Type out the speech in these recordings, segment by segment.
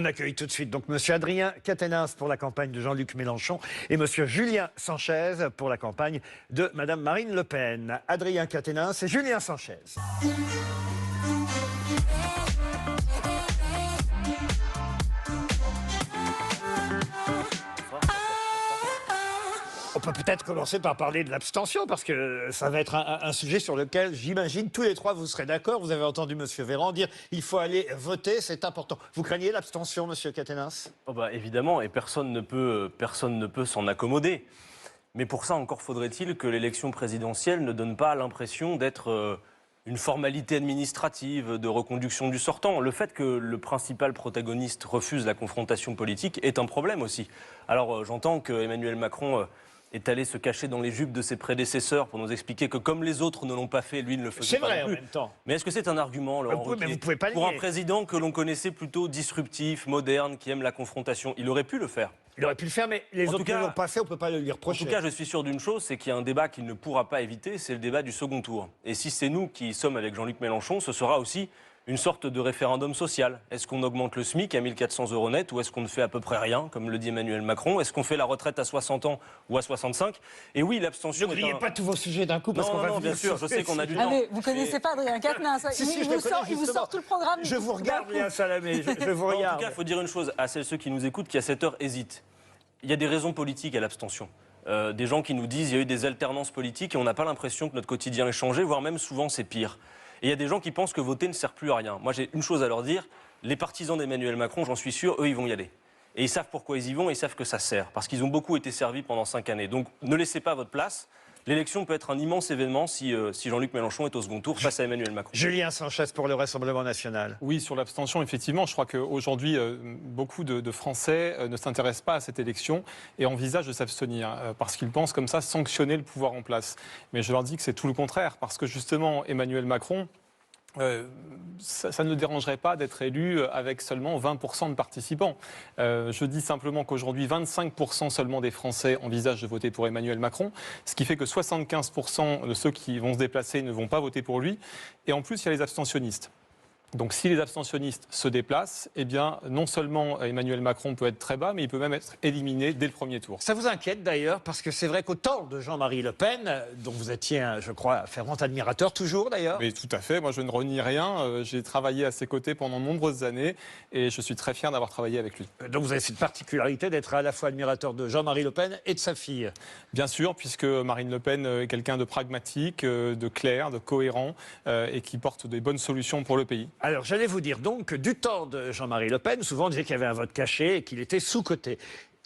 On accueille tout de suite donc Monsieur Adrien Quatennens pour la campagne de Jean-Luc Mélenchon et Monsieur Julien Sanchez pour la campagne de Madame Marine Le Pen. Adrien Quatennens et Julien Sanchez. On peut peut-être commencer par parler de l'abstention, parce que ça va être un sujet sur lequel, j'imagine, tous les trois, vous serez d'accord. Vous avez entendu M. Véran dire il faut aller voter, c'est important. Vous craignez l'abstention, M. Quatennens? Évidemment, et personne ne peut s'en accommoder. Mais pour ça, encore faudrait-il que l'élection présidentielle ne donne pas l'impression d'être une formalité administrative de reconduction du sortant. Le fait que le principal protagoniste refuse la confrontation politique est un problème aussi. Alors j'entends que Emmanuel Macron est allé se cacher dans les jupes de ses prédécesseurs pour nous expliquer que comme les autres ne l'ont pas fait, lui ne le faisait pas non plus. C'est vrai en même temps. Mais est-ce que c'est un argument, Laurent Ruquier, vous pouvez pas pour un président que l'on connaissait plutôt disruptif, moderne, qui aime la confrontation? Il aurait pu le faire. Il aurait pu le faire, mais les autres ne l'ont pas fait, on ne peut pas le lui reprocher. En tout cas, je suis sûr d'une chose, c'est qu'il y a un débat qu'il ne pourra pas éviter, c'est le débat du second tour. Et si c'est nous qui sommes avec Jean-Luc Mélenchon, ce sera aussi une sorte de référendum social. Est-ce qu'on augmente le SMIC à 1 400 € net ou est-ce qu'on ne fait à peu près rien, comme le dit Emmanuel Macron? Est-ce qu'on fait la retraite à 60 ans ou à 65? Et oui, l'abstention... Ne grillez pas tous vos sujets d'un coup, parce qu'on va... Non, bien sûr, je sais qu'on a du temps. Ah mais vous ne connaissez pas Adrien Quatennens, il vous sort tout le programme. Je vous regarde, Léa Salamé, je vous regarde. En tout cas, il faut dire une chose à ceux qui nous écoutent, qui à cette heure hésitent. Il y a des raisons politiques à l'abstention. Des gens qui nous disent qu'il y a eu des alternances politiques et on n'a pas l'impression que notre quotidien est changé, voire même souvent c'est pire. Et il y a des gens qui pensent que voter ne sert plus à rien. Moi, j'ai une chose à leur dire, les partisans d'Emmanuel Macron, j'en suis sûr, eux, ils vont y aller. Et ils savent pourquoi ils y vont, et ils savent que ça sert. Parce qu'ils ont beaucoup été servis pendant 5 années. Donc, ne laissez pas votre place. L'élection peut être un immense événement si Jean-Luc Mélenchon est au second tour face à Emmanuel Macron. Julien Sanchez pour le Rassemblement national. Oui, sur l'abstention, effectivement, je crois qu'aujourd'hui, beaucoup de Français ne s'intéressent pas à cette élection et envisagent de s'abstenir parce qu'ils pensent comme ça sanctionner le pouvoir en place. Mais je leur dis que c'est tout le contraire, parce que justement, Emmanuel Macron... ça ne le dérangerait pas d'être élu avec seulement 20% de participants. Je dis simplement qu'aujourd'hui, 25% seulement des Français envisagent de voter pour Emmanuel Macron, ce qui fait que 75% de ceux qui vont se déplacer ne vont pas voter pour lui. Et en plus, il y a les abstentionnistes. Donc si les abstentionnistes se déplacent, eh bien non seulement Emmanuel Macron peut être très bas, mais il peut même être éliminé dès le premier tour. Ça vous inquiète d'ailleurs, parce que c'est vrai qu'au temps de Jean-Marie Le Pen, dont vous étiez, je crois, fervent admirateur, toujours d'ailleurs. Mais tout à fait, moi je ne renie rien. J'ai travaillé à ses côtés pendant de nombreuses années et je suis très fier d'avoir travaillé avec lui. Donc vous avez cette particularité d'être à la fois admirateur de Jean-Marie Le Pen et de sa fille. Bien sûr, puisque Marine Le Pen est quelqu'un de pragmatique, de clair, de cohérent et qui porte des bonnes solutions pour le pays. Alors, j'allais vous dire donc que du temps de Jean-Marie Le Pen, souvent on disait qu'il y avait un vote caché et qu'il était sous-coté.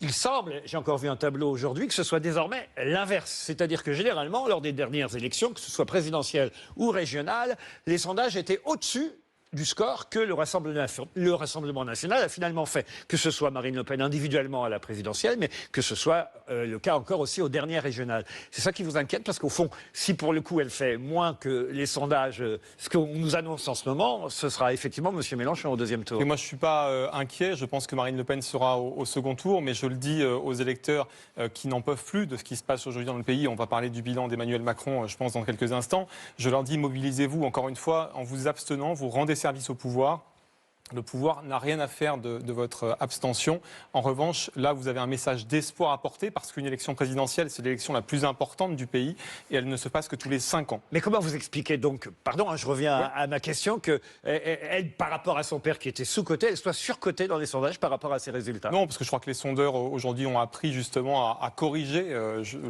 Il semble, j'ai encore vu un tableau aujourd'hui, que ce soit désormais l'inverse. C'est-à-dire que généralement, lors des dernières élections, que ce soit présidentielles ou régionales, les sondages étaient au-dessus du score que le Rassemblement national a finalement fait. Que ce soit Marine Le Pen individuellement à la présidentielle, mais que ce soit le cas encore aussi aux dernières régionales. C'est ça qui vous inquiète, parce qu'au fond, si pour le coup elle fait moins que les sondages, ce qu'on nous annonce en ce moment, ce sera effectivement M. Mélenchon au deuxième tour. Et moi je ne suis pas inquiet, je pense que Marine Le Pen sera au second tour, mais je le dis aux électeurs qui n'en peuvent plus de ce qui se passe aujourd'hui dans le pays. On va parler du bilan d'Emmanuel Macron, je pense, dans quelques instants. Je leur dis, mobilisez-vous encore une fois, en vous abstenant, vous rendez service au pouvoir. Le pouvoir n'a rien à faire de votre abstention. En revanche, là, vous avez un message d'espoir à porter parce qu'une élection présidentielle, c'est l'élection la plus importante du pays et elle ne se passe que tous les 5 ans. Mais comment vous expliquez donc, pardon, je reviens à ma question, qu'elle, par rapport à son père qui était sous-coté, elle soit surcotée dans les sondages par rapport à ses résultats? Non, parce que je crois que les sondeurs aujourd'hui ont appris justement à corriger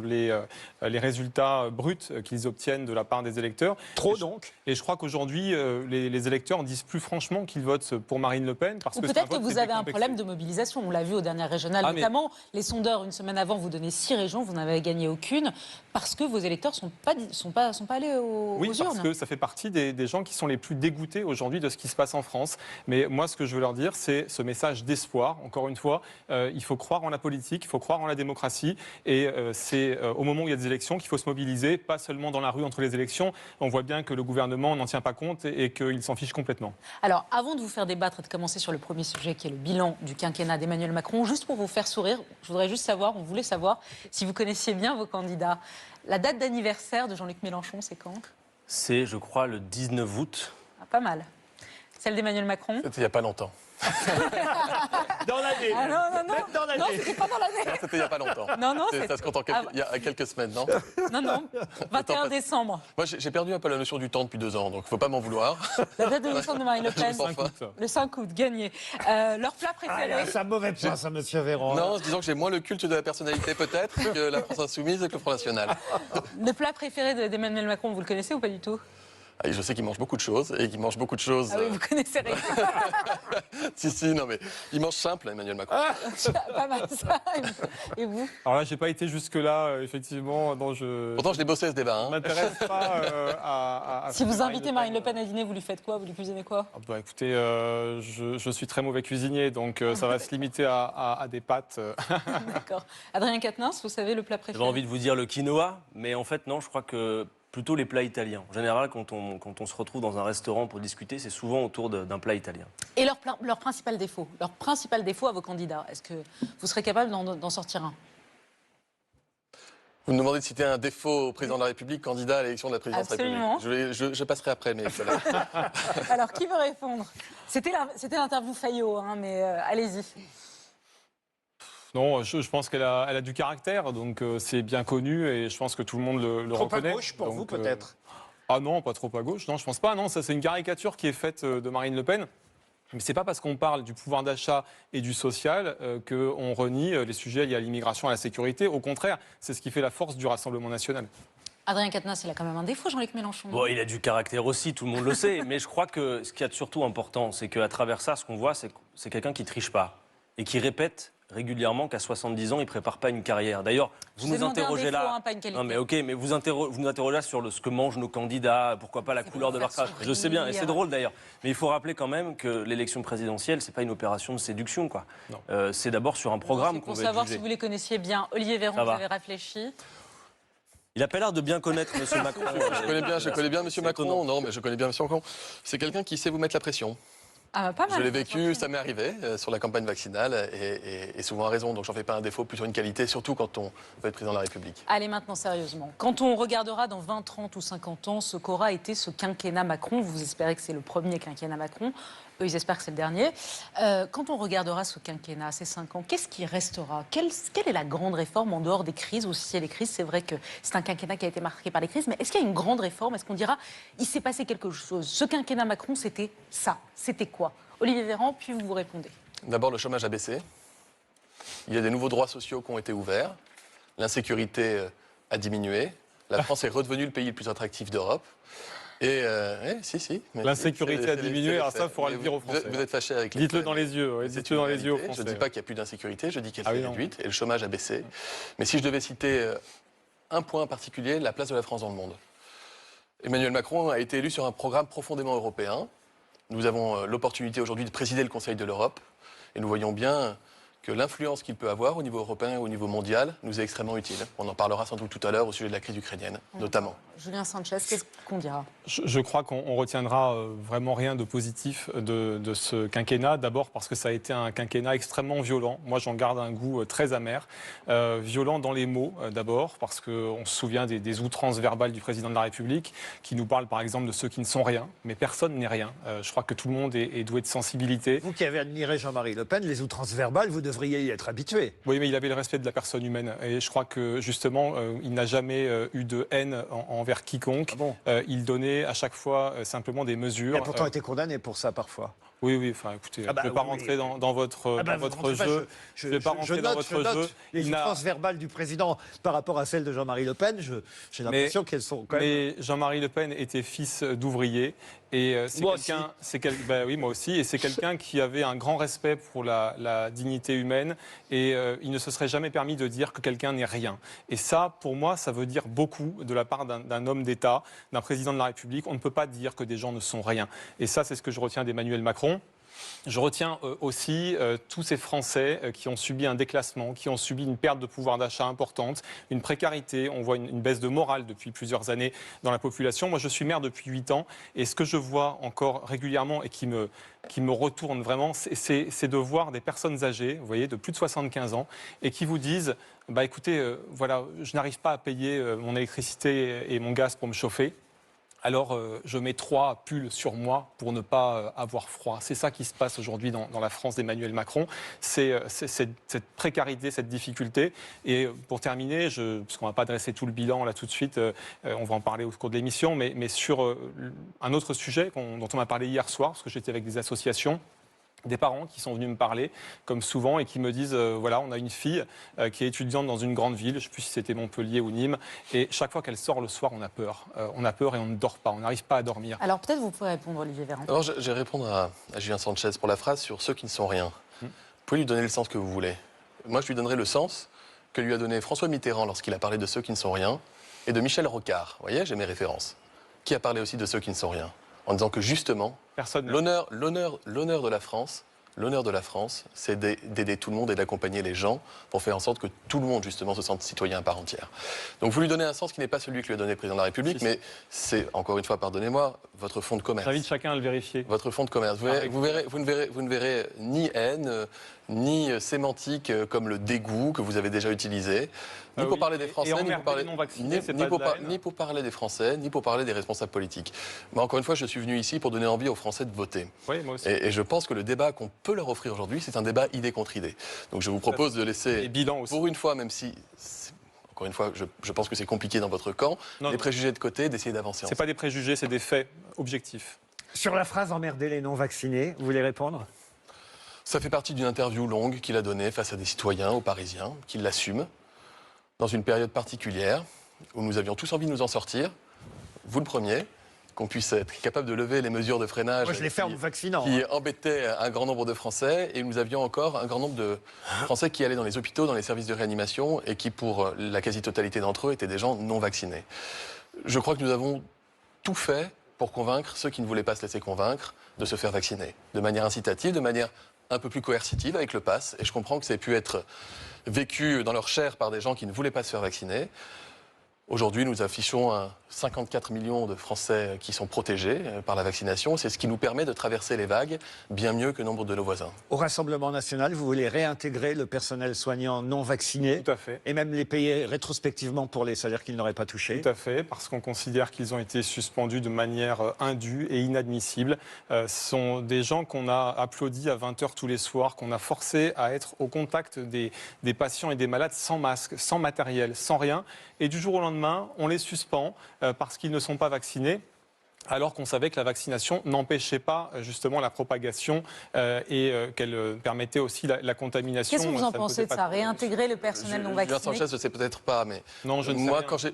les résultats bruts qu'ils obtiennent de la part des électeurs. Trop donc? Et je crois qu'aujourd'hui, les électeurs disent plus franchement qu'ils votent pour Marine Le Pen. Ou peut-être que vous avez un problème de mobilisation. On l'a vu aux dernières régionales, notamment. Les sondeurs, une semaine avant, vous donnaient 6 régions, vous n'avez gagné aucune, parce que vos électeurs ne sont pas allés aux urnes. Oui, parce que ça fait partie des gens qui sont les plus dégoûtés aujourd'hui de ce qui se passe en France. Mais moi, ce que je veux leur dire, c'est ce message d'espoir. Encore une fois, il faut croire en la politique, il faut croire en la démocratie. Et c'est au moment où il y a des élections qu'il faut se mobiliser, pas seulement dans la rue entre les élections. On voit bien que le gouvernement n'en tient pas compte et qu'il s'en fiche complètement. Alors, avant de vous faire débattre et de commencer sur le premier sujet qui est le bilan du quinquennat d'Emmanuel Macron, juste pour vous faire sourire, je voudrais juste savoir, on voulait savoir si vous connaissiez bien vos candidats. La date d'anniversaire de Jean-Luc Mélenchon, c'est quand? C'est, je crois, le 19 août. Ah, pas mal. Celle d'Emmanuel Macron? C'était il n'y a pas longtemps. Dans l'année. Ah non, Même dans l'année. non, c'était pas dans l'année. Ça, c'était il n'y a pas longtemps. Non, Ça se compte il y a quelques semaines, non? non, 21 décembre. Moi, j'ai perdu un peu la notion du temps depuis 2 ans, donc il ne faut pas m'en vouloir. La date de naissance de Marine Le Pen, Enfin. le 5 août, gagné. Leur plat Ah, préféré. c'est un mauvais point, ça, monsieur Véran. Non, disons que j'ai moins le culte de la personnalité peut-être que la France Insoumise et que le Front National. Le plat préféré d'Emmanuel Macron, vous le connaissez ou pas du tout? Ah, je sais qu'il mange beaucoup de choses et qu'il mange beaucoup de choses. Ah oui, vous connaissez rien. Si, non, mais il mange simple, Emmanuel Macron. Pas mal ça. Et vous? Alors là, j'ai pas été jusque-là, effectivement. Non, je Pourtant, je l'ai bossé ce débat. Hein. m'intéresse pas à Si vous invitez Marine Le Pen à dîner, vous lui faites quoi? Vous lui cuisinez quoi? Ah bah, écoutez, je suis très mauvais cuisinier, donc ça va se limiter à des pâtes. D'accord. Adrien Quatennens, vous savez le plat préféré? J'avais envie de vous dire le quinoa, mais en fait non, je crois que plutôt les plats italiens. En général, quand on se retrouve dans un restaurant pour discuter, c'est souvent autour d'un plat italien. Et leur principal défaut? Leur principal défaut à vos candidats? Est-ce que vous serez capable d'en sortir un? Vous me demandez de citer un défaut au président de la République, candidat à l'élection de la présidence de la Absolument. République. Je passerai après, mes collègues. Alors, qui veut répondre? C'était l'interview Fayot, hein, mais allez-y. Non, je pense qu'elle a du caractère, donc c'est bien connu et je pense que tout le monde le Trop à reconnaît. gauche pour Donc, vous, peut-être. Ah non, pas trop à gauche. Non, je pense pas. Non, ça c'est une caricature qui est faite de Marine Le Pen. Mais c'est pas parce qu'on parle du pouvoir d'achat et du social qu'on renie les sujets liés à l'immigration, à la sécurité. Au contraire, c'est ce qui fait la force du Rassemblement national. Adrien Quatennens, il a quand même un défaut, Jean-Luc Mélenchon. Bon, il a du caractère aussi, tout le monde le sait. Mais je crois que ce qui est surtout important, c'est qu'à travers ça, ce qu'on voit, c'est quelqu'un qui triche pas et qui répète régulièrement qu'à 70 ans, il prépare pas une carrière. D'ailleurs, vous nous interrogez là. Pas une qualité. Non mais ok, mais vous nous interrogez là sur ce que mangent nos candidats, pourquoi pas la couleur de leur crâne. Je sais bien, et c'est drôle d'ailleurs. Mais il faut rappeler quand même que l'élection présidentielle, c'est pas une opération de séduction, quoi. C'est d'abord sur un programme qu'on Pour va être savoir jugé. si vous les connaissiez bien. Olivier Véran, Ça vous va. avez réfléchi. Il a pas l'air de bien connaître M. Macron. Je connais bien M. C'est Macron. étonnant. Non, mais je connais bien M. Macron. C'est quelqu'un qui sait vous mettre la pression. Ah, pas mal. Je l'ai vécu, ça m'est arrivé sur la campagne vaccinale et souvent à raison. Donc j'en fais pas un défaut, plutôt une qualité, surtout quand on veut être président de la République. Allez, maintenant, sérieusement. Quand on regardera dans 20, 30 ou 50 ans ce qu'aura été ce quinquennat Macron, vous espérez que c'est le premier quinquennat Macron, eux, ils espèrent que c'est le dernier. Quand on regardera ce quinquennat, ces 5 ans, qu'est-ce qui restera? Quelle est la grande réforme en dehors des crises? Aussi, il y a les crises, c'est vrai que c'est un quinquennat qui a été marqué par les crises, mais est-ce qu'il y a une grande réforme? Est-ce qu'on dira, il s'est passé quelque chose? Ce quinquennat Macron, c'était ça. C'était quoi? Olivier Véran, puis vous répondez. D'abord, le chômage a baissé. Il y a des nouveaux droits sociaux qui ont été ouverts. L'insécurité a diminué. La France est redevenue le pays le plus attractif d'Europe. Et si. L'insécurité a diminué, alors ça, il faudra le dire aux Français. Vous êtes fâché avec les Dites-le faits, dans les yeux, mais dites-le dans les yeux aux je Français. ne dis pas qu'il n'y a plus d'insécurité, je dis qu'elle Ah s'est oui, non. réduite et le chômage a baissé. Mais si je devais citer un point particulier, la place de la France dans le monde. Emmanuel Macron a été élu sur un programme profondément européen. Nous avons l'opportunité aujourd'hui de présider le Conseil de l'Europe et nous voyons bien que l'influence qu'il peut avoir au niveau européen et au niveau mondial nous est extrêmement utile. On en parlera sans doute tout à l'heure au sujet de la crise ukrainienne, notamment. Julien Sanchez, qu'est-ce qu'on dira? Je crois qu'on retiendra vraiment rien de positif de ce quinquennat. D'abord parce que ça a été un quinquennat extrêmement violent. Moi, j'en garde un goût très amer. Violent dans les mots, d'abord, parce qu'on se souvient des outrances verbales du président de la République, qui nous parle, par exemple, de ceux qui ne sont rien. Mais personne n'est rien. Je crois que tout le monde est doué de sensibilité. Vous qui avez admiré Jean-Marie Le Pen, les outrances verbales, vous devriez y être habitué. Oui, mais il avait le respect de la personne humaine. Et je crois que, justement, il n'a jamais eu de haine envers quiconque. Ah bon? Il donnait à chaque fois simplement des mesures. Il a pourtant été condamné pour ça parfois. Oui, enfin écoutez, Ah bah je ne vais pas oui. rentrer dans votre, Ah bah, dans votre vous rentrez pas, jeu. Je ne vais pas rentrer dans votre jeu. Les Il n'a- outrances verbales du président par rapport à celles de Jean-Marie Le Pen, j'ai l'impression qu'elles sont quand même... Mais Jean-Marie Le Pen était fils d'ouvrier et c'est Moi quelqu'un, ben oui moi aussi, et c'est quelqu'un qui avait un grand respect pour la dignité humaine et il ne se serait jamais permis de dire que quelqu'un n'est rien. Et ça, pour moi, ça veut dire beaucoup de la part d'un homme d'État, d'un président de la République. On ne peut pas dire que des gens ne sont rien. Et ça, c'est ce que je retiens d'Emmanuel Macron. Je retiens aussi tous ces Français qui ont subi un déclassement, qui ont subi une perte de pouvoir d'achat importante, une précarité. On voit une baisse de morale depuis plusieurs années dans la population. Moi, je suis maire depuis 8 ans et ce que je vois encore régulièrement et qui me retourne vraiment, c'est de voir des personnes âgées, vous voyez, de plus de 75 ans et qui vous disent bah, écoutez, voilà, je n'arrive pas à payer mon électricité et mon gaz pour me chauffer. alors je mets 3 pulls sur moi pour ne pas avoir froid. C'est ça qui se passe aujourd'hui dans la France d'Emmanuel Macron. C'est cette précarité, cette difficulté. Et pour terminer, parce qu'on ne va pas dresser tout le bilan là tout de suite, on va en parler au cours de l'émission, mais sur un autre sujet dont on m'a parlé hier soir, parce que j'étais avec des associations, des parents qui sont venus me parler, comme souvent, et qui me disent, voilà, on a une fille qui est étudiante dans une grande ville, je ne sais plus si c'était Montpellier ou Nîmes, et chaque fois qu'elle sort le soir, on a peur. On a peur et on ne dort pas, on n'arrive pas à dormir. Alors peut-être vous pouvez répondre, Olivier Véran. Alors, je vais répondre à Julien Sanchez pour la phrase sur ceux qui ne sont rien. Vous pouvez lui donner le sens que vous voulez. Moi, je lui donnerai le sens que lui a donné François Mitterrand lorsqu'il a parlé de ceux qui ne sont rien, et de Michel Rocard. Vous voyez, j'ai mes références. Qui a parlé aussi de ceux qui ne sont rien, en disant que justement, l'honneur de la France, c'est d'aider tout le monde et d'accompagner les gens pour faire en sorte que tout le monde, justement, se sente citoyen à part entière. Donc vous lui donnez un sens qui n'est pas celui que lui a donné le président de la République, mais c'est, encore une fois, pardonnez-moi, votre fonds de commerce. J'invite chacun à le vérifier. Votre fonds de commerce. Vous ne verrez ni haine, ni sémantique comme le dégoût que vous avez déjà utilisé, ni pour parler des Français, ni pour parler des Français, ni pour parler des responsables politiques. Mais encore une fois, je suis venu ici pour donner envie aux Français de voter. Oui, moi aussi. Et je pense que le débat qu'on peut leur offrir aujourd'hui, c'est un débat idée contre idée. Donc je vous propose de laisser, pour une fois, même si, encore une fois, je pense que c'est compliqué dans votre camp, les préjugés de côté, d'essayer d'avancer. Ce n'est pas des préjugés, c'est des faits objectifs. Sur la phrase « emmerder les non-vaccinés », vous voulez répondre ? Ça fait partie d'une interview longue qu'il a donnée face à des citoyens, aux Parisiens, qui l'assument, dans une période particulière où nous avions tous envie de nous en sortir. Vous le premier, qu'on puisse être capable de lever les mesures de freinage qui embêtaient un grand nombre de Français. Et nous avions encore un grand nombre de Français qui allaient dans les hôpitaux, dans les services de réanimation, et qui, pour la quasi-totalité d'entre eux, étaient des gens non vaccinés. Je crois que nous avons tout fait pour convaincre ceux qui ne voulaient pas se laisser convaincre de se faire vacciner, de manière incitative, de manière un peu plus coercitive avec le pass. Et je comprends que ça ait pu être vécu dans leur chair par des gens qui ne voulaient pas se faire vacciner. Aujourd'hui, nous affichons 54 millions de Français qui sont protégés par la vaccination. C'est ce qui nous permet de traverser les vagues bien mieux que nombre de nos voisins. Au Rassemblement national, vous voulez réintégrer le personnel soignant non vacciné. Tout à fait. Et même les payer rétrospectivement pour les salaires qu'ils n'auraient pas touchés. Tout à fait, parce qu'on considère qu'ils ont été suspendus de manière indue et inadmissible. Ce sont des gens qu'on a applaudis à 20h tous les soirs, qu'on a forcés à être au contact des patients et des malades sans masque, sans matériel, sans rien. Et du jour au lendemain, on les suspend parce qu'ils ne sont pas vaccinés, alors qu'on savait que la vaccination n'empêchait pas justement la propagation et qu'elle permettait aussi la contamination. Qu'est-ce que vous en pensez de ça, réintégrer le personnel non vacciné? Julien Sanchez, je ne sais peut-être pas, mais non, je ne sais moi, rien. quand je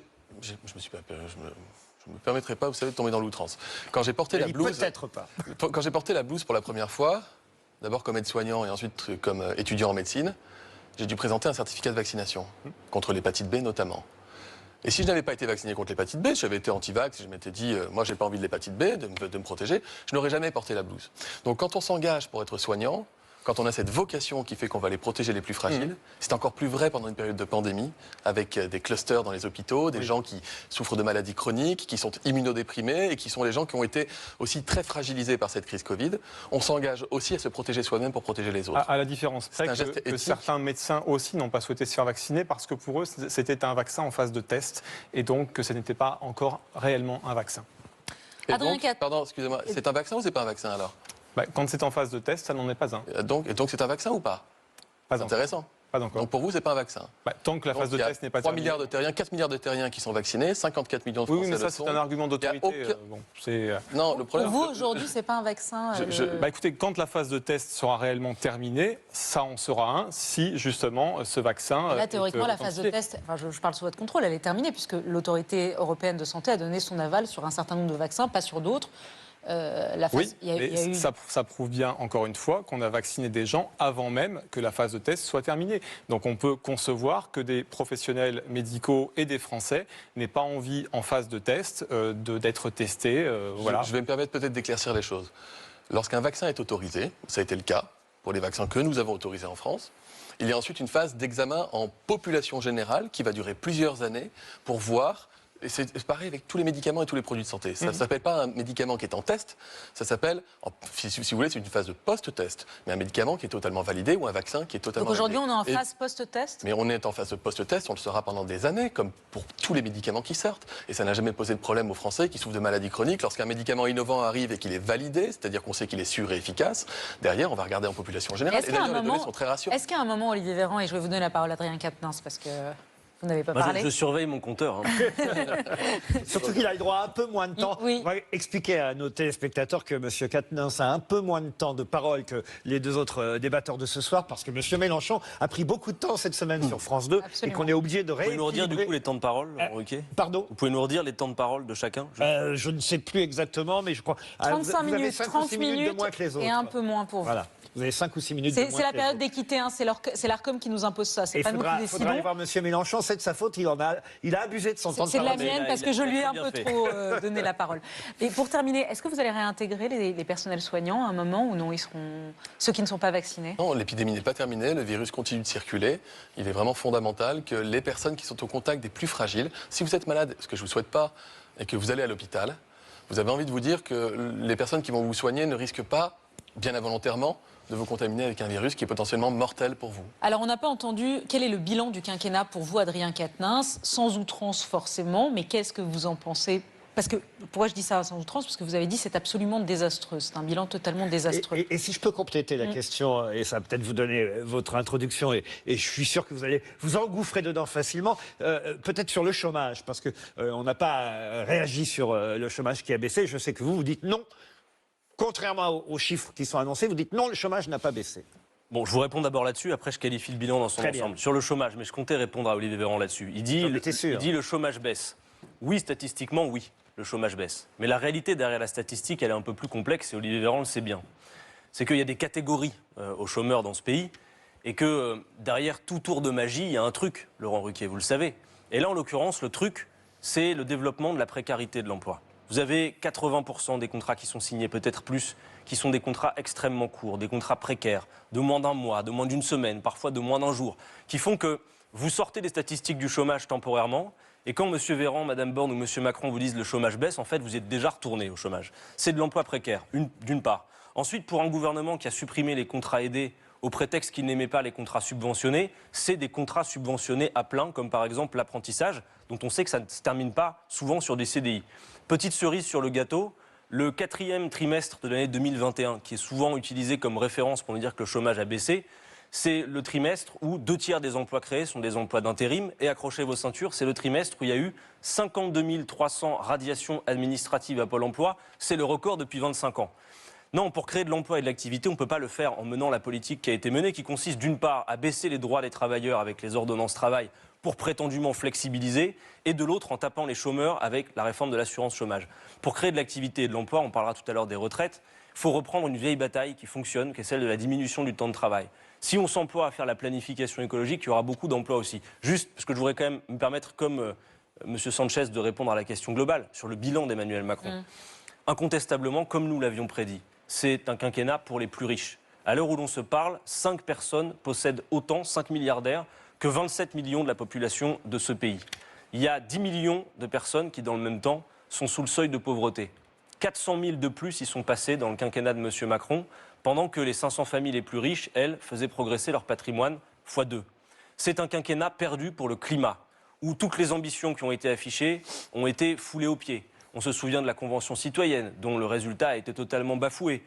me permettrai pas, vous savez, de tomber dans l'outrance. Quand j'ai porté la blouse, peut-être pas. Quand j'ai porté la blouse pour la première fois, d'abord comme aide-soignant et ensuite comme étudiant en médecine, j'ai dû présenter un certificat de vaccination contre l'hépatite B notamment. Et si je n'avais pas été vacciné contre l'hépatite B, j'avais été anti-vax, je m'étais dit, moi j'ai pas envie de l'hépatite B, de me protéger, je n'aurais jamais porté la blouse. Donc quand on s'engage pour être soignant, quand on a cette vocation qui fait qu'on va les protéger les plus fragiles, c'est encore plus vrai pendant une période de pandémie, avec des clusters dans les hôpitaux, des gens qui souffrent de maladies chroniques, qui sont immunodéprimés et qui sont les gens qui ont été aussi très fragilisés par cette crise Covid. On s'engage aussi à se protéger soi-même pour protéger les autres. À la différence près que certains médecins aussi n'ont pas souhaité se faire vacciner parce que pour eux, c'était un vaccin en phase de test et donc que ce n'était pas encore réellement un vaccin. Et donc, pardon, excusez-moi, c'est un vaccin ou c'est pas un vaccin alors ? Quand c'est en phase de test, ça n'en est pas un. Et donc c'est un vaccin ou pas ? Pas C'est intéressant. Pas encore. Donc pour vous, c'est pas un vaccin. Tant que la phase de test n'est pas 3 terminée. milliards de terriens, 4 milliards de terriens qui sont vaccinés, 54 millions de Français. Oui, mais ça, c'est un argument d'autorité. Non, le problème. Pour vous, aujourd'hui, c'est pas un vaccin. Écoutez, quand la phase de test sera réellement terminée, ça en sera un si justement ce vaccin. Là, théoriquement, la phase de test, je parle sous votre contrôle, elle est terminée puisque l'autorité européenne de santé a donné son aval sur un certain nombre de vaccins, pas sur d'autres. Ça prouve bien, encore une fois, qu'on a vacciné des gens avant même que la phase de test soit terminée. Donc on peut concevoir que des professionnels médicaux et des Français n'aient pas envie, en phase de test, d'être testés. Voilà. Je vais me permettre peut-être d'éclaircir les choses. Lorsqu'un vaccin est autorisé, ça a été le cas pour les vaccins que nous avons autorisés en France, il y a ensuite une phase d'examen en population générale qui va durer plusieurs années pour voir Et c'est pareil avec tous les médicaments et tous les produits de santé. Ça ne s'appelle pas un médicament qui est en test, ça s'appelle, si vous voulez, c'est une phase de post-test. Mais un médicament qui est totalement validé ou un vaccin qui est totalement Donc aujourd'hui, validé. on est en phase post-test. Mais on est en phase de post-test, on le sera pendant des années, comme pour tous les médicaments qui sortent. Et ça n'a jamais posé de problème aux Français qui souffrent de maladies chroniques. Lorsqu'un médicament innovant arrive et qu'il est validé, c'est-à-dire qu'on sait qu'il est sûr et efficace, derrière, on va regarder en population générale. Et d'ailleurs, les données sont très rassurantes. Est-ce qu'à un moment, Olivier Véran, et je vais vous donner la parole à Adrien Quatennens, parce que vous n'avez pas Moi, parlé. je surveille mon compteur. Hein. Surtout qu'il a le droit à un peu moins de temps. Oui. On va expliquer à nos téléspectateurs que M. Quatennens a un peu moins de temps de parole que les deux autres débatteurs de ce soir, parce que M. Mélenchon a pris beaucoup de temps cette semaine sur France 2 Absolument. et qu'on est obligé de Vous pouvez nous redire du rééquilibrer. coup les temps de parole, Laurent Ruquier Pardon. Vous pouvez nous redire les temps de parole de chacun Je ne sais plus exactement, mais je crois. 35 vous avez minutes, 5 ou 30 6 minutes minutes de moins que les autres. et un peu moins pour vous. Voilà. Vous avez 5 ou 6 minutes de moins C'est la que les période autres. d'équité, hein, c'est l'ARCOM qui nous impose ça, c'est Et pas nous qui faudra décidons. aller voir M. Mélenchon, c'est de sa faute, il a abusé de son temps de C'est de la parole. mienne il a- parce il que a je lui ai très un bien peu fait. trop donné la parole. Et pour terminer, est-ce que vous allez réintégrer les personnels soignants à un moment ou non, ils seront ceux qui ne sont pas vaccinés? Non, l'épidémie n'est pas terminée, le virus continue de circuler. Il est vraiment fondamental que les personnes qui sont au contact des plus fragiles, si vous êtes malade, ce que je ne vous souhaite pas, et que vous allez à l'hôpital, vous avez envie de vous dire que les personnes qui vont vous soigner ne risquent pas, bien involontairement, de vous contaminer avec un virus qui est potentiellement mortel pour vous. Alors, on n'a pas entendu quel est le bilan du quinquennat pour vous, Adrien Quatennens, sans outrance forcément, mais qu'est-ce que vous en pensez? Parce que, pourquoi je dis ça sans outrance? Parce que vous avez dit c'est absolument désastreux, c'est un bilan totalement désastreux. Et si je peux compléter la question, et ça va peut-être vous donner votre introduction, et je suis sûr que vous allez vous engouffrer dedans facilement, peut-être sur le chômage, parce qu'on n'a pas réagi sur le chômage qui a baissé. Je sais que vous dites non. Contrairement aux chiffres qui sont annoncés, vous dites non, le chômage n'a pas baissé. Bon, je vous réponds d'abord là-dessus, après je qualifie le bilan dans son Très bien. ensemble. Sur le chômage, mais je comptais répondre à Olivier Véran là-dessus. Il dit, Non, mais t'es sûr. il dit le chômage baisse. Oui, statistiquement, oui, le chômage baisse. Mais la réalité derrière la statistique, elle est un peu plus complexe, et Olivier Véran le sait bien. C'est qu'il y a des catégories aux chômeurs dans ce pays, et que derrière tout tour de magie, il y a un truc, Laurent Ruquier, vous le savez. Et là, en l'occurrence, le truc, c'est le développement de la précarité de l'emploi. Vous avez 80% des contrats qui sont signés, peut-être plus, qui sont des contrats extrêmement courts, des contrats précaires, de moins d'un mois, de moins d'une semaine, parfois de moins d'un jour, qui font que vous sortez des statistiques du chômage temporairement, et quand M. Véran, Mme Borne ou M. Macron vous disent le chômage baisse, en fait, vous êtes déjà retourné au chômage. C'est de l'emploi précaire, d'une part. Ensuite, pour un gouvernement qui a supprimé les contrats aidés au prétexte qu'il n'aimait pas les contrats subventionnés, c'est des contrats subventionnés à plein, comme par exemple l'apprentissage, dont on sait que ça ne se termine pas souvent sur des CDI. Petite cerise sur le gâteau, le 4e trimestre de l'année 2021, qui est souvent utilisé comme référence pour nous dire que le chômage a baissé, c'est le trimestre où 2 tiers des emplois créés sont des emplois d'intérim. Et accrochez vos ceintures, c'est le trimestre où il y a eu 52 300 radiations administratives à Pôle emploi. C'est le record depuis 25 ans. Non, pour créer de l'emploi et de l'activité, on ne peut pas le faire en menant la politique qui a été menée, qui consiste d'une part à baisser les droits des travailleurs avec les ordonnances travail pour prétendument flexibiliser, et de l'autre en tapant les chômeurs avec la réforme de l'assurance chômage. Pour créer de l'activité et de l'emploi, on parlera tout à l'heure des retraites, il faut reprendre une vieille bataille qui fonctionne, qui est celle de la diminution du temps de travail. Si on s'emploie à faire la planification écologique, il y aura beaucoup d'emplois aussi. Juste, parce que je voudrais quand même me permettre, comme M. Sanchez, de répondre à la question globale sur le bilan d'Emmanuel Macron. Incontestablement, comme nous l'avions prédit, c'est un quinquennat pour les plus riches. À l'heure où l'on se parle, 5 personnes possèdent autant, 5 milliardaires, que 27 millions de la population de ce pays. Il y a 10 millions de personnes qui, dans le même temps, sont sous le seuil de pauvreté. 400 000 de plus y sont passés dans le quinquennat de M. Macron, pendant que les 500 familles les plus riches, elles, faisaient progresser leur patrimoine x2. C'est un quinquennat perdu pour le climat, où toutes les ambitions qui ont été affichées ont été foulées aux pieds. On se souvient de la Convention citoyenne, dont le résultat a été totalement bafoué.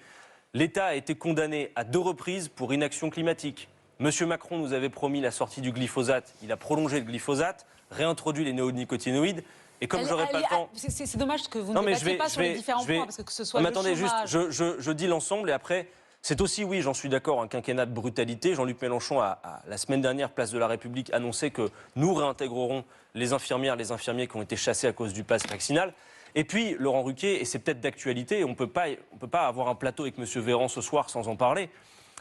L'État a été condamné à 2 reprises pour inaction climatique. M. Macron nous avait promis la sortie du glyphosate. Il a prolongé le glyphosate, réintroduit les néonicotinoïdes. Et comme j'aurais pas le temps... C'est dommage que vous Non, ne mais débattiez pas sur les différents points, parce que ce soit Non, mais le attendez, chômage... juste, je dis l'ensemble et après, c'est aussi, oui, j'en suis d'accord, un quinquennat de brutalité. Jean-Luc Mélenchon a, la semaine dernière, place de la République, annoncé que nous réintégrerons les infirmières, les infirmiers qui ont été chassés à cause du pass vaccinal. Et puis, Laurent Ruquier, et c'est peut-être d'actualité, on ne peut pas avoir un plateau avec M. Véran ce soir sans en parler,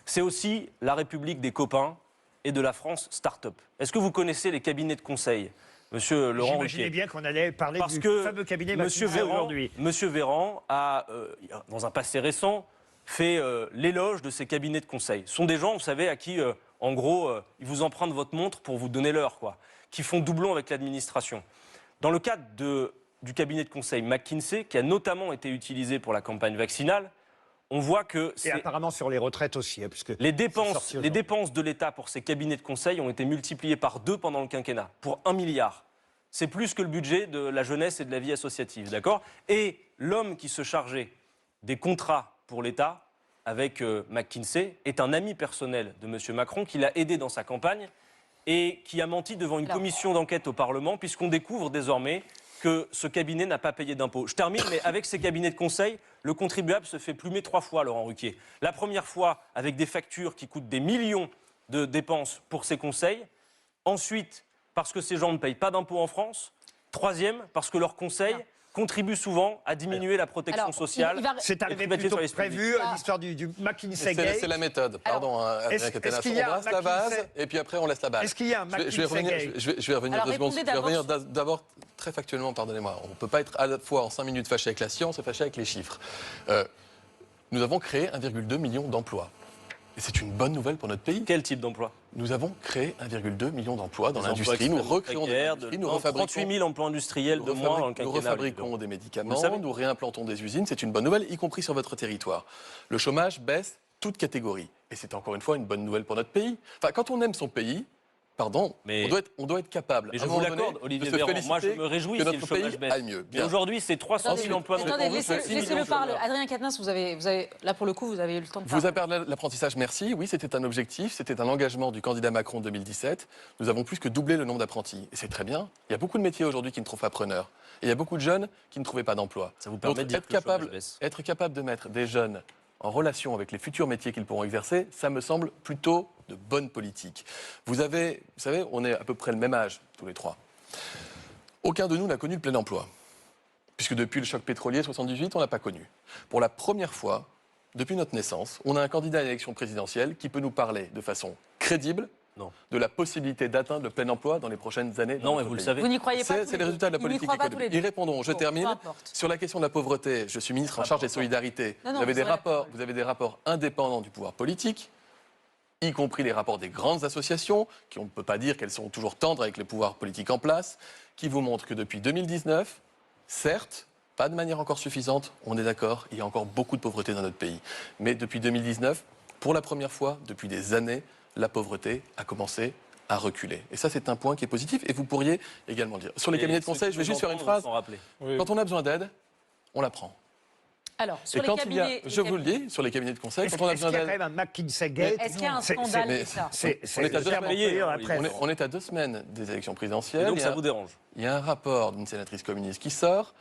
c'est aussi la République des copains et de la France start-up. Est-ce que vous connaissez les cabinets de conseil, Monsieur Laurent Ruquier? J'imaginais bien qu'on allait parler Parce du que fameux cabinet Monsieur McKinsey Véran, aujourd'hui. Monsieur Véran a, dans un passé récent, fait l'éloge de ces cabinets de conseil. Ce sont des gens, vous savez, à qui, en gros, ils vous empruntent votre montre pour vous donner l'heure, quoi, qui font doublon avec l'administration. Dans le cadre du cabinet de conseil McKinsey, qui a notamment été utilisé pour la campagne vaccinale, on voit que Et apparemment sur les retraites aussi, hein, puisque les c'est sorti dépenses aujourd'hui. de l'État pour ces cabinets de conseil ont été multipliées par 2 pendant le quinquennat, pour 1 milliard. C'est plus que le budget de la jeunesse et de la vie associative, d'accord? Et l'homme qui se chargeait des contrats pour l'État avec McKinsey est un ami personnel de M. Macron qui l'a aidé dans sa campagne et qui a menti devant une commission d'enquête au Parlement, puisqu'on découvre désormais que ce cabinet n'a pas payé d'impôts. Je termine, mais avec ces cabinets de conseil, le contribuable se fait plumer 3 fois, Laurent Ruquier. La première fois, avec des factures qui coûtent des millions de dépenses pour ces conseils. Ensuite, parce que ces gens ne payent pas d'impôts en France. Troisième, parce que leurs conseils contribuent souvent à diminuer la protection sociale. C'est arrivé et plus tôt que services prévu, l'histoire du McKinsey Gate. C'est la méthode. Pardon, Adrien Caténas. est-ce qu'il y a On un brasse la base McKinsey et puis après on laisse la balle. Est-ce qu'il y a un McKinsey Gate? Je vais revenir Alors, 2 secondes. répondez Je vais revenir d'abord d'abord très factuellement, pardonnez-moi. On ne peut pas être à la fois en 5 minutes fâché avec la science et fâché avec les chiffres. Nous avons créé 1,2 million d'emplois. Et c'est une bonne nouvelle pour notre pays. Quel type d'emploi? Nous avons créé 1,2 million d'emplois dans Des l'industrie. emplois Nous recréons des précaires, industries, nous 38 000 emplois industriels de moins dans le quinquennat. Nous refabriquons des Vous le médicaments, savez. nous réimplantons des usines. C'est une bonne nouvelle, y compris sur votre territoire. Le chômage baisse, toute catégorie. Et c'est encore une fois une bonne nouvelle pour notre pays. Enfin, quand on aime son pays, pardon, Mais- on doit être capable. Mais à je un vous moment l'accorde, donné, Olivier de se Véran. Moi, je féliciter me réjouis que si le notre chômage pays baisse. aille mieux. Mais Bien. aujourd'hui, c'est 300 000 emplois non Attendez, pourvus, laissez-le 6 millions parler. de chômeurs. Adrien Quatennens, vous avez, là pour le coup, vous avez eu le temps de Vous parler. avez parlé de l'apprentissage, merci. Oui, c'était un objectif, c'était un engagement du candidat Macron en 2017. Nous avons plus que doublé le nombre d'apprentis. Et c'est très bien. Il y a beaucoup de métiers aujourd'hui qui ne trouvent pas preneur. Et il y a beaucoup de jeunes qui ne trouvaient pas d'emploi. Ça vous permet Donc, de dire être que le chômage capable, baisse. être capable de mettre des jeunes en relation avec les futurs métiers qu'ils pourront exercer, ça me semble plutôt de bonne politique. Vous savez, on est à peu près le même âge, tous les trois. Aucun de nous n'a connu le plein emploi. Puisque depuis le choc pétrolier 78, on n'a pas connu. Pour la première fois, depuis notre naissance, on a un candidat à l'élection présidentielle qui peut nous parler de façon crédible Non. de la possibilité d'atteindre le plein emploi dans les prochaines années. dans Non, notre mais vous le pays. savez. Vous n'y croyez pas tous C'est les les résultats de la deux. Ils n'y politique croient pas tous les économique. deux. Ils répondront. Je Bon, termine. peu importe. Sur la question de la pauvreté, je suis ministre en charge des solidarités. Non, non, vous avez vous des aurez la rapports, parole. vous avez des rapports indépendants du pouvoir politique, y compris les rapports des grandes associations, qui on ne peut pas dire qu'elles sont toujours tendres avec les pouvoirs politiques en place, qui vous montrent que depuis 2019, certes, pas de manière encore suffisante, on est d'accord, il y a encore beaucoup de pauvreté dans notre pays. Mais depuis 2019, pour la première fois depuis des années, la pauvreté a commencé à reculer. Et ça, c'est un point qui est positif. Et vous pourriez également le dire. Sur les Et cabinets de ceux conseil, qui je vais nous juste faire une entendent phrase. s'en rappeler. Oui. Quand on a besoin d'aide, on la prend. Alors, Et sur les quand il y a, cabinets... je vous le dis, sur les cabinets de conseil, Est-ce quand on a qu'il y a besoin quand d'aide, même un McKinsey Gate? Est-ce qu'il y a un C'est- scandale mais- d'État? C'est On est à le deux terme semaines. employé dans la Oui, presse. on est à 2 semaines des élections présidentielles. Et donc, Il y a ça un- vous dérange? Il y a un rapport d'une sénatrice communiste qui sort.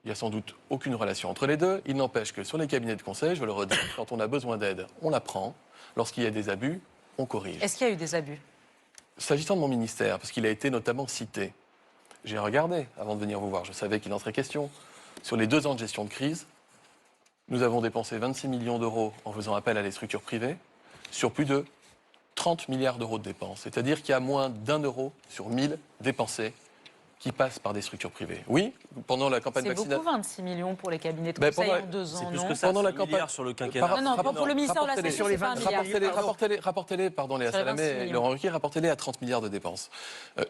Il n'y a sans doute aucune relation entre les deux. Il n'empêche que sur les cabinets de conseil, je le redis, quand on a besoin d'aide, on la prend. Lorsqu'il y a des abus, on corrige. Est-ce qu'il y a eu des abus? S'agissant de mon ministère, parce qu'il a été notamment cité, j'ai regardé avant de venir vous voir, je savais qu'il en serait question. Sur les 2 ans de gestion de crise, nous avons dépensé 26 millions d'euros en faisant appel à des structures privées sur plus de 30 milliards d'euros de dépenses. C'est-à-dire qu'il y a moins d'1 euro sur 1000 dépensés qui passent par des structures privées. Oui, pendant la campagne C'est vaccinale. beaucoup, 26 millions pour les cabinets de Ben, conseil pendant- en 2 C'est ans, plus non? que ça, Pendant la c'est 1 milliard campagne- sur le quinquennat. Par- Non, non, pour le ministère de la rapportez-les. Santé, c'est pas un milliard. Rapportez-les, pardon, Léa Sur les 26 Salamé et millions. Laurent Ruquier, rapportez-les à 30 milliards de dépenses.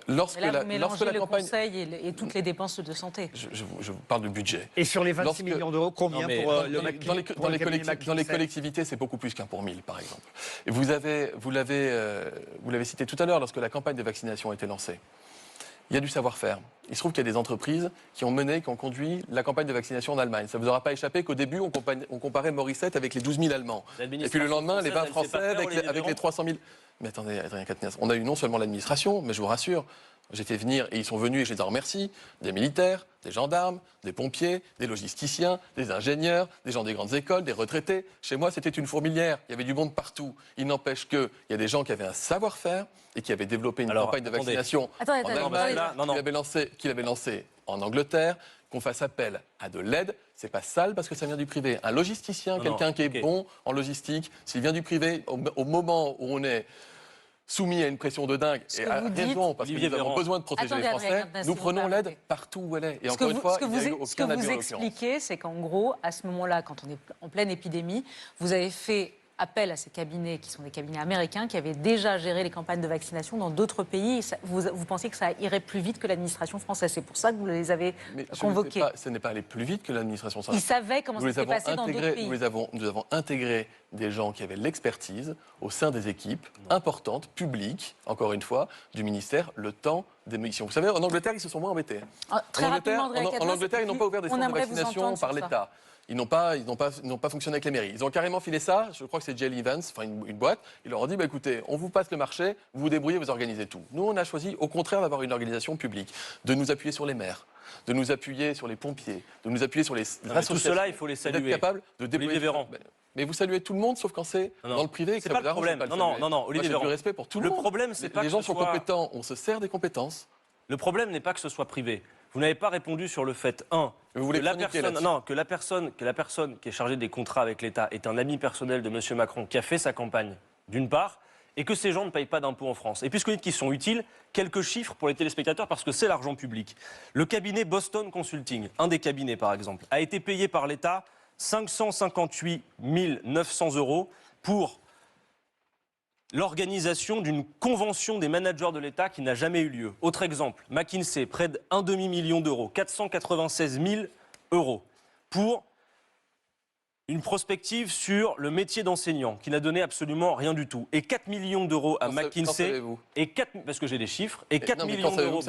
Lorsque Mais là, vous la mélangez le campagne... conseil et toutes les dépenses de santé. Je vous parle du budget. Et sur les 26 Lorsque- millions d'euros, combien Non, mais pour dans le Dans les, McKinsey- dans les- pour dans le les cabinet collectivités, dans les McKinsey? collectivités, c'est beaucoup plus qu'un pour 1000, par exemple. Et vous l'avez cité tout à l'heure, lorsque la campagne de vaccination a été lancée. Il y a du savoir-faire. Il se trouve qu'il y a des entreprises qui ont conduit la campagne de vaccination en Allemagne. Ça ne vous aura pas échappé qu'au début, on comparait Morissette avec les 12 000 Allemands. Et puis le lendemain, les 20 L'administration Français française, elle sait pas avec faire, les 300 000. Mais attendez, Adrien Quatennens, on a eu non seulement l'administration, mais je vous rassure, j'ai fait venir, et ils sont venus, et je les en remercie, des militaires, des gendarmes, des pompiers, des logisticiens, des ingénieurs, des gens des grandes écoles, des retraités. Chez moi, c'était une fourmilière. Il y avait du monde partout. Il n'empêche qu'il y a des gens qui avaient un savoir-faire et qui avaient développé une Alors, campagne de attendez. vaccination Attendez, en attendez, Allemagne, là, non, non. qu'il avait lancé en Angleterre, qu'on fasse appel à de l'aide. C'est pas sale parce que ça vient du privé. Un logisticien, Non, quelqu'un non, qui est ok. bon en logistique, s'il vient du privé, au moment où on est soumis à une pression de dingue, Ce et que à vous dites- raison, parce que Olivier nous avons Véran. besoin de protéger Attendez, les Adrien Français, Quatennens, nous si vous prenons l'aide permettez. partout où elle est. Et Ce que encore une fois, il n'y a eu ce que aucun vous abus en l'occurrence. expliquez, c'est qu'en gros, à ce moment-là, quand on est en pleine épidémie, vous avez fait appelle à ces cabinets qui sont des cabinets américains qui avaient déjà géré les campagnes de vaccination dans d'autres pays. Et vous pensiez que ça irait plus vite que l'administration française. C'est pour ça que vous les avez convoqués. Ce n'est pas allé plus vite que l'administration Ils française. savaient comment ça s'était passé dans d'autres pays. Nous avons intégré des gens qui avaient l'expertise au sein des équipes importantes, publiques, encore une fois, du ministère, le temps des missions. Vous savez, en Angleterre, ils se sont moins embêtés. Très rapidement, En Angleterre, ils n'ont pas ouvert des centres de vaccination par l'État. Ils n'ont pas fonctionné avec les mairies. Ils ont carrément filé ça, je crois que c'est Jelly Evans, enfin une boîte. Ils leur ont dit, écoutez, on vous passe le marché, vous vous débrouillez, vous organisez tout. Nous, on a choisi au contraire d'avoir une organisation publique, de nous appuyer sur les maires, de nous appuyer sur les pompiers, de nous appuyer sur les associations. Tout cela, il faut les saluer. D'être capable de débrouiller. Olivier Véran. Mais vous saluez tout le monde, sauf quand c'est dans le privé. C'est pas le problème. Non, Olivier Véran. J'ai du respect pour tout le monde. Le problème, c'est pas les que gens ce sont soit... compétents, on se sert des compétences. Le problème n'est pas que ce soit privé. Vous n'avez pas répondu sur le fait, que la personne qui est chargée des contrats avec l'État est un ami personnel de M. Macron qui a fait sa campagne, d'une part, et que ces gens ne payent pas d'impôts en France. Et puisqu'on dit qu'ils sont utiles, quelques chiffres pour les téléspectateurs parce que c'est l'argent public. Le cabinet Boston Consulting, un des cabinets par exemple, a été payé par l'État 558 900 € pour l'organisation d'une convention des managers de l'État qui n'a jamais eu lieu. Autre exemple, McKinsey, près d'1,5 million d'euros, 496 000 € pour une prospective sur le métier d'enseignant qui n'a donné absolument rien du tout. Et 4 millions d'euros à McKinsey. Parce que j'ai les chiffres. Et 4 millions d'euros,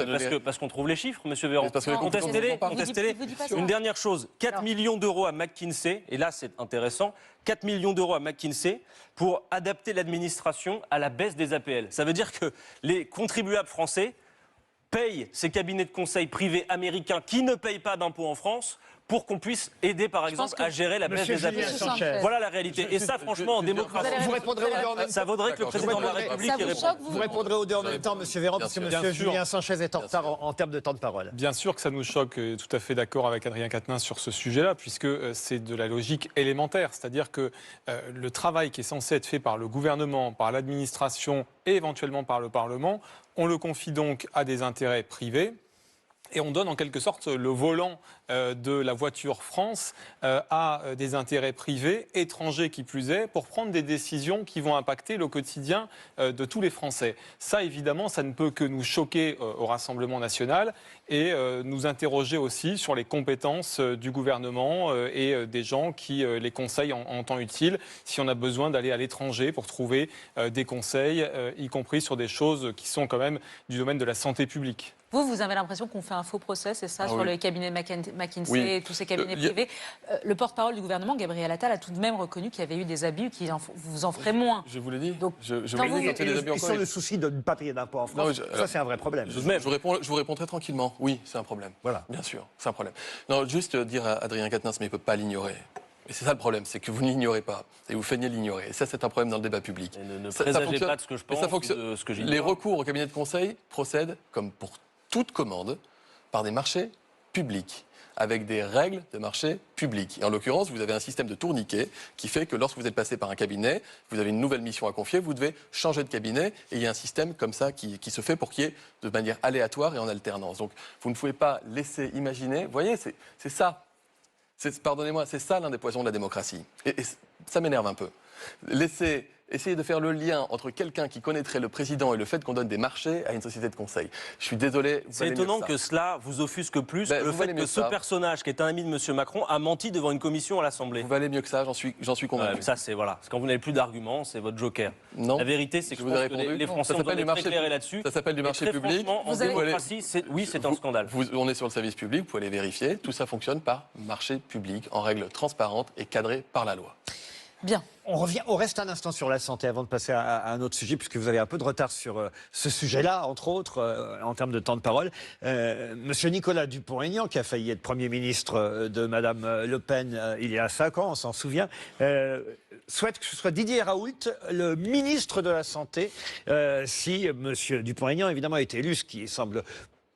parce qu'on trouve les chiffres, monsieur Véran. Contestez-les. Une dernière chose, 4 millions d'euros à McKinsey, et là c'est intéressant, 4 millions d'euros à McKinsey pour adapter l'administration à la baisse des APL. Ça veut dire que les contribuables français payent ces cabinets de conseil privés américains qui ne payent pas d'impôts en France pour qu'on puisse aider, par exemple, à gérer la baisse des APL. Voilà la réalité. Et ça, franchement, en démocratie, vous répondrez aux deux en même temps. ça vaudrait que le président de la République y réponde. Vous répondrez aux deux en même temps, monsieur Véran, parce que monsieur Julien Sanchez est en retard en termes de temps de parole. Bien sûr que ça nous choque, tout à fait d'accord avec Adrien Quatennens sur ce sujet-là, puisque c'est de la logique élémentaire. C'est-à-dire que le travail qui est censé être fait par le gouvernement, par l'administration et éventuellement par le Parlement, on le confie donc à des intérêts privés. Et on donne en quelque sorte le volant de la voiture France à des intérêts privés, étrangers qui plus est, pour prendre des décisions qui vont impacter le quotidien de tous les Français. Ça, évidemment, ça ne peut que nous choquer au Rassemblement national et nous interroger aussi sur les compétences du gouvernement et des gens qui les conseillent en temps utile, si on a besoin d'aller à l'étranger pour trouver des conseils, y compris sur des choses qui sont quand même du domaine de la santé publique. Vous avez l'impression qu'on fait un faux procès, c'est ça, sur le cabinet McKinsey et tous ces cabinets privés. Le porte-parole du gouvernement, Gabriel Attal, a tout de même reconnu qu'il y avait eu des abus, qu'il vous en ferait moins. Je vous l'ai dit. Donc, je vous l'ai dit quand il y a des abus sur le souci de ne pas payer d'impôts en France, ça c'est un vrai problème. Je vous réponds très tranquillement. Oui, c'est un problème. Voilà. Bien sûr, c'est un problème. Non, juste dire à Adrien Quatennens, mais il ne peut pas l'ignorer. Et c'est ça le problème, c'est que vous ne l'ignorez pas. Et vous feignez de l'ignorer. Et ça, c'est un problème dans le débat public. Ne présagez pas de ce que je pense ou de ce que j'ignore. Les recours au cabinet de conseil procèdent, comme pour toute commande, par des marchés publics, avec des règles de marché public. Et en l'occurrence, vous avez un système de tourniquet qui fait que lorsque vous êtes passé par un cabinet, vous avez une nouvelle mission à confier, vous devez changer de cabinet, et il y a un système comme ça qui se fait pour qu'il y ait de manière aléatoire et en alternance. Donc vous ne pouvez pas laisser imaginer, vous voyez, c'est ça. Pardonnez-moi, c'est ça l'un des poisons de la démocratie. Et ça m'énerve un peu. Essayez de faire le lien entre quelqu'un qui connaîtrait le président et le fait qu'on donne des marchés à une société de conseil. Je suis désolé. C'est étonnant que cela vous offusque plus que le fait que ce personnage, qui est un ami de M. Macron, a menti devant une commission à l'Assemblée. Vous valez mieux que ça, j'en suis convaincu. Ça, c'est voilà. Quand vous n'avez plus d'arguments, c'est votre joker. Non. La vérité, c'est que je pense que les Français ont été éclairés là-dessus. Ça s'appelle du marché public. En démocratie, c'est un scandale. On est sur le service public, vous pouvez aller vérifier. Tout ça fonctionne par marché public, en règle transparente et cadrée par la loi. Bien. On reste un instant sur la santé avant de passer à un autre sujet, puisque vous avez un peu de retard sur ce sujet-là, entre autres, en termes de temps de parole. Monsieur Nicolas Dupont-Aignan, qui a failli être Premier ministre de Madame Le Pen il y a 5 ans, on s'en souvient, souhaite que ce soit Didier Raoult, le ministre de la Santé, si Monsieur Dupont-Aignan, évidemment, a été élu, ce qui semble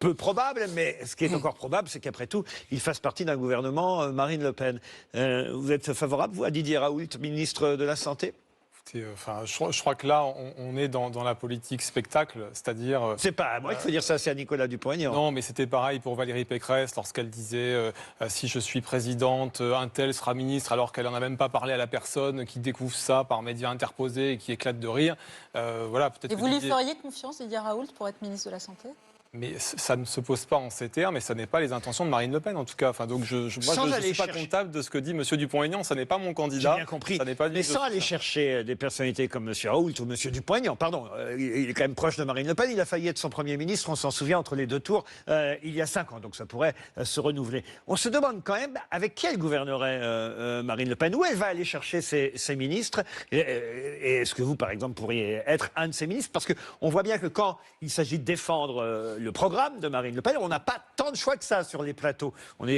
peu probable, mais ce qui est encore probable, c'est qu'après tout, il fasse partie d'un gouvernement Marine Le Pen. Vous êtes favorable, vous, à Didier Raoult, ministre de la Santé ? Enfin, je crois que là, on est dans la politique spectacle, c'est-à-dire... C'est pas à moi qu'il faut dire ça, c'est à Nicolas Dupont-Aignan. Non, mais c'était pareil pour Valérie Pécresse lorsqu'elle disait si je suis présidente, un tel sera ministre, alors qu'elle n'en a même pas parlé à la personne qui découvre ça par médias interposés et qui éclate de rire. Voilà, peut-être. Et vous lui feriez confiance, Didier Raoult, pour être ministre de la Santé ? Mais ça ne se pose pas en ces termes, et ça n'est pas les intentions de Marine Le Pen, en tout cas. Enfin, donc moi, je ne suis pas comptable de ce que dit M. Dupont-Aignan. Ça n'est pas mon candidat. J'ai bien compris. Ça n'est pas mais sans aller chercher des personnalités comme M. Raoult ou M. Dupont-Aignan, pardon, il est quand même proche de Marine Le Pen. Il a failli être son Premier ministre, on s'en souvient, entre les deux tours, il y a 5 ans. Donc ça pourrait se renouveler. On se demande quand même avec qui elle gouvernerait Marine Le Pen. Où elle va aller chercher ses ministres. Et est-ce que vous, par exemple, pourriez être un de ces ministres? Parce qu'on voit bien que quand il s'agit de défendre le programme de Marine Le Pen, on n'a pas tant de choix que ça sur les plateaux. Vous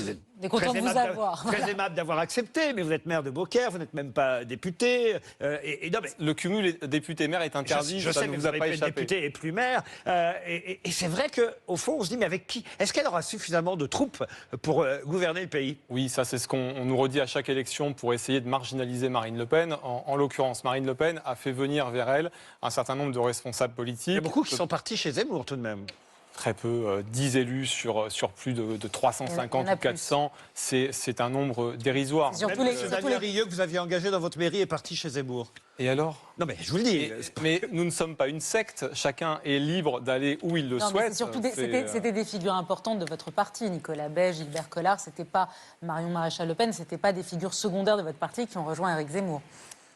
êtes content de vous avoir. Très aimable d'avoir accepté, mais vous êtes maire de Beaucaire, vous n'êtes même pas député. Non, mais le cumul député-maire est interdit, je ça sais, ne mais vous a pas êtes échappé. député et plus maire. Et c'est vrai qu'au fond, on se dit, mais avec qui? Est-ce qu'elle aura suffisamment de troupes pour gouverner le pays? Oui, ça c'est ce qu'on nous redit à chaque élection pour essayer de marginaliser Marine Le Pen. En l'occurrence, Marine Le Pen a fait venir vers elle un certain nombre de responsables politiques. Il y a beaucoup qui sont partis chez Zemmour tout de même. Très peu, 10 élus sur plus de 350 ou 400, c'est un nombre dérisoire. Surtout les Daniel Rieu que vous aviez engagé dans votre mairie est parti chez Zemmour. Et alors? Non mais je vous le dis. Mais nous ne sommes pas une secte, chacun est libre d'aller où il le souhaite. C'était des figures importantes de votre parti, Nicolas Bay, Gilbert Collard, c'était pas Marion Maréchal Le Pen, c'était pas des figures secondaires de votre parti qui ont rejoint Éric Zemmour.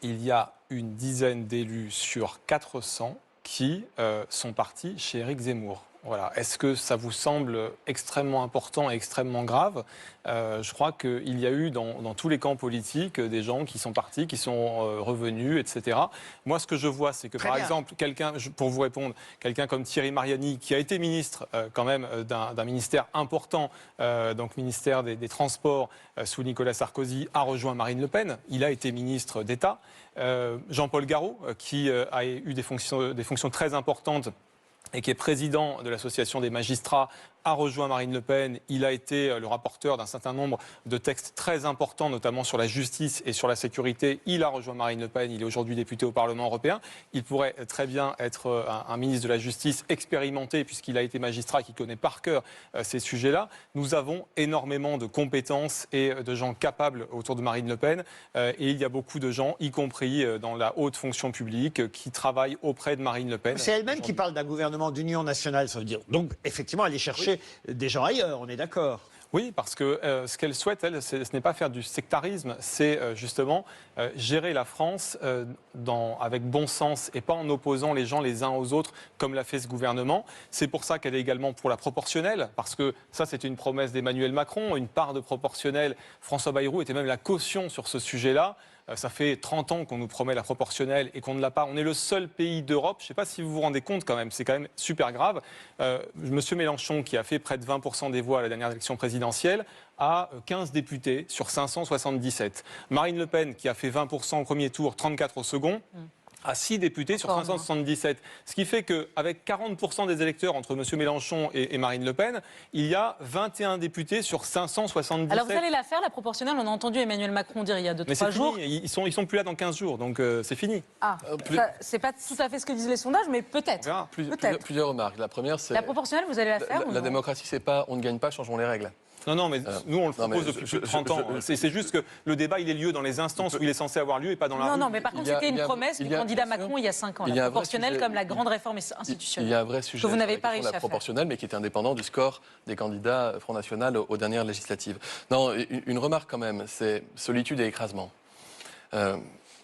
Il y a une dizaine d'élus sur 400 qui sont partis chez Éric Zemmour. Voilà. Est-ce que ça vous semble extrêmement important et extrêmement grave? Je crois qu'il y a eu dans tous les camps politiques des gens qui sont partis, qui sont revenus, etc. Moi, ce que je vois, c'est que, par exemple, pour vous répondre, quelqu'un comme Thierry Mariani, qui a été ministre quand même d'un ministère important, donc ministère des Transports sous Nicolas Sarkozy, a rejoint Marine Le Pen. Il a été ministre d'État. Jean-Paul Garot, qui a eu des fonctions très importantes et qui est président de l'Association des magistrats, a rejoint Marine Le Pen. Il a été le rapporteur d'un certain nombre de textes très importants, notamment sur la justice et sur la sécurité. Il a rejoint Marine Le Pen. Il est aujourd'hui député au Parlement européen. Il pourrait très bien être un ministre de la Justice expérimenté, puisqu'il a été magistrat et qui connaît par cœur ces sujets-là. Nous avons énormément de compétences et de gens capables autour de Marine Le Pen. Et il y a beaucoup de gens, y compris dans la haute fonction publique, qui travaillent auprès de Marine Le Pen. C'est elle-même qui parle d'un gouvernement d'union nationale, ça veut dire. Donc, effectivement, aller chercher des gens ailleurs, on est d'accord. Oui, parce que ce qu'elle souhaite, elle, ce n'est pas faire du sectarisme, c'est justement gérer la France avec bon sens et pas en opposant les gens les uns aux autres, comme l'a fait ce gouvernement. C'est pour ça qu'elle est également pour la proportionnelle, parce que ça, c'est une promesse d'Emmanuel Macron, une part de proportionnelle. François Bayrou était même la caution sur ce sujet-là. Ça fait 30 ans qu'on nous promet la proportionnelle et qu'on ne l'a pas. On est le seul pays d'Europe, je ne sais pas si vous vous rendez compte quand même, c'est quand même super grave. Monsieur Mélenchon, qui a fait près de 20% des voix à la dernière élection présidentielle, a 15 députés sur 577. Marine Le Pen, qui a fait 20% au premier tour, 34 au second, à 6 députés sur 577. Ce qui fait qu'avec 40% des électeurs entre M. Mélenchon et Marine Le Pen, il y a 21 députés sur 577. Alors vous allez la faire, la proportionnelle? On a entendu Emmanuel Macron dire il y a 2-3 jours. Fini. Ils sont plus là dans 15 jours, donc c'est fini. Ah, c'est pas tout à fait ce que disent les sondages, mais peut-être. Plusieurs remarques. La première, c'est... La proportionnelle, vous allez la faire ou La non? démocratie, c'est pas on ne gagne pas, changeons les règles. Non, mais nous, on le propose depuis plus de 30 ans. C'est juste que le débat, il est lieu dans les instances où il est censé avoir lieu et pas dans la rue. Non, mais par contre, c'était une promesse du candidat Macron il y a 5 ans. La proportionnelle comme la grande réforme institutionnelle. Il y a un vrai sujet que vous n'avez pas réussi à la faire. proportionnelle, mais qui est indépendant du score des candidats Front National aux dernières législatives. Non, une remarque quand même, c'est solitude et écrasement.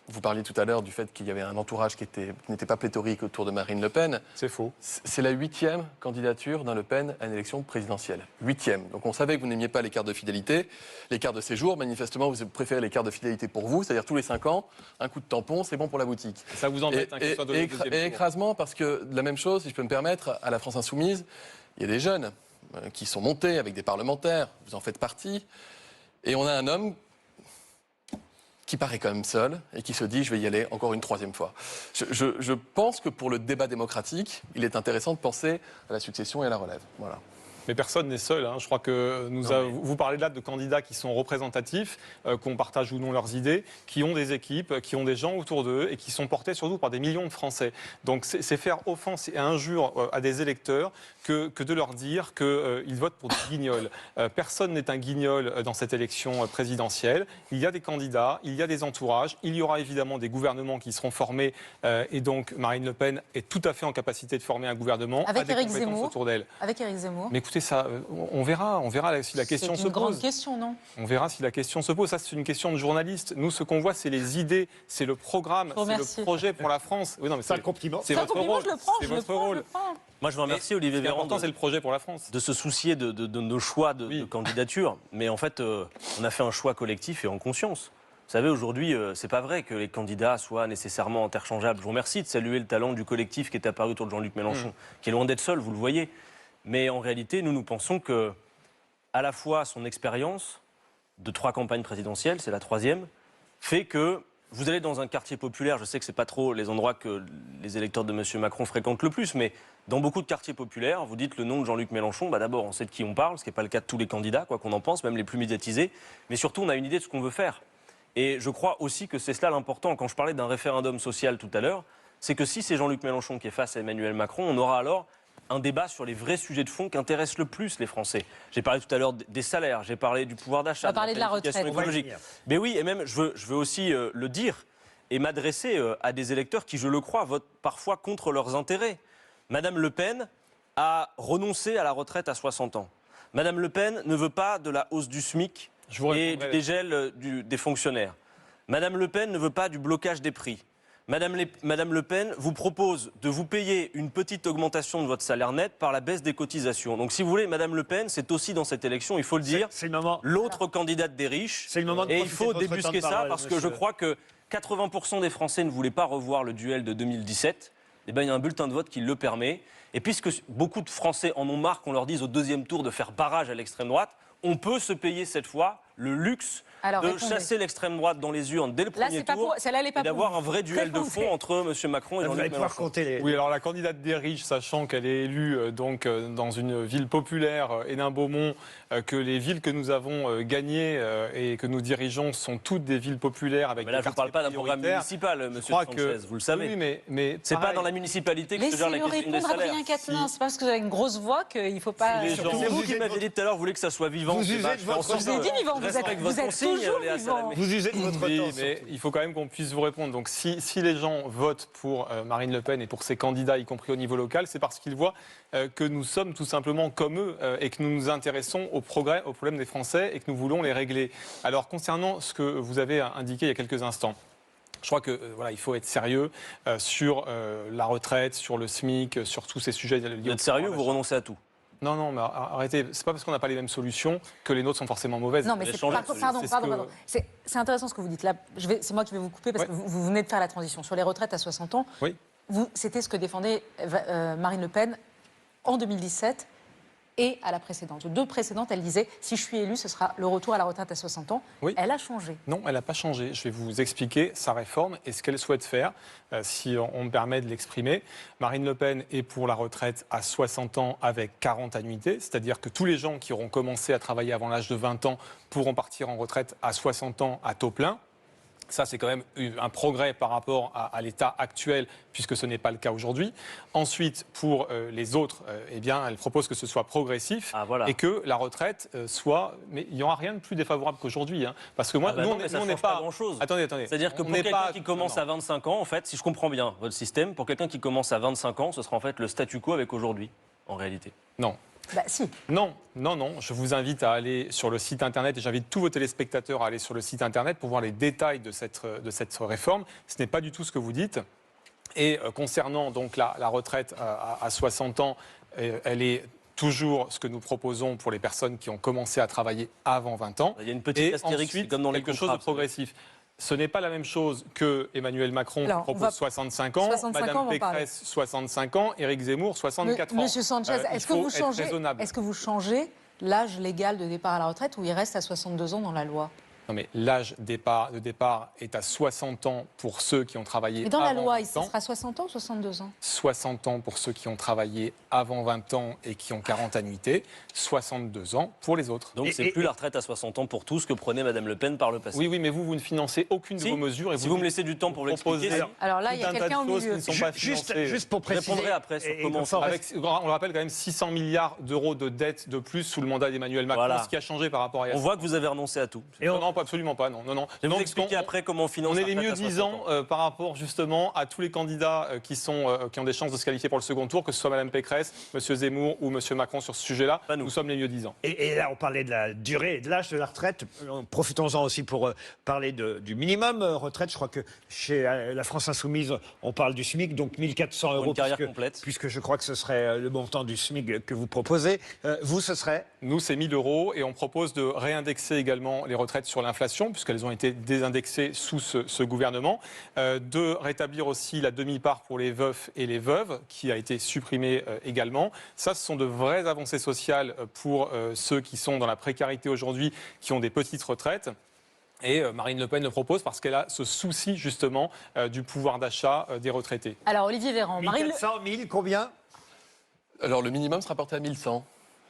Vous parliez tout à l'heure du fait qu'il y avait un entourage qui n'était pas pléthorique autour de Marine Le Pen. C'est faux. C'est la 8e candidature d'un Le Pen à une élection présidentielle. 8e. Donc on savait que vous n'aimiez pas les cartes de fidélité, les cartes de séjour. Manifestement, vous préférez les cartes de fidélité pour vous, c'est-à-dire tous les 5 ans, un coup de tampon, c'est bon pour la boutique. Ça vous embête qu'il soit donné le deuxième tour. Écrasement, parce que la même chose, si je peux me permettre, à la France Insoumise, il y a des jeunes qui sont montés avec des parlementaires, vous en faites partie, et on a un homme qui paraît quand même seul et qui se dit « je vais y aller encore une 3e fois ». Je pense que pour le débat démocratique, il est intéressant de penser à la succession et à la relève. Voilà. Mais personne n'est seul. Je crois que vous parlez là de candidats qui sont représentatifs, qu'on partage ou non leurs idées, qui ont des équipes, qui ont des gens autour d'eux et qui sont portés surtout par des millions de Français. Donc c'est faire offense et injure à des électeurs que de leur dire qu'ils votent pour des guignols. Personne n'est un guignol dans cette élection présidentielle. Il y a des candidats, il y a des entourages, il y aura évidemment des gouvernements qui seront formés et donc Marine Le Pen est tout à fait en capacité de former un gouvernement avec des Éric compétences Zemmour. autour d'elle. Avec Éric Zemmour. Mais écoutez, ça, on verra si la question se C'est une grande pose. question, non? On verra si la question se pose. Ça, c'est une question de journaliste. Nous, ce qu'on voit, c'est les idées, c'est le programme, c'est le projet pour la France. Oui, non, mais C'est un compliment. C'est votre rôle. Je le prends, C'est je le votre prends, rôle. je le prends. Moi, je vous remercie, Olivier Véran, L'important, c'est le projet pour la France. de se soucier de nos choix de candidature. Mais en fait, on a fait un choix collectif et en conscience. Vous savez, aujourd'hui, c'est pas vrai que les candidats soient nécessairement interchangeables. Je vous remercie de saluer le talent du collectif qui est apparu autour de Jean-Luc Mélenchon, qui est loin d'être seul, vous le voyez. Mais en réalité, nous pensons que, à la fois son expérience de 3 campagnes présidentielles, c'est la 3e, fait que vous allez dans un quartier populaire, je sais que c'est pas trop les endroits que les électeurs de M. Macron fréquentent le plus, mais dans beaucoup de quartiers populaires, vous dites le nom de Jean-Luc Mélenchon, d'abord on sait de qui on parle, ce qui n'est pas le cas de tous les candidats, quoi qu'on en pense, même les plus médiatisés, mais surtout on a une idée de ce qu'on veut faire. Et je crois aussi que c'est cela l'important, quand je parlais d'un référendum social tout à l'heure, c'est que si c'est Jean-Luc Mélenchon qui est face à Emmanuel Macron, on aura alors un débat sur les vrais sujets de fond qui intéressent le plus les Français. J'ai parlé tout à l'heure des salaires, j'ai parlé du pouvoir d'achat, On va parler de la planification retraite. écologique. Mais oui, et même je veux aussi le dire et m'adresser à des électeurs qui, je le crois, votent parfois contre leurs intérêts. Madame Le Pen a renoncé à la retraite à 60 ans. Madame Le Pen ne veut pas de la hausse du SMIC et du dégel des fonctionnaires. Madame Le Pen ne veut pas du blocage des prix. Madame Le Pen vous propose de vous payer une petite augmentation de votre salaire net par la baisse des cotisations. Donc si vous voulez, Madame Le Pen, c'est aussi dans cette élection, il faut le dire, l'autre candidate des riches. C'est le moment de et il faut profiter de votre débusquer temps de ça parole, parce que monsieur. je crois que 80% des Français ne voulaient pas revoir le duel de 2017. Eh bien, il y a un bulletin de vote qui le permet. Et puisque beaucoup de Français en ont marre qu'on leur dise au 2e tour de faire barrage à l'extrême droite, on peut se payer cette fois le luxe de chasser l'extrême droite dans les urnes dès le premier tour et d'avoir un vrai duel de fond entre M. Macron et Jean-Luc Mélenchon. Oui, alors la candidate des riches, sachant qu'elle est élue dans une ville populaire, Hénin-Beaumont, que les villes que nous avons gagnées et que nous dirigeons sont toutes des villes populaires avec mais là, des je ne parle pas d'un programme municipal, M. Sanchez, vous le savez. Oui, mais c'est pas dans la municipalité que se gère la question des salaires. Adrien Quatennens, c'est parce que vous avez une grosse voix qu'il ne faut pas... C'est vous qui m'avez dit tout à l'heure, vous voulez que ça soit vivant. Vous usez de votre temps. Je vous ai dit vivant, vous êtes toujours vivant. Vous usez de votre Oui, temps. mais il faut quand même qu'on puisse vous répondre. Donc si les gens votent pour Marine Le Pen et pour ses candidats, y compris au niveau local, c'est parce qu'ils voient que nous sommes tout simplement comme eux et que nous nous intéressons aux progrès, aux problèmes des Français et que nous voulons les régler. Alors concernant ce que vous avez indiqué il y a quelques instants, je crois que voilà, il faut être sérieux sur la retraite, sur le SMIC, sur tous ces sujets. Vous êtes sérieux, vous renoncez à tout? Non, mais arrêtez. C'est pas parce qu'on n'a pas les mêmes solutions que les nôtres sont forcément mauvaises. Non, mais pardon. C'est intéressant ce que vous dites. Là, c'est moi qui vais vous couper parce que vous venez de faire la transition. Sur les retraites à 60 ans, c'était ce que défendait Marine Le Pen en 2017 et à la précédente. 2 précédentes, elle disait si je suis élue, ce sera le retour à la retraite à 60 ans. Oui. Elle a changé. Non, elle n'a pas changé. Je vais vous expliquer sa réforme et ce qu'elle souhaite faire, si on me permet de l'exprimer. Marine Le Pen est pour la retraite à 60 ans avec 40 annuités, c'est-à-dire que tous les gens qui auront commencé à travailler avant l'âge de 20 ans pourront partir en retraite à 60 ans à taux plein. Ça, c'est quand même un progrès par rapport à l'état actuel, puisque ce n'est pas le cas aujourd'hui. Ensuite, pour les autres, eh bien, elle propose que ce soit progressif et que la retraite soit... Mais il n'y aura rien de plus défavorable qu'aujourd'hui. Hein, parce que moi, nous, on n'est pas grand-chose. Attendez. C'est-à-dire que pour quelqu'un qui commence à 25 ans, en fait, si je comprends bien votre système, pour quelqu'un qui commence à 25 ans, ce sera en fait le statu quo avec aujourd'hui, en réalité. Non. Bah, si. Non, je vous invite à aller sur le site internet et j'invite tous vos téléspectateurs à aller sur le site internet pour voir les détails de cette réforme. Ce n'est pas du tout ce que vous dites. Et concernant donc la retraite à 60 ans, elle est toujours ce que nous proposons pour les personnes qui ont commencé à travailler avant 20 ans. Il y a une petite astérix, ensuite, comme dans les quelque chose de progressif. Ce n'est pas la même chose que Emmanuel Macron qui propose 65 ans, Madame Pécresse 65 ans, Éric Zemmour 64 ans. Monsieur Sanchez, est-ce que vous changez l'âge légal de départ à la retraite ou il reste à 62 ans dans la loi? Non mais l'âge de départ est à 60 ans pour ceux qui ont travaillé Et dans la avant loi, 20 ce ans. sera 60 ans ou 62 ans? 60 ans pour ceux qui ont travaillé avant 20 ans et qui ont 40 annuités, 62 ans pour les autres. Donc c'est plus la retraite à 60 ans pour tous que prenait Mme Le Pen par le passé. Oui, mais vous ne financez aucune de vos mesures. Et si vous me laissez du temps pour l'expliquer. Alors là, il y a quelqu'un au milieu. Juste pour préciser. Je répondrai après sur comment on le rappelle quand même 600 milliards d'euros de dettes de plus sous le mandat d'Emmanuel Macron, Voilà. ce qui a changé par rapport à On voit que vous avez renoncé à tout. Non, absolument pas. Non. Je vais vous expliquer après comment on finance. On est la les mieux retraite à 60 disants ans. par rapport justement à tous les candidats qui ont des chances de se qualifier pour le second tour, que ce soit Mme Pécresse, M. Zemmour ou M. Macron sur ce sujet-là. Nous sommes les mieux disants. Et là, on parlait de la durée et de l'âge de la retraite. Profitons-en aussi pour parler du minimum retraite. Je crois que chez la France Insoumise, on parle du SMIC, donc 1 400 Pour euros. une carrière complète. Puisque je crois que ce serait le montant du SMIC que vous proposez. Vous, ce serait? Nous, c'est 1 000 euros et on propose de réindexer également les retraites sur l'inflation, puisqu'elles ont été désindexées sous ce gouvernement, de rétablir aussi la demi-part pour les veufs et les veuves, qui a été supprimée également. Ça, ce sont de vraies avancées sociales pour ceux qui sont dans la précarité aujourd'hui, qui ont des petites retraites. Et Marine Le Pen le propose parce qu'elle a ce souci justement du pouvoir d'achat des retraités. Alors Olivier Véran, 1400, 1000, combien? Alors le minimum sera porté à 1100.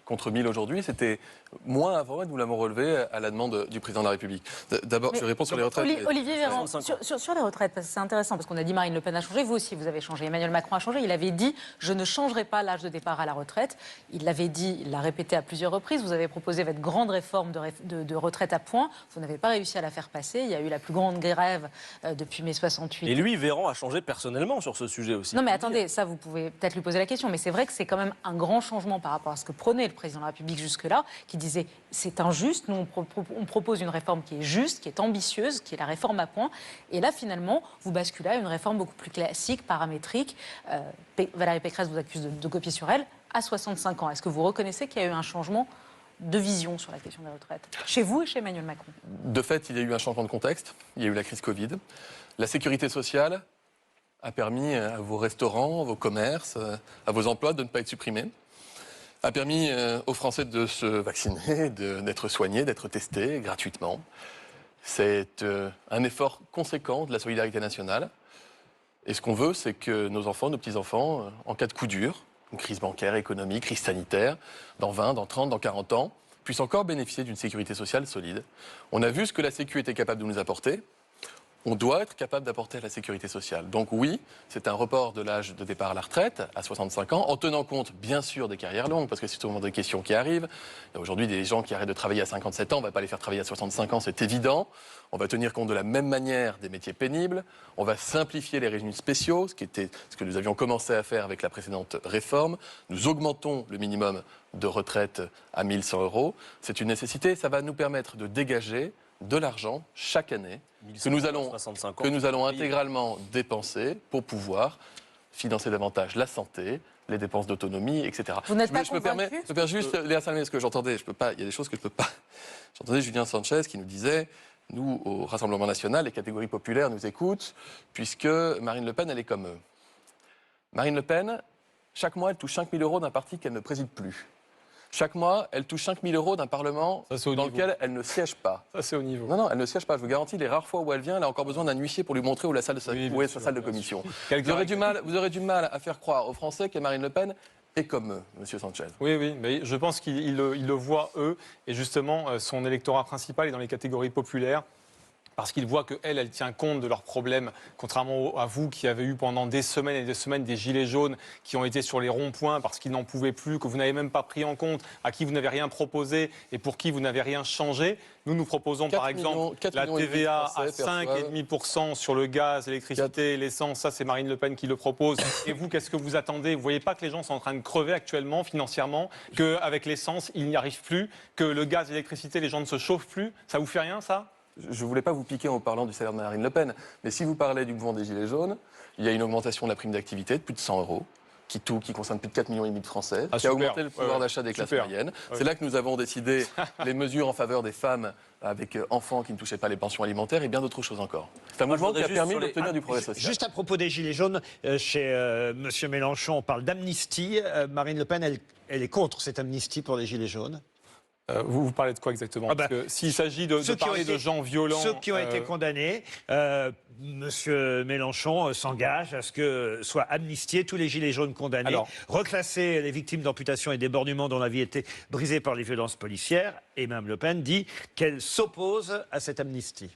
Contre 1000 aujourd'hui, c'était moins avant et nous l'avons relevé à la demande du président de la République. D'abord, je réponds sur les retraites. Olivier Véran, sur les retraites, parce que c'est intéressant, parce qu'on a dit Marine Le Pen a changé, vous aussi vous avez changé, Emmanuel Macron a changé, il avait dit « je ne changerai pas l'âge de départ à la retraite ». Il l'avait dit, il l'a répété à plusieurs reprises, vous avez proposé votre grande réforme de retraite à points, vous n'avez pas réussi à la faire passer, il y a eu la plus grande grève depuis mai 68. Et lui, Véran, a changé personnellement sur ce sujet aussi. Non mais attendez, ça vous pouvez peut-être lui poser la question, mais c'est vrai que c'est quand même un grand changement par rapport à ce que prônait le président de la République jusque-là, qui disait c'est injuste, nous on propose une réforme qui est juste, qui est ambitieuse, qui est la réforme à points, et là finalement vous basculez à une réforme beaucoup plus classique, paramétrique. Valérie Pécresse vous accuse de copier sur elle à 65 ans. Est-ce que vous reconnaissez qu'il y a eu un changement de vision sur la question des retraites, chez vous et chez Emmanuel Macron? De fait, il y a eu un changement de contexte, il y a eu la crise Covid. La sécurité sociale a permis à vos restaurants, à vos commerces, à vos emplois de ne pas être supprimés, a permis aux Français de se vacciner, d'être soignés, d'être testés gratuitement. C'est un effort conséquent de la solidarité nationale. Et ce qu'on veut, c'est que nos enfants, nos petits-enfants, en cas de coup dur, une crise bancaire, économique, crise sanitaire, dans 20, dans 30, dans 40 ans, puissent encore bénéficier d'une sécurité sociale solide. On a vu ce que la Sécu était capable de nous apporter. On doit être capable d'apporter à la sécurité sociale. Donc oui, c'est un report de l'âge de départ à la retraite à 65 ans, en tenant compte bien sûr des carrières longues, parce que c'est souvent des questions qui arrivent. Il y a aujourd'hui des gens qui arrêtent de travailler à 57 ans, on ne va pas les faire travailler à 65 ans, c'est évident. On va tenir compte de la même manière des métiers pénibles. On va simplifier les régimes spéciaux, ce que nous avions commencé à faire avec la précédente réforme. Nous augmentons le minimum de retraite à 1 100 euros. C'est une nécessité, ça va nous permettre de dégager de l'argent chaque année que nous allons intégralement dépenser pour pouvoir financer davantage la santé, les dépenses d'autonomie, etc. Vous n'êtes pas Je me permets juste, Léa Salamé, parce que j'entendais, il y a des choses que je ne peux pas. J'entendais Julien Sanchez qui nous disait, nous, au Rassemblement national, les catégories populaires nous écoutent, puisque Marine Le Pen, elle est comme eux. Marine Le Pen, chaque mois, elle touche 5 000 euros d'un parti qu'elle ne préside plus. Chaque mois, elle touche 5 000 euros d'un Parlement dans lequel elle ne siège pas. Ça, c'est au niveau. Non, elle ne siège pas. Je vous garantis, les rares fois où elle vient, elle a encore besoin d'un huissier pour lui montrer où, est sa salle de commission. Vous aurez du mal à faire croire aux Français que Marine Le Pen est comme eux, M. Sanchez. Oui, mais je pense qu'ils le voient, eux, et justement, son électorat principal est dans les catégories populaires. Parce qu'ils voient qu'elle, elle tient compte de leurs problèmes, contrairement à vous qui avez eu pendant des semaines et des semaines des gilets jaunes qui ont été sur les ronds-points parce qu'ils n'en pouvaient plus, que vous n'avez même pas pris en compte, à qui vous n'avez rien proposé et pour qui vous n'avez rien changé. Nous proposons par exemple la TVA à 5,5% sur le gaz, l'électricité, l'essence. Ça, c'est Marine Le Pen qui le propose. Et vous, qu'est-ce que vous attendez? Vous ne voyez pas que les gens sont en train de crever actuellement financièrement, qu'avec l'essence, ils n'y arrivent plus, que le gaz et l'électricité, les gens ne se chauffent plus? Ça vous fait rien, ça? Je ne voulais pas vous piquer en parlant du salaire de Marine Le Pen, mais si vous parlez du mouvement des Gilets jaunes, il y a une augmentation de la prime d'activité de plus de 100 euros, qui concerne plus de 4,5 millions de Français, qui a augmenté le pouvoir d'achat des classes moyennes. C'est là que nous avons décidé les mesures en faveur des femmes avec enfants qui ne touchaient pas les pensions alimentaires et bien d'autres choses encore. C'est un mouvement qui a permis d'obtenir du progrès social. Juste à propos des Gilets jaunes, chez M. Mélenchon, on parle d'amnistie. Marine Le Pen, elle est contre cette amnistie pour les Gilets jaunes. Vous parlez de quoi exactement? Parce que s'il s'agit de parler de gens violents... Ceux qui ont été condamnés, Monsieur Mélenchon s'engage à ce que soient amnistiés tous les gilets jaunes condamnés, reclasser les victimes d'amputation et d'éborgnement dont la vie était brisée par les violences policières. Et Mme Le Pen dit qu'elle s'oppose à cette amnistie.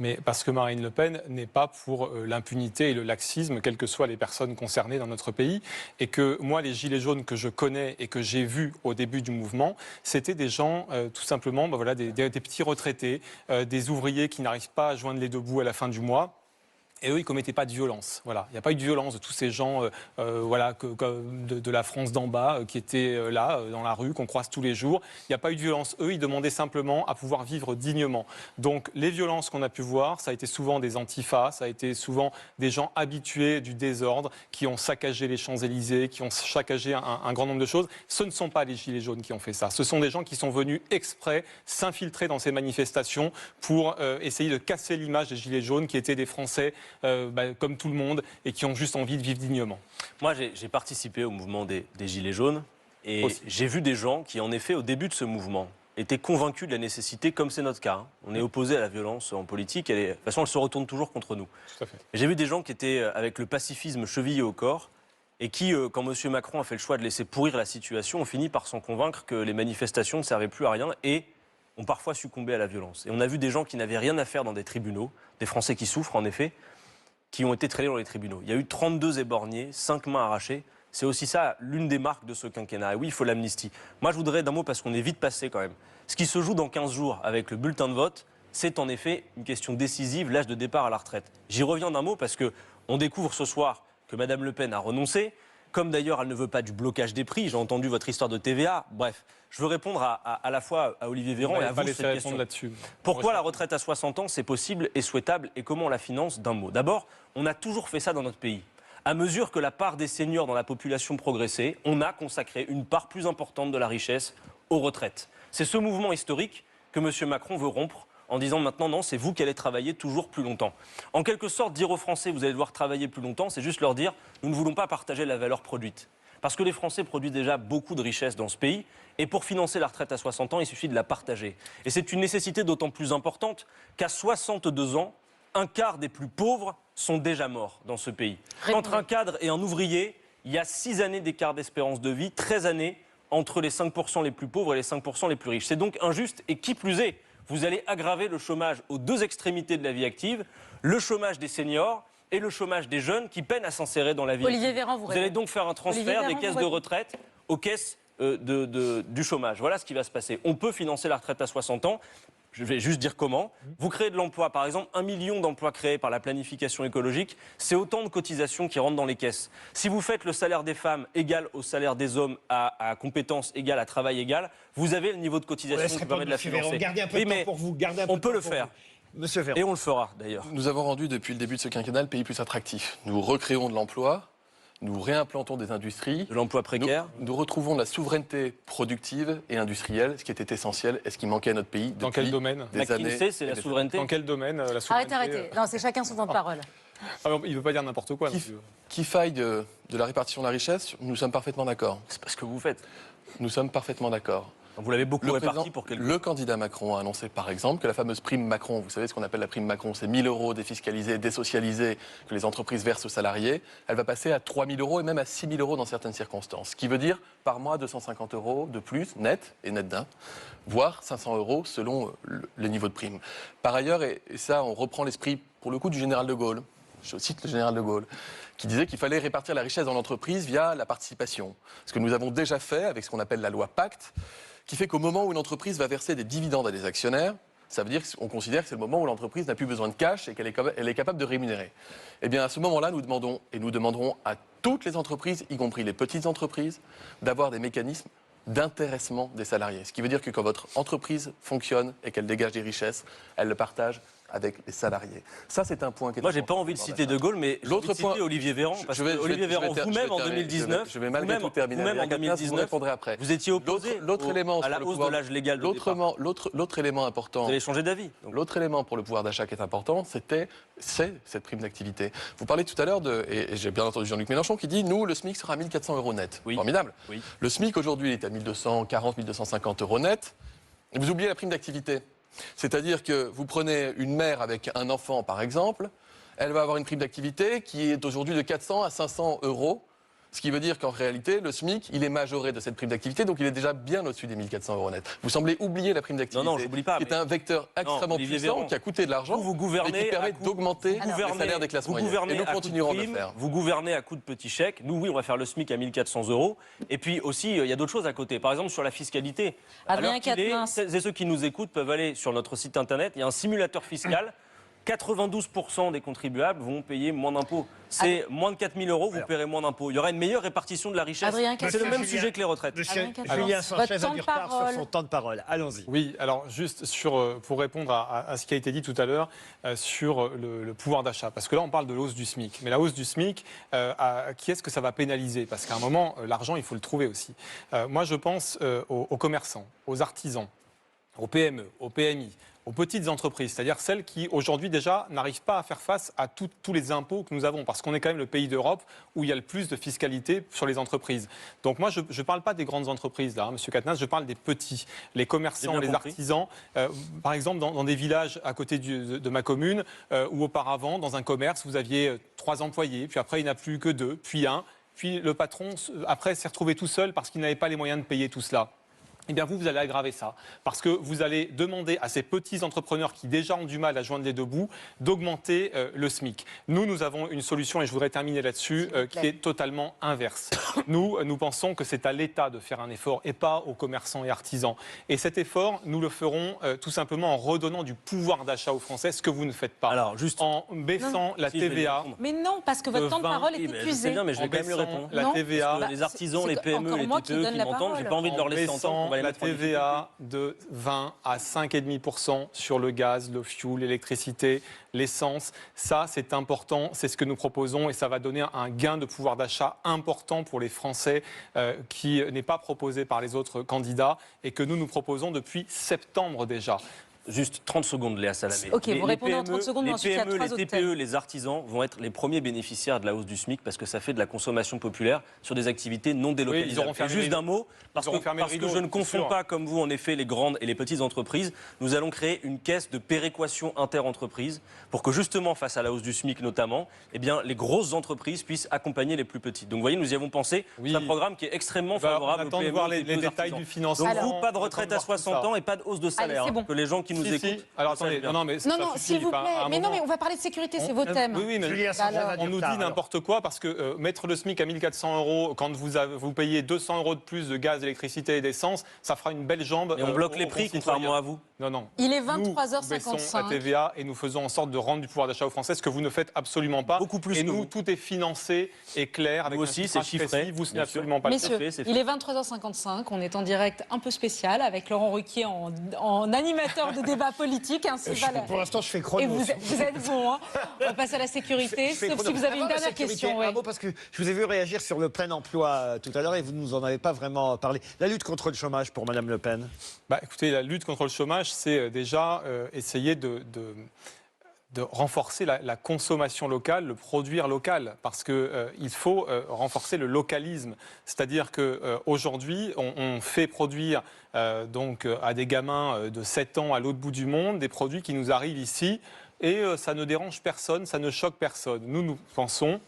Mais parce que Marine Le Pen n'est pas pour l'impunité et le laxisme, quelles que soient les personnes concernées dans notre pays. Et que moi, les gilets jaunes que je connais et que j'ai vus au début du mouvement, c'était des gens, tout simplement, des petits retraités, des ouvriers qui n'arrivent pas à joindre les deux bouts à la fin du mois. Et eux, ils ne commettaient pas de violence. Voilà. Il n'y a pas eu de violence de tous ces gens de la France d'en bas qui étaient là, dans la rue, qu'on croise tous les jours. Il n'y a pas eu de violence. Eux, ils demandaient simplement à pouvoir vivre dignement. Donc, les violences qu'on a pu voir, ça a été souvent des antifas, ça a été souvent des gens habitués du désordre, qui ont saccagé les Champs-Élysées, qui ont saccagé un grand nombre de choses. Ce ne sont pas les gilets jaunes qui ont fait ça. Ce sont des gens qui sont venus exprès s'infiltrer dans ces manifestations pour essayer de casser l'image des gilets jaunes qui étaient des Français comme tout le monde et qui ont juste envie de vivre dignement. Moi, j'ai participé au mouvement des Gilets jaunes et j'ai vu des gens qui, en effet, au début de ce mouvement, étaient convaincus de la nécessité, comme c'est notre cas. On est opposé à la violence en politique. De toute façon, elle se retourne toujours contre nous. Tout à fait. J'ai vu des gens qui étaient avec le pacifisme chevillé au corps et qui, quand M. Macron a fait le choix de laisser pourrir la situation, ont fini par s'en convaincre que les manifestations ne servaient plus à rien et ont parfois succombé à la violence. Et on a vu des gens qui n'avaient rien à faire dans des tribunaux, des Français qui souffrent en effet, qui ont été traînés dans les tribunaux. Il y a eu 32 éborgnés, 5 mains arrachées. C'est aussi ça, l'une des marques de ce quinquennat. Et oui, il faut l'amnistie. Moi, je voudrais d'un mot, parce qu'on est vite passé quand même. Ce qui se joue dans 15 jours avec le bulletin de vote, c'est en effet une question décisive, l'âge de départ à la retraite. J'y reviens d'un mot parce qu'on découvre ce soir que Mme Le Pen a renoncé, comme d'ailleurs elle ne veut pas du blocage des prix. J'ai entendu votre histoire de TVA. Bref, je veux répondre à la fois à Olivier Véran et à vous cette question. Pourquoi la retraite à 60 ans, c'est possible et souhaitable et comment on la finance? D'un mot. D'abord, on a toujours fait ça dans notre pays. À mesure que la part des seniors dans la population progressait, on a consacré une part plus importante de la richesse aux retraites. C'est ce mouvement historique que M. Macron veut rompre en disant maintenant non, c'est vous qui allez travailler toujours plus longtemps. En quelque sorte, dire aux Français vous allez devoir travailler plus longtemps, c'est juste leur dire nous ne voulons pas partager la valeur produite. Parce que les Français produisent déjà beaucoup de richesses dans ce pays et pour financer la retraite à 60 ans, il suffit de la partager. Et c'est une nécessité d'autant plus importante qu'à 62 ans, un quart des plus pauvres sont déjà morts dans ce pays. Entre un cadre et un ouvrier, il y a 6 années d'écart d'espérance de vie, 13 années entre les 5% les plus pauvres et les 5% les plus riches. C'est donc injuste et qui plus est, vous allez aggraver le chômage aux deux extrémités de la vie active, le chômage des seniors et le chômage des jeunes qui peinent à s'insérer dans la vie Olivier active. Véran, vous allez donc faire un transfert des caisses de retraite aux caisses du chômage. Voilà ce qui va se passer. On peut financer la retraite à 60 ans. Je vais juste dire comment. Vous créez de l'emploi, par exemple, 1 million d'emplois créés par la planification écologique, c'est autant de cotisations qui rentrent dans les caisses. Si vous faites le salaire des femmes égal au salaire des hommes à compétences égales, à travail égal, vous avez le niveau de cotisation qui permet de la financer. Gardez un peu de temps pour vous. On peut le faire. Monsieur Véran. Et on le fera, d'ailleurs. Nous avons rendu, depuis le début de ce quinquennat, le pays plus attractif. Nous recréons de l'emploi, nous réimplantons des industries. De l'emploi précaire. Nous retrouvons la souveraineté productive et industrielle, ce qui était essentiel et ce qui manquait à notre pays depuis Dans quel domaine? des années. McKinsey, c'est la souveraineté. Dans quel domaine la souveraineté? Arrêtez. Non, c'est chacun son temps de parole. Il ne veut pas dire n'importe quoi. Qui faille de la répartition de la richesse, nous sommes parfaitement d'accord. C'est pas ce que vous faites. Nous sommes parfaitement d'accord. Vous l'avez beaucoup réparti pour quel... Le candidat Macron a annoncé par exemple que la fameuse prime Macron, vous savez ce qu'on appelle la prime Macron, c'est 1 000 € défiscalisés, désocialisés, que les entreprises versent aux salariés, elle va passer à 3 000 € et même à 6 000 € dans certaines circonstances. Ce qui veut dire par mois 250 € de plus, net et net d'un, voire 500 € selon le niveau de prime. Par ailleurs, et ça on reprend l'esprit pour le coup du général de Gaulle, je cite le général de Gaulle, qui disait qu'il fallait répartir la richesse dans l'entreprise via la participation. Ce que nous avons déjà fait avec ce qu'on appelle la loi Pacte, qui fait qu'au moment où une entreprise va verser des dividendes à des actionnaires, ça veut dire qu'on considère que c'est le moment où l'entreprise n'a plus besoin de cash et qu'elle est capable de rémunérer. Eh bien, à ce moment-là, nous demandons, et nous demanderons à toutes les entreprises, y compris les petites entreprises, d'avoir des mécanismes d'intéressement des salariés. Ce qui veut dire que quand votre entreprise fonctionne et qu'elle dégage des richesses, elle le partage avec les salariés. Ça, c'est un point qui est... Moi, j'ai pas envie de citer De Gaulle, mais l'autre point, Olivier Véran, parce que Olivier Véran, vous-même en 2019, je vais malgré tout terminer. Vous-même en 2019, vous étiez opposé à la hausse de l'âge légal de départ. L'autre élément important... Vous avez changé d'avis. L'autre élément pour le pouvoir d'achat qui est important, c'est cette prime d'activité. Vous parlez tout à l'heure et j'ai bien entendu Jean-Luc Mélenchon qui dit nous, le SMIC sera à 1 400 € net. Oui. Formidable. Oui. Le SMIC aujourd'hui, il est à 1 240, 1 250 € net. Vous oubliez la prime d'activité. C'est-à-dire que vous prenez une mère avec un enfant, par exemple, elle va avoir une prime d'activité qui est aujourd'hui de 400 à 500 euros. Ce qui veut dire qu'en réalité, le SMIC, il est majoré de cette prime d'activité, donc il est déjà bien au-dessus des 1 400 euros net. Vous semblez oublier la prime d'activité, Non, j'oublie pas, qui est un vecteur extrêmement Olivier puissant, Véran, qui a coûté de l'argent, vous gouvernez et qui permet d'augmenter les salaires des classes moyennes. Et nous continuerons de le faire. Vous gouvernez à coups de petits chèques. Nous, oui, on va faire le SMIC à 1 400 euros. Et puis aussi, il y a d'autres choses à côté. Par exemple, sur la fiscalité. Adrien Alors qu'il est, Quatennens. celles et ceux qui nous écoutent peuvent aller sur notre site internet. Il y a un simulateur fiscal. 92% des contribuables vont payer moins d'impôts. C'est moins de 4 000 euros, vous paierez moins d'impôts. Il y aura une meilleure répartition de la richesse. Adrien C'est le même Julien. sujet que les retraites. Monsieur Adrien Julien Quatennens, Sanchez votre a temps du de retard sur parole. son temps de parole. Allons-y. Oui, alors juste pour répondre à ce qui a été dit tout à l'heure sur le pouvoir d'achat, parce que là on parle de l'hausse du SMIC, mais la hausse du SMIC, qui est-ce que ça va pénaliser? Parce qu'à un moment, l'argent, il faut le trouver aussi. Moi, je pense aux commerçants, aux artisans, aux PME, aux PMI, aux petites entreprises, c'est-à-dire celles qui, aujourd'hui déjà, n'arrivent pas à faire face à tous les impôts que nous avons, parce qu'on est quand même le pays d'Europe où il y a le plus de fiscalité sur les entreprises. Donc moi, je ne parle pas des grandes entreprises, là, Monsieur Quatennens, je parle des petits, les commerçants, les artisans. Par exemple, dans des villages à côté de ma commune, où auparavant, dans un commerce, vous aviez 3 employés, puis après, il n'y en a plus que 2, puis 1, puis le patron, après, s'est retrouvé tout seul parce qu'il n'avait pas les moyens de payer tout cela. Eh bien, vous allez aggraver ça, parce que vous allez demander à ces petits entrepreneurs qui déjà ont du mal à joindre les deux bouts d'augmenter le SMIC. Nous avons une solution, et je voudrais terminer là-dessus, qui est totalement inverse. Nous pensons que c'est à l'État de faire un effort et pas aux commerçants et artisans. Et cet effort, nous le ferons tout simplement en redonnant du pouvoir d'achat aux Français, ce que vous ne faites pas. Alors, juste en baissant la TVA. Mais non, parce que votre temps de parole est Je sais épuisé. bien, mais je vais quand même lui répondre. La Non, TVA. Les artisans, c'est les PME, encore les moi qui TPE donne qui la m'entendent, j'ai parole. pas envie de leur laisser entendre. On va les La mettre en TVA de 20 à 5,5% sur le gaz, le fioul, l'électricité, l'essence. Ça, c'est important, c'est ce que nous proposons et ça va donner un gain de pouvoir d'achat important pour les Français qui n'est pas proposé par les autres candidats et que nous proposons depuis septembre déjà. Juste 30 secondes, Léa Salamé. Ok, vous répondez en 30 secondes, mais les ensuite il y a PME, 3 les autres TPE, thèmes. les artisans vont être les premiers bénéficiaires de la hausse du SMIC parce que ça fait de la consommation populaire sur des activités non délocalisables. Oui, ils auront fermé Et juste les d'un mot, parce que je ne confonds pas, comme vous, en effet, les grandes et les petites entreprises. Nous allons créer une caisse de péréquation inter-entreprises pour que justement, face à la hausse du SMIC notamment, eh bien, les grosses entreprises puissent accompagner les plus petites. Donc vous voyez, nous y avons pensé. Oui. C'est un programme qui est extrêmement On favorable aux attend de PME, voir les TPE, détails artisans. du financement. Donc vous, pas de On retraite attend à de voir tout 60 ça. ans et pas de hausse de salaire. Allez, c'est bon. Que les gens qui nous Si, écoutent. si. Alors le savent attendez, bien. non mais ça Non, suffit s'il vous pas. plaît. À un Mais non, moment- mais on va parler de sécurité, c'est vos thèmes. Oui, mais Julien Sanchez a on du nous retard, dit alors. n'importe quoi parce que mettre le SMIC à 1 400 euros quand vous payez 200 euros de plus de gaz, d'électricité et d'essence, ça fera une belle jambe. Et on bloque les aux prix, citoyens. contrairement à vous. Non. Il est Nous baissons 23h55. la TVA et nous faisons en sorte de rendre du pouvoir d'achat aux Français, ce que vous ne faites absolument pas. Beaucoup plus et que nous, vous. tout est financé et clair avec Nous un aussi, chiffrage c'est chiffré, précis. Vous, ce n'est bien sûr. absolument pas le cas. Messieurs, fait, c'est il est 23h55, on est en direct un peu spécial avec Laurent Ruquier en animateur de débat politique. Ainsi va la- Pour l'instant, je fais Et chrono. vous êtes bon, hein. On va passer à la sécurité, Je fais sauf chrono. si vous avez une Avant la dernière sécurité, question. Un ouais. mot, parce que je vous ai vu réagir sur le plein emploi tout à l'heure et vous ne nous en avez pas vraiment parlé. La lutte contre le chômage pour Madame Le Pen. Écoutez, la lutte contre le chômage, c'est déjà essayer de renforcer la consommation locale, le produire local, parce qu'il faut renforcer le localisme. C'est-à-dire qu'aujourd'hui, on fait produire à des gamins de 7 ans à l'autre bout du monde des produits qui nous arrivent ici et ça ne dérange personne, ça ne choque personne. Nous pensons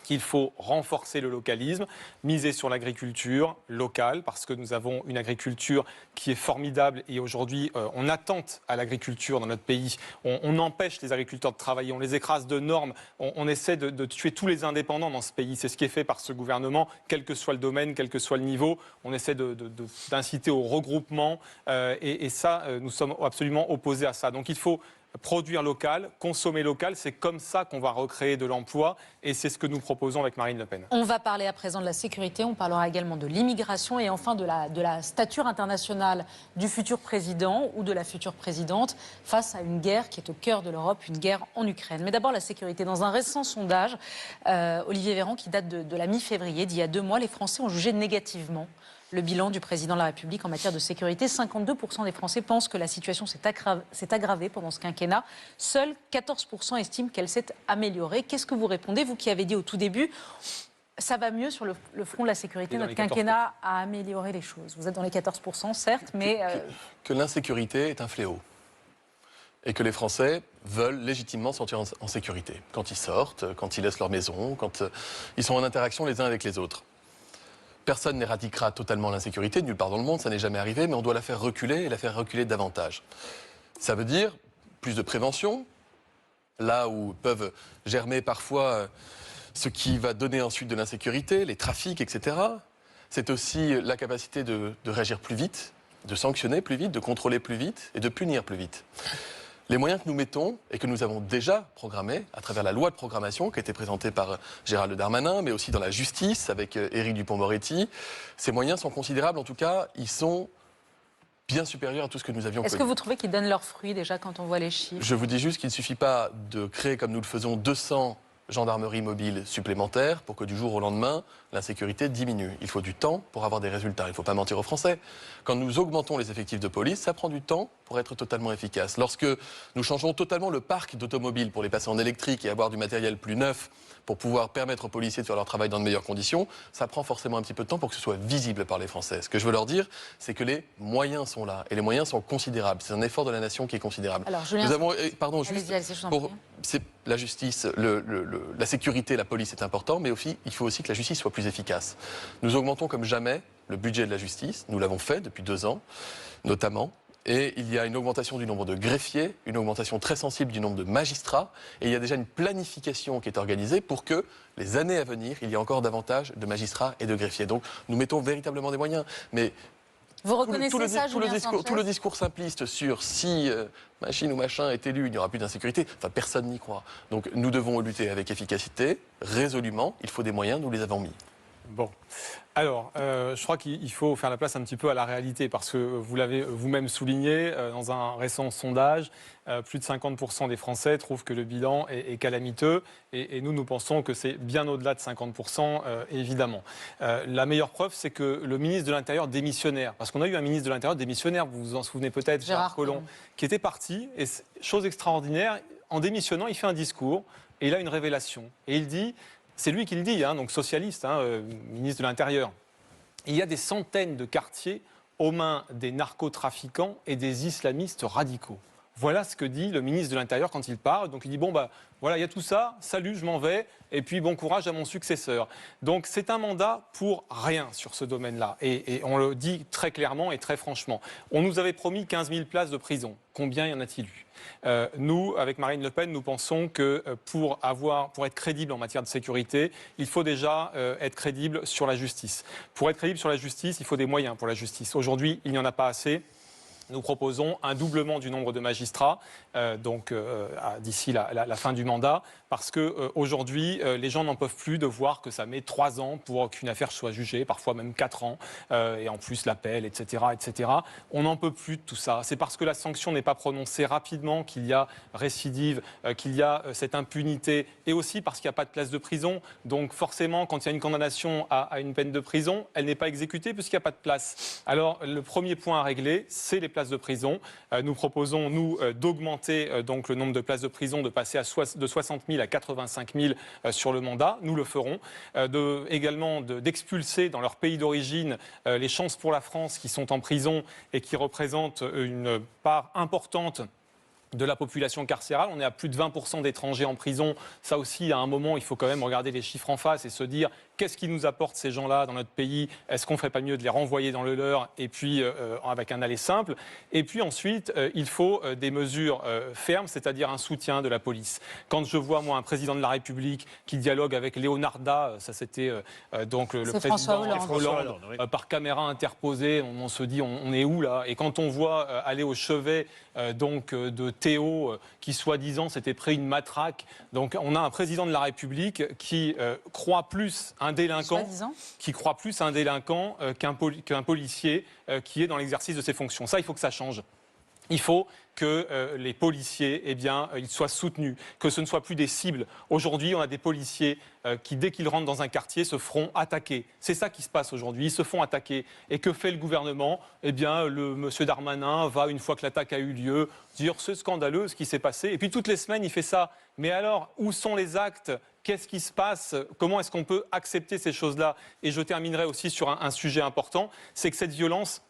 qu'il faut renforcer le localisme, miser sur l'agriculture locale, parce que nous avons une agriculture qui est formidable et aujourd'hui, on attente à l'agriculture dans notre pays. On empêche les agriculteurs de travailler, on les écrase de normes, on essaie de tuer tous les indépendants dans ce pays. C'est ce qui est fait par ce gouvernement, quel que soit le domaine, quel que soit le niveau. On essaie d'inciter au regroupement et ça, nous sommes absolument opposés à ça. Donc il faut produire local, consommer local, c'est comme ça qu'on va recréer de l'emploi et c'est ce que nous proposons avec Marine Le Pen. On va parler à présent de la sécurité, on parlera également de l'immigration et enfin de la stature internationale du futur président ou de la future présidente face à une guerre qui est au cœur de l'Europe, une guerre en Ukraine. Mais d'abord la sécurité. Dans un récent sondage, Olivier Véran, qui date de la mi-février, d'il y a 2 mois, les Français ont jugé négativement le bilan du président de la République en matière de sécurité. 52% des Français pensent que la situation s'est aggravée pendant ce quinquennat. Seuls 14% estiment qu'elle s'est améliorée. Qu'est-ce que vous répondez, vous qui avez dit au tout début, Ça va mieux sur le front de la sécurité. Et dans Notre les 14%. quinquennat a amélioré les choses. Vous êtes dans les 14%, certes, mais Que l'insécurité est un fléau. Et que les Français veulent légitimement se sentir en sécurité. Quand ils sortent, quand ils laissent leur maison, quand ils sont en interaction les uns avec les autres. Personne n'éradiquera totalement l'insécurité, nulle part dans le monde, ça n'est jamais arrivé, mais on doit la faire reculer et la faire reculer davantage. Ça veut dire plus de prévention, là où peuvent germer parfois ce qui va donner ensuite de l'insécurité, les trafics, etc. C'est aussi la capacité de réagir plus vite, de sanctionner plus vite, de contrôler plus vite et de punir plus vite. Les moyens que nous mettons et que nous avons déjà programmés à travers la loi de programmation qui a été présentée par Gérald Darmanin, mais aussi dans la justice avec Éric Dupond-Moretti, ces moyens sont considérables. En tout cas, ils sont bien supérieurs à tout ce que nous avions est-ce connu. que vous trouvez qu'ils donnent leurs fruits déjà quand on voit les chiffres? Je vous dis juste qu'il ne suffit pas de créer, comme nous le faisons, 200 gendarmeries mobiles supplémentaires pour que du jour au lendemain, l'insécurité diminue. Il faut du temps pour avoir des résultats. Il ne faut pas mentir aux Français. Quand nous augmentons les effectifs de police, ça prend du temps pour être totalement efficace. Lorsque nous changeons totalement le parc d'automobiles pour les passer en électrique et avoir du matériel plus neuf pour pouvoir permettre aux policiers de faire leur travail dans de meilleures conditions, ça prend forcément un petit peu de temps pour que ce soit visible par les Français. Ce que je veux leur dire, c'est que les moyens sont là et les moyens sont considérables. C'est un effort de la nation qui est considérable. Alors, Julien, nous avons, pardon, juste allez-y, je vous en pour prie. c'est la justice, la sécurité, la police est important, mais aussi, il faut aussi que la justice soit plus efficace. Nous augmentons comme jamais le budget de la justice. Nous l'avons fait depuis 2 ans, notamment. Et il y a une augmentation du nombre de greffiers, une augmentation très sensible du nombre de magistrats. Et il y a déjà une planification qui est organisée pour que les années à venir, il y ait encore davantage de magistrats et de greffiers. Donc nous mettons véritablement des moyens. Mais Vous reconnaissez ça, Julien Sanchez? tout le discours simpliste sur si machine ou machin est élu, il n'y aura plus d'insécurité, enfin personne n'y croit. Donc nous devons lutter avec efficacité, résolument. Il faut des moyens, nous les avons mis. Bon. Alors, je crois qu'il faut faire la place un petit peu à la réalité, parce que vous l'avez vous-même souligné, dans un récent sondage, plus de 50% des Français trouvent que le bilan est calamiteux, et nous pensons que c'est bien au-delà de 50%, évidemment. La meilleure preuve, c'est que le ministre de l'Intérieur démissionnaire, parce qu'on a eu un ministre de l'Intérieur démissionnaire, vous vous en souvenez peut-être, Gérard Collomb, qui était parti, et chose extraordinaire, en démissionnant, il fait un discours, et il a une révélation, et il dit... C'est lui qui le dit, donc socialiste, ministre de l'Intérieur. Il y a des centaines de quartiers aux mains des narcotrafiquants et des islamistes radicaux. Voilà ce que dit le ministre de l'Intérieur quand il parle. Donc il dit, voilà, il y a tout ça, salut, je m'en vais, et puis bon courage à mon successeur. Donc c'est un mandat pour rien sur ce domaine-là. Et on le dit très clairement et très franchement. On nous avait promis 15 000 places de prison. Combien y en a-t-il eu ? Nous, avec Marine Le Pen, nous pensons que pour être crédible en matière de sécurité, il faut déjà être crédible sur la justice. Pour être crédible sur la justice, il faut des moyens pour la justice. Aujourd'hui, il n'y en a pas assez. Nous proposons un doublement du nombre de magistrats d'ici la fin du mandat, parce qu'aujourd'hui, les gens n'en peuvent plus de voir que ça met 3 ans pour qu'une affaire soit jugée, parfois même 4 ans, et en plus l'appel, etc., etc. On n'en peut plus de tout ça. C'est parce que la sanction n'est pas prononcée rapidement qu'il y a récidive, qu'il y a cette impunité, et aussi parce qu'il n'y a pas de place de prison. Donc forcément, quand il y a une condamnation à une peine de prison, elle n'est pas exécutée puisqu'il n'y a pas de place. Alors le premier point à régler, c'est les places de prison. Nous proposons, d'augmenter donc le nombre de places de prison, de passer de 60 000 à 85 000 sur le mandat. Nous le ferons. Également d'expulser dans leur pays d'origine les chances pour la France qui sont en prison et qui représentent une part importante de la population carcérale. On est à plus de 20% d'étrangers en prison. Ça aussi, à un moment, il faut quand même regarder les chiffres en face et se dire qu'est-ce qui nous apportent ces gens-là dans notre pays ? Est-ce qu'on ne ferait pas mieux de les renvoyer dans le leur et puis avec un aller simple ? Et puis ensuite, il faut des mesures fermes, c'est-à-dire un soutien de la police. Quand je vois, moi, un président de la République qui dialogue avec Leonarda, ça c'était donc le président Hollande, par caméra interposée, on se dit on est où là ? Et quand on voit aller au chevet de Théo, qui soi-disant s'était pris une matraque, donc on a un président de la République qui croit plus un délinquant qu'un policier qui est dans l'exercice de ses fonctions. Ça, il faut que ça change. Il faut que les policiers, ils soient soutenus, que ce ne soient plus des cibles. Aujourd'hui, on a des policiers qui, dès qu'ils rentrent dans un quartier, se feront attaquer. C'est ça qui se passe aujourd'hui, ils se font attaquer. Et que fait le gouvernement ? Le monsieur Darmanin va, une fois que l'attaque a eu lieu, dire c'est scandaleux ce qui s'est passé. Et puis toutes les semaines, il fait ça. Mais alors, où sont les actes qu'est-ce qui se passe, comment est-ce qu'on peut accepter ces choses-là. Et je terminerai aussi sur un sujet important, c'est que cette violence,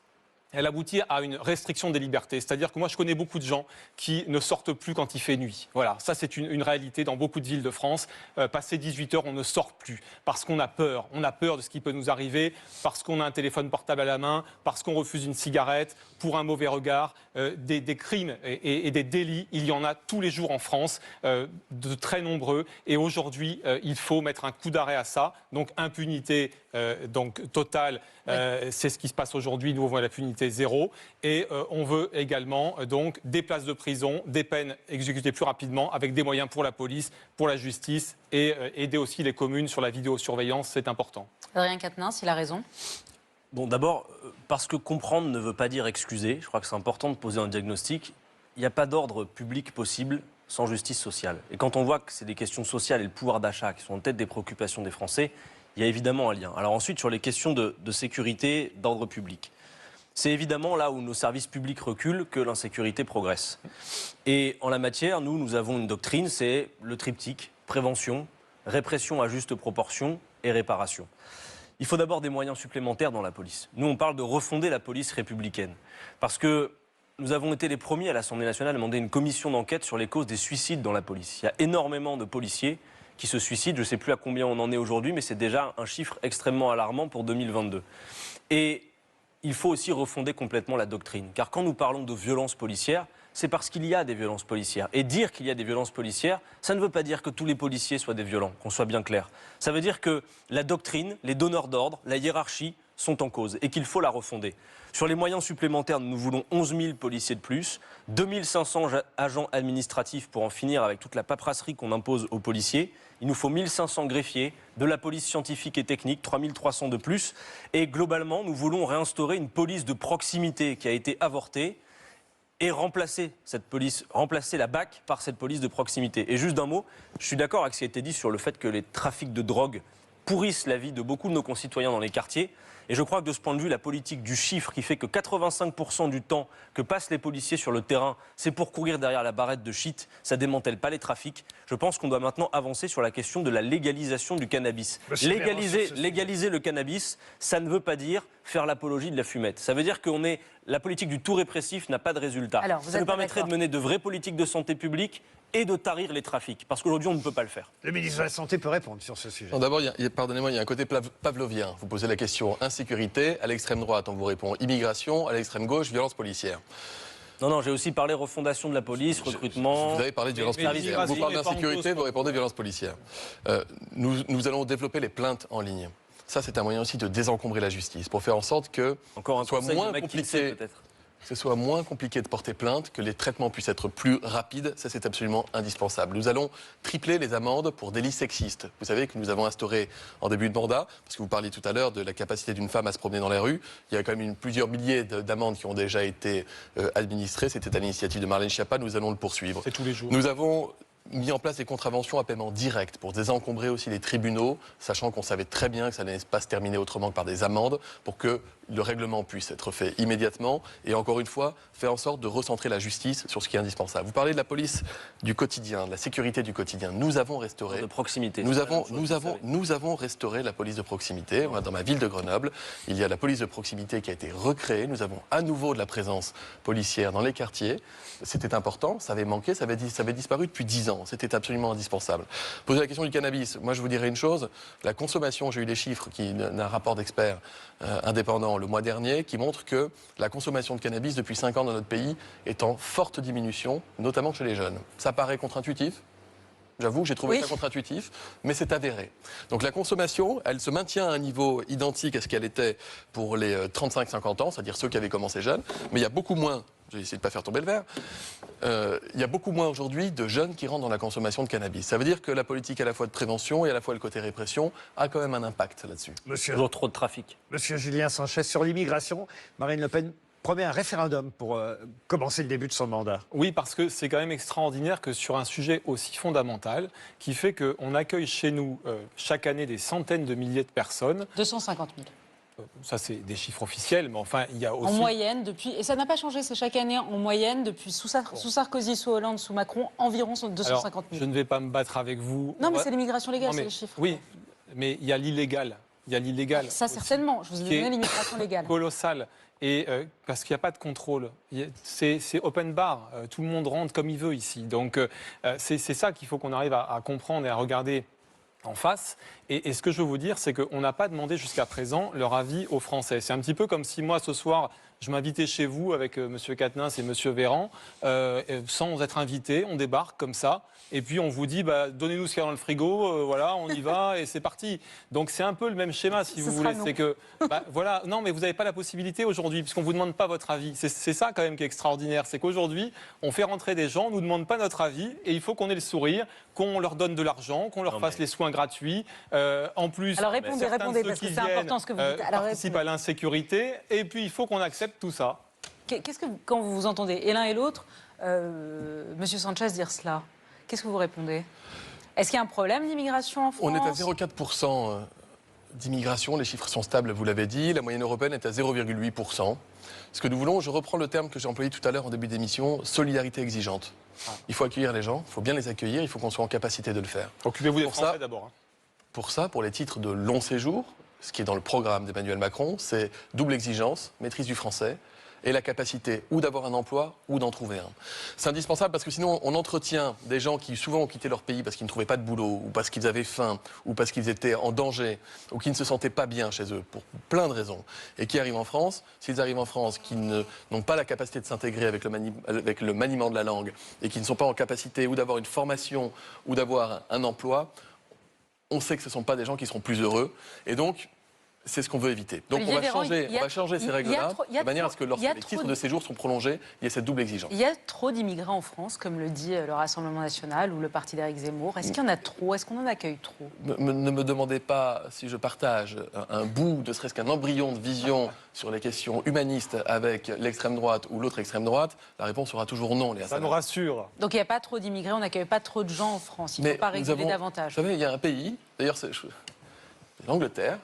elle aboutit à une restriction des libertés. C'est-à-dire que moi, je connais beaucoup de gens qui ne sortent plus quand il fait nuit. Voilà, ça c'est une réalité dans beaucoup de villes de France. Passé 18 heures, on ne sort plus parce qu'on a peur. On a peur de ce qui peut nous arriver, parce qu'on a un téléphone portable à la main, parce qu'on refuse une cigarette, pour un mauvais regard. Des crimes et des délits, il y en a tous les jours en France, de très nombreux. Et aujourd'hui, il faut mettre un coup d'arrêt à ça. Donc impunité donc totale, c'est ce qui se passe aujourd'hui. Nous, on voit l'impunité zéro. Et on veut également donc des places de prison, des peines exécutées plus rapidement, avec des moyens pour la police, pour la justice, et aider aussi les communes sur la vidéosurveillance, c'est important. Adrien Quatennens, il a raison. Bon, d'abord, parce que comprendre ne veut pas dire excuser. Je crois que c'est important de poser un diagnostic. Il n'y a pas d'ordre public possible sans justice sociale. Et quand on voit que c'est des questions sociales et le pouvoir d'achat qui sont en tête des préoccupations des Français, il y a évidemment un lien. Alors ensuite, sur les questions de sécurité, d'ordre public. C'est évidemment là où nos services publics reculent que l'insécurité progresse. Et en la matière, nous avons une doctrine, c'est le triptyque, prévention, répression à juste proportion et réparation. Il faut d'abord des moyens supplémentaires dans la police. Nous, on parle de refonder la police républicaine. Parce que nous avons été les premiers à l'Assemblée nationale à demander une commission d'enquête sur les causes des suicides dans la police. Il y a énormément de policiers qui se suicident. Je ne sais plus à combien on en est aujourd'hui, mais c'est déjà un chiffre extrêmement alarmant pour 2022. Et il faut aussi refonder complètement la doctrine. Car quand nous parlons de violences policières, c'est parce qu'il y a des violences policières. Et dire qu'il y a des violences policières, ça ne veut pas dire que tous les policiers soient des violents, qu'on soit bien clair. Ça veut dire que la doctrine, les donneurs d'ordre, la hiérarchie sont en cause et qu'il faut la refonder. Sur les moyens supplémentaires, nous voulons 11 000 policiers de plus, 2 500 agents administratifs pour en finir avec toute la paperasserie qu'on impose aux policiers. Il nous faut 1 500 greffiers, de la police scientifique et technique, 3 300 de plus. Et globalement, nous voulons réinstaurer une police de proximité qui a été avortée et remplacer cette police, remplacer la BAC par cette police de proximité. Et juste d'un mot, je suis d'accord avec ce qui a été dit sur le fait que les trafics de drogue pourrissent la vie de beaucoup de nos concitoyens dans les quartiers. Et je crois que de ce point de vue, la politique du chiffre qui fait que 85% du temps que passent les policiers sur le terrain, c'est pour courir derrière la barrette de shit, ça démantèle pas les trafics. Je pense qu'on doit maintenant avancer sur la question de la légalisation du cannabis. Légaliser le cannabis, ça ne veut pas dire faire l'apologie de la fumette. Ça veut dire que la politique du tout répressif n'a pas de résultat. Alors, ça nous permettrait de mener de vraies politiques de santé publique et de tarir les trafics. Parce qu'aujourd'hui, on ne peut pas le faire. Le ministre de la Santé peut répondre sur ce sujet. D'abord, pardonnez-moi, il y a un côté pavlovien. Vous posez la question insécurité. À l'extrême droite, on vous répond immigration. À l'extrême gauche, violence policière. Non, j'ai aussi parlé refondation de la police, recrutement. Vous avez parlé de violence policière. Vous parlez d'insécurité, vous répondez violence policière. Nous allons développer les plaintes en ligne. Ça, c'est un moyen aussi de désencombrer la justice, pour faire en sorte que ce soit moins compliqué de porter plainte, que les traitements puissent être plus rapides. Ça, c'est absolument indispensable. Nous allons tripler les amendes pour délits sexistes. Vous savez que nous avons instauré en début de mandat, parce que vous parliez tout à l'heure de la capacité d'une femme à se promener dans les rues, il y a quand même plusieurs milliers d'amendes qui ont déjà été administrées. C'était à l'initiative de Marlène Schiappa. Nous allons le poursuivre. C'est tous les jours. Nous avons mis en place des contraventions à paiement direct pour désencombrer aussi les tribunaux, sachant qu'on savait très bien que ça n'allait pas se terminer autrement que par des amendes, pour que le règlement puisse être fait immédiatement et encore une fois, faire en sorte de recentrer la justice sur ce qui est indispensable. Vous parlez de la police du quotidien, de la sécurité du quotidien. Nous avons restauré... De proximité. Nous avons restauré la police de proximité. Moi, dans ma ville de Grenoble, il y a la police de proximité qui a été recréée. Nous avons à nouveau de la présence policière dans les quartiers. C'était important, ça avait manqué, ça avait disparu depuis 10 ans. C'était absolument indispensable. Posez la question du cannabis. Moi, je vous dirais une chose. La consommation, j'ai eu les chiffres d'un rapport d'experts indépendant le mois dernier qui montre que la consommation de cannabis depuis 5 ans dans notre pays est en forte diminution, notamment chez les jeunes. Ça paraît contre-intuitif. J'avoue que j'ai trouvé ça contre-intuitif, mais c'est avéré. Donc la consommation, elle se maintient à un niveau identique à ce qu'elle était pour les 35-50 ans, c'est-à-dire ceux qui avaient commencé jeunes, mais il y a beaucoup moins... J'ai essayé de ne pas faire tomber le verre. Il y a beaucoup moins aujourd'hui de jeunes qui rentrent dans la consommation de cannabis. Ça veut dire que la politique à la fois de prévention et à la fois le côté répression a quand même un impact là-dessus. Toujours trop de trafic. Monsieur Julien Sanchez, sur l'immigration, Marine Le Pen promet un référendum pour commencer le début de son mandat. Oui, parce que c'est quand même extraordinaire que sur un sujet aussi fondamental, qui fait qu'on accueille chez nous chaque année des centaines de milliers de personnes. 250 000. Ça, c'est des chiffres officiels, mais enfin, il y a aussi... En moyenne, depuis, et ça n'a pas changé, c'est chaque année, en moyenne, depuis sous Sarkozy, sous Hollande, sous Macron, environ 250 000. Je ne vais pas me battre avec vous. Non, mais c'est l'immigration légale, Non, mais- c'est les chiffres. Oui, mais il y a l'illégal. Il y a l'illégal. Ça, aussi, certainement. Je vous ai qui est donné l'immigration légale. colossal. Et parce qu'il n'y a pas de contrôle. C'est open bar. Tout le monde rentre comme il veut ici. Donc c'est ça qu'il faut qu'on arrive à comprendre et à regarder en face. Et ce que je veux vous dire, c'est qu'on n'a pas demandé jusqu'à présent leur avis aux Français. C'est un petit peu comme si moi, ce soir, je m'invitais chez vous avec M. Quatennens et M. Véran, sans être invité, on débarque comme ça. Et puis on vous dit, donnez-nous ce qu'il y a dans le frigo, voilà, on y va et c'est parti. Donc c'est un peu le même schéma, si vous voulez. C'est que, voilà, non, mais vous n'avez pas la possibilité aujourd'hui, puisqu'on ne vous demande pas votre avis. C'est ça quand même qui est extraordinaire, c'est qu'aujourd'hui, on fait rentrer des gens, on ne nous demande pas notre avis, et il faut qu'on ait le sourire, qu'on leur donne de l'argent, qu'on leur fasse les soins gratuits. En plus, Alors répondez, parce que c'est important ce que vous dites. Alors, participent à l'insécurité, et puis il faut qu'on accepte tout ça. Qu'est-ce que, quand vous vous entendez, et l'un et l'autre, Monsieur Sanchez dire cela, qu'est-ce que vous répondez? Est-ce qu'il y a un problème d'immigration en France? On est à 0,4% d'immigration, les chiffres sont stables, vous l'avez dit. La moyenne européenne est à 0,8%. Ce que nous voulons, je reprends le terme que j'ai employé tout à l'heure en début d'émission, solidarité exigeante. Il faut accueillir les gens, il faut bien les accueillir, il faut qu'on soit en capacité de le faire. Occupez-vous des Pour Français ça- d'abord. Pour ça, pour les titres de long séjour, ce qui est dans le programme d'Emmanuel Macron, c'est double exigence, maîtrise du français et la capacité ou d'avoir un emploi ou d'en trouver un. C'est indispensable parce que sinon on entretient des gens qui souvent ont quitté leur pays parce qu'ils ne trouvaient pas de boulot ou parce qu'ils avaient faim ou parce qu'ils étaient en danger ou qui ne se sentaient pas bien chez eux pour plein de raisons et qui arrivent en France. S'ils arrivent en France, qui n'ont pas la capacité de s'intégrer avec le maniement de la langue et qui ne sont pas en capacité ou d'avoir une formation ou d'avoir un emploi, on sait que ce ne sont pas des gens qui seront plus heureux. Et donc, c'est ce qu'on veut éviter. Donc, Olivier on va Véran, changer ces règles-là il y a de manière à ce que il lorsque y a les trop titres de- de séjour sont prolongés, il y ait cette double exigence. Il y a trop d'immigrés en France, comme le dit le Rassemblement national ou le parti d'Éric Zemmour. Est-ce qu'il y en a trop? Est-ce qu'on en accueille trop? Ne me demandez pas si je partage un bout, ne serait-ce qu'un embryon de vision sur les questions humanistes avec l'extrême droite ou l'autre extrême droite. La réponse sera toujours non, Léa Ça nous Salah. rassure. Donc il n'y a pas trop d'immigrés, on n'accueille pas trop de gens en France. Il ne Mais faut pas nous réguler avons- davantage. Vous savez, il y a un pays, d'ailleurs, c'est l'Angleterre,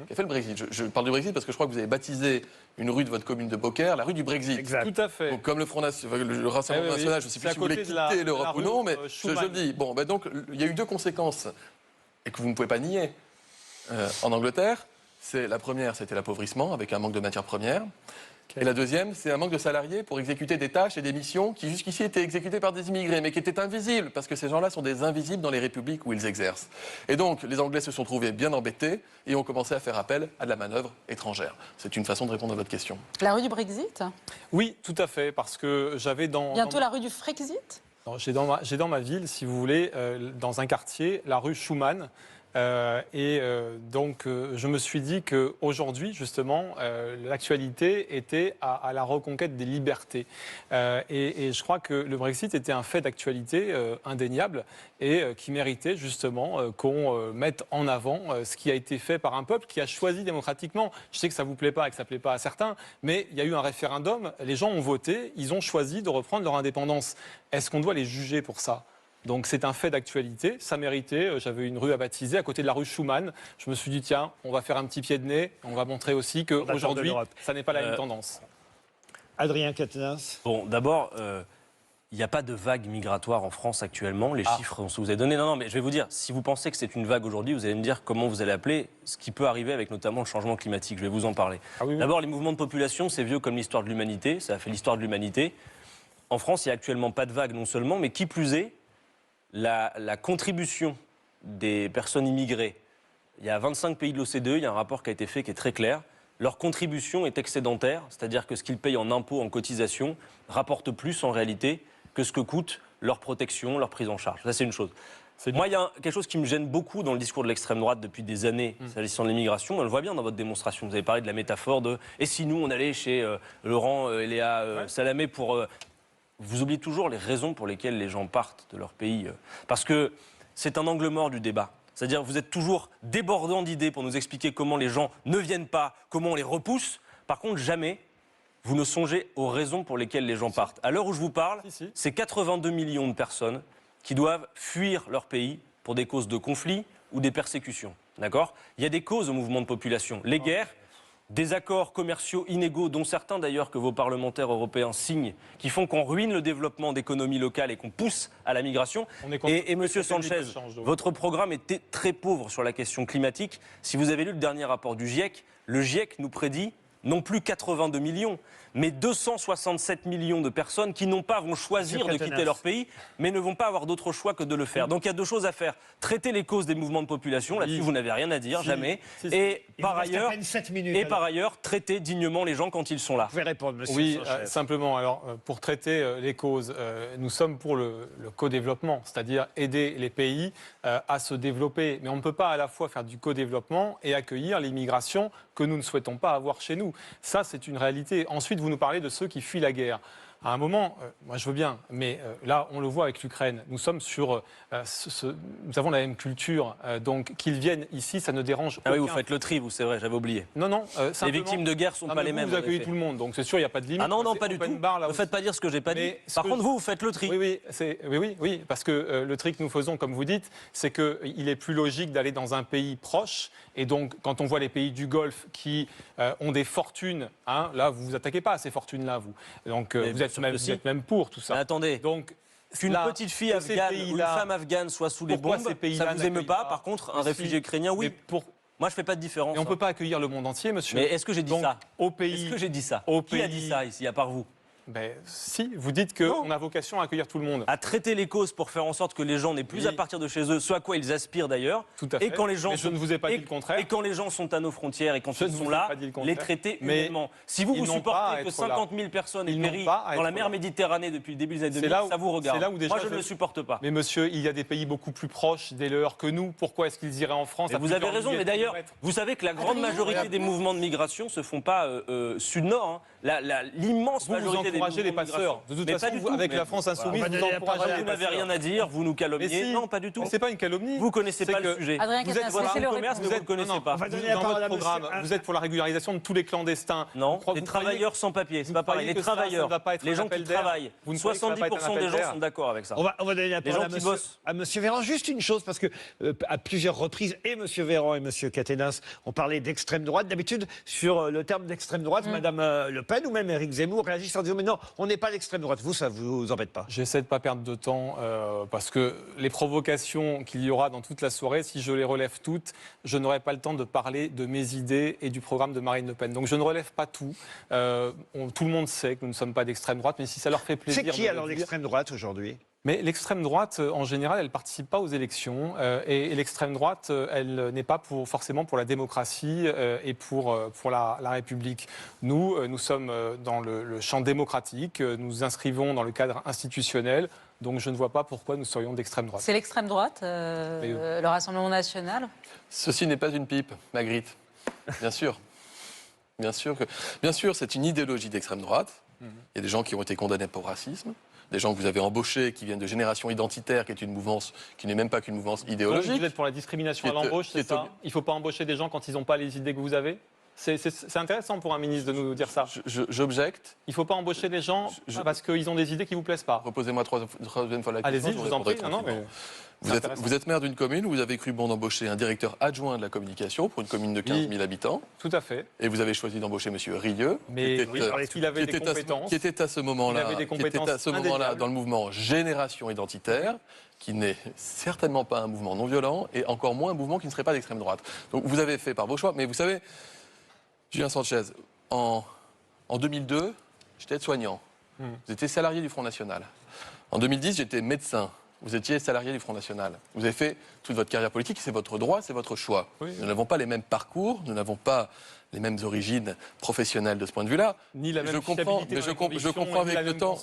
qui a fait le Brexit. Je parle du Brexit parce que je crois que vous avez baptisé une rue de votre commune de Beaucaire la rue du Brexit. Exact. Tout à fait. Donc, comme le le Rassemblement Eh oui, oui. national, je ne sais C'est plus à si vous voulez côté quitter de la l'Europe ou rue, non, mais je Schuman. le dis. Bon, donc, il y a eu deux conséquences, et que vous ne pouvez pas nier, en Angleterre. La première, c'était l'appauvrissement, avec un manque de matières premières. Et la deuxième, c'est un manque de salariés pour exécuter des tâches et des missions qui jusqu'ici étaient exécutées par des immigrés, mais qui étaient invisibles, parce que ces gens-là sont des invisibles dans les républiques où ils exercent. Et donc, les Anglais se sont trouvés bien embêtés et ont commencé à faire appel à de la manœuvre étrangère. C'est une façon de répondre à votre question. La rue du Brexit? Oui, tout à fait, parce que j'avais Bientôt la rue du Frexit? J'ai dans ma ville, si vous voulez, dans un quartier, la rue Schuman. Donc, je me suis dit qu'aujourd'hui, justement, l'actualité était à la reconquête des libertés. Et je crois que le Brexit était un fait d'actualité indéniable et qui méritait justement qu'on mette en avant ce qui a été fait par un peuple qui a choisi démocratiquement. Je sais que ça ne vous plaît pas et que ça ne plaît pas à certains, mais il y a eu un référendum, les gens ont voté, ils ont choisi de reprendre leur indépendance. Est-ce qu'on doit les juger pour ça ? Donc c'est un fait d'actualité, ça méritait. J'avais une rue à baptiser à côté de la rue Schuman. Je me suis dit, tiens, on va faire un petit pied de nez. On va montrer aussi qu'aujourd'hui, ça n'est pas la même tendance. Adrien Quatennens. Bon, d'abord, il n'y a pas de vague migratoire en France actuellement. Les chiffres que vous avez donnés. Non, mais je vais vous dire, si vous pensez que c'est une vague aujourd'hui, vous allez me dire comment vous allez appeler ce qui peut arriver avec notamment le changement climatique. Je vais vous en parler. D'abord, les mouvements de population, c'est vieux comme l'histoire de l'humanité. Ça a fait l'histoire de l'humanité. En France, il n'y a actuellement pas de vague non seulement, mais qui plus est, la contribution des personnes immigrées, il y a 25 pays de l'OCDE, il y a un rapport qui a été fait qui est très clair. Leur contribution est excédentaire, c'est-à-dire que ce qu'ils payent en impôts, en cotisations, rapporte plus en réalité que ce que coûte leur protection, leur prise en charge. Ça, c'est une chose. Moi, il y a quelque chose qui me gêne beaucoup dans le discours de l'extrême droite depuis des années, s'agissant de l'immigration. On le voit bien dans votre démonstration. Vous avez parlé de la métaphore de « et si nous, on allait chez Laurent et Léa Salamé pour… Vous oubliez toujours les raisons pour lesquelles les gens partent de leur pays. Parce que c'est un angle mort du débat. C'est-à-dire que vous êtes toujours débordant d'idées pour nous expliquer comment les gens ne viennent pas, comment on les repousse. Par contre, jamais vous ne songez aux raisons pour lesquelles les gens partent. À l'heure où je vous parle, c'est 82 millions de personnes qui doivent fuir leur pays pour des causes de conflit ou des persécutions. D'accord ? Il y a des causes au mouvement de population. Les guerres, des accords commerciaux inégaux, dont certains d'ailleurs que vos parlementaires européens signent, qui font qu'on ruine le développement d'économies locales et qu'on pousse à la migration. Et Monsieur Sanchez, votre programme était très pauvre sur la question climatique. Si vous avez lu le dernier rapport du GIEC, le GIEC nous prédit non plus 82 millions, mais 267 millions de personnes qui non pas vont choisir de quitter leur pays, mais ne vont pas avoir d'autre choix que de le faire. Donc il y a deux choses à faire. Traiter les causes des mouvements de population, là-dessus vous n'avez rien à dire, jamais. Et par ailleurs, traiter dignement les gens quand ils sont là. Vous pouvez répondre, monsieur. Oui, simplement, alors, pour traiter les causes, nous sommes pour le co-développement, c'est-à-dire aider les pays à se développer. Mais on ne peut pas à la fois faire du co-développement et accueillir l'immigration que nous ne souhaitons pas avoir chez nous. Ça, c'est une réalité. Ensuite, vous nous parlez de ceux qui fuient la guerre. À un moment, moi je veux bien, mais là on le voit avec l'Ukraine, nous sommes sur, nous avons la même culture, donc qu'ils viennent ici, ça ne dérange aucun. Ah oui, vous faites le tri, vous, c'est vrai, j'avais oublié. Non, les victimes de guerre ne sont pas les mêmes. Vous accueillez tout le monde, donc c'est sûr, il n'y a pas de limite. Ah non, pas du tout. Ne faites pas dire ce que j'ai pas dit. Par contre, vous faites le tri. Oui, parce que le tri que nous faisons, comme vous dites, c'est qu'il est plus logique d'aller dans un pays proche, et donc quand on voit les pays du Golfe qui ont des fortunes, hein, là vous vous attaquez pas à ces fortunes-là, vous. Donc vous êtes même pour tout ça. Mais attendez. Donc, qu'une petite fille afghane ou une femme afghane soit sous les bombes, ça vous émeut pas. Par contre, un réfugié ukrainien, oui. Moi, je fais pas de différence. Et on peut pas accueillir le monde entier, monsieur. Mais est-ce que j'ai dit ça? Est-ce que j'ai dit ça? Qui a dit ça ici, à part vous? Si, vous dites qu'on a vocation à accueillir tout le monde. À traiter les causes pour faire en sorte que les gens n'aient plus à partir de chez eux, ce à quoi ils aspirent d'ailleurs. Tout à fait. Et quand les gens mais je ne vous ai pas dit le contraire. Et quand les gens sont à nos frontières et quand ils sont là, les traiter humainement. Si vous supportez que 50 000 personnes aient péri dans la mer Méditerranée depuis le début des années 2000, ça vous regarde. Moi, je ne le supporte pas. Mais monsieur, il y a des pays beaucoup plus proches des leurs que nous. Pourquoi est-ce qu'ils iraient en France? Vous avez raison, mais d'ailleurs, vous savez que la grande majorité des mouvements de migration ne se font pas sud-nord. L'immense majorité des encouragez les passeurs. De toute façon, avec la France insoumise, vous encouragez. Vous n'avez rien à dire, vous nous calomniez. Non, pas du tout. C'est pas une calomnie. Vous connaissez pas le sujet. Vous êtes votre commerce, mais vous ne le connaissez pas. Dans votre programme, vous êtes pour la régularisation de tous les clandestins. Non, les travailleurs sans papier, c'est pas pareil. Les travailleurs, les gens qui travaillent, 70% des gens sont d'accord avec ça. On va donner la parole à monsieur Véran. Juste une chose, parce que à plusieurs reprises, et monsieur Véran et monsieur Caténins ont parlé d'extrême droite. D'habitude, sur le terme d'extrême droite, madame Le Pen ou même Éric Zemmour réagissent en disant mais non, on n'est pas l'extrême droite. Vous, ça vous embête pas? J'essaie de ne pas perdre de temps parce que les provocations qu'il y aura dans toute la soirée, si je les relève toutes, je n'aurai pas le temps de parler de mes idées et du programme de Marine Le Pen. Donc je ne relève pas tout. Tout le monde sait que nous ne sommes pas d'extrême droite, mais si ça leur fait plaisir... C'est qui alors l'extrême droite aujourd'hui? Mais l'extrême droite, en général, elle ne participe pas aux élections. Et l'extrême droite, elle n'est pas forcément pour la démocratie et pour la République. Nous sommes dans le champ démocratique, nous inscrivons dans le cadre institutionnel. Donc je ne vois pas pourquoi nous serions d'extrême droite. C'est l'extrême droite, le Rassemblement national? Ceci n'est pas une pipe, Magritte. Bien sûr. Bien sûr, c'est une idéologie d'extrême droite. Il y a des gens qui ont été condamnés pour racisme. Des gens que vous avez embauchés qui viennent de Génération Identitaire, qui est une mouvance qui n'est même pas qu'une mouvance idéologique. Donc vous êtes pour la discrimination à l'embauche, c'est ça? Il ne faut pas embaucher des gens quand ils n'ont pas les idées que vous avez? C'est intéressant pour un ministre de nous dire ça. J'objecte. Il ne faut pas embaucher les gens parce qu'ils ont des idées qui ne vous plaisent pas. Reposez-moi troisième fois la question. Allez-y, je vous en prie. Vous êtes maire d'une commune où vous avez cru bon d'embaucher un directeur adjoint de la communication pour une commune de 15 000 habitants. Tout à fait. Et vous avez choisi d'embaucher M. Rieux, qui était à ce moment-là dans le mouvement Génération Identitaire, qui n'est certainement pas un mouvement non violent et encore moins un mouvement qui ne serait pas d'extrême droite. Donc vous avez fait par vos choix. Mais vous savez, Julien Sanchez, en 2002, j'étais aide-soignant. Vous étiez salarié du Front National. En 2010, j'étais médecin. Vous étiez salarié du Front National. Vous avez fait toute votre carrière politique, c'est votre droit, c'est votre choix. Oui. Nous n'avons pas les mêmes parcours, nous n'avons pas les mêmes origines professionnelles de ce point de vue-là. Ni la même fiabilité. Je comprends avec le temps.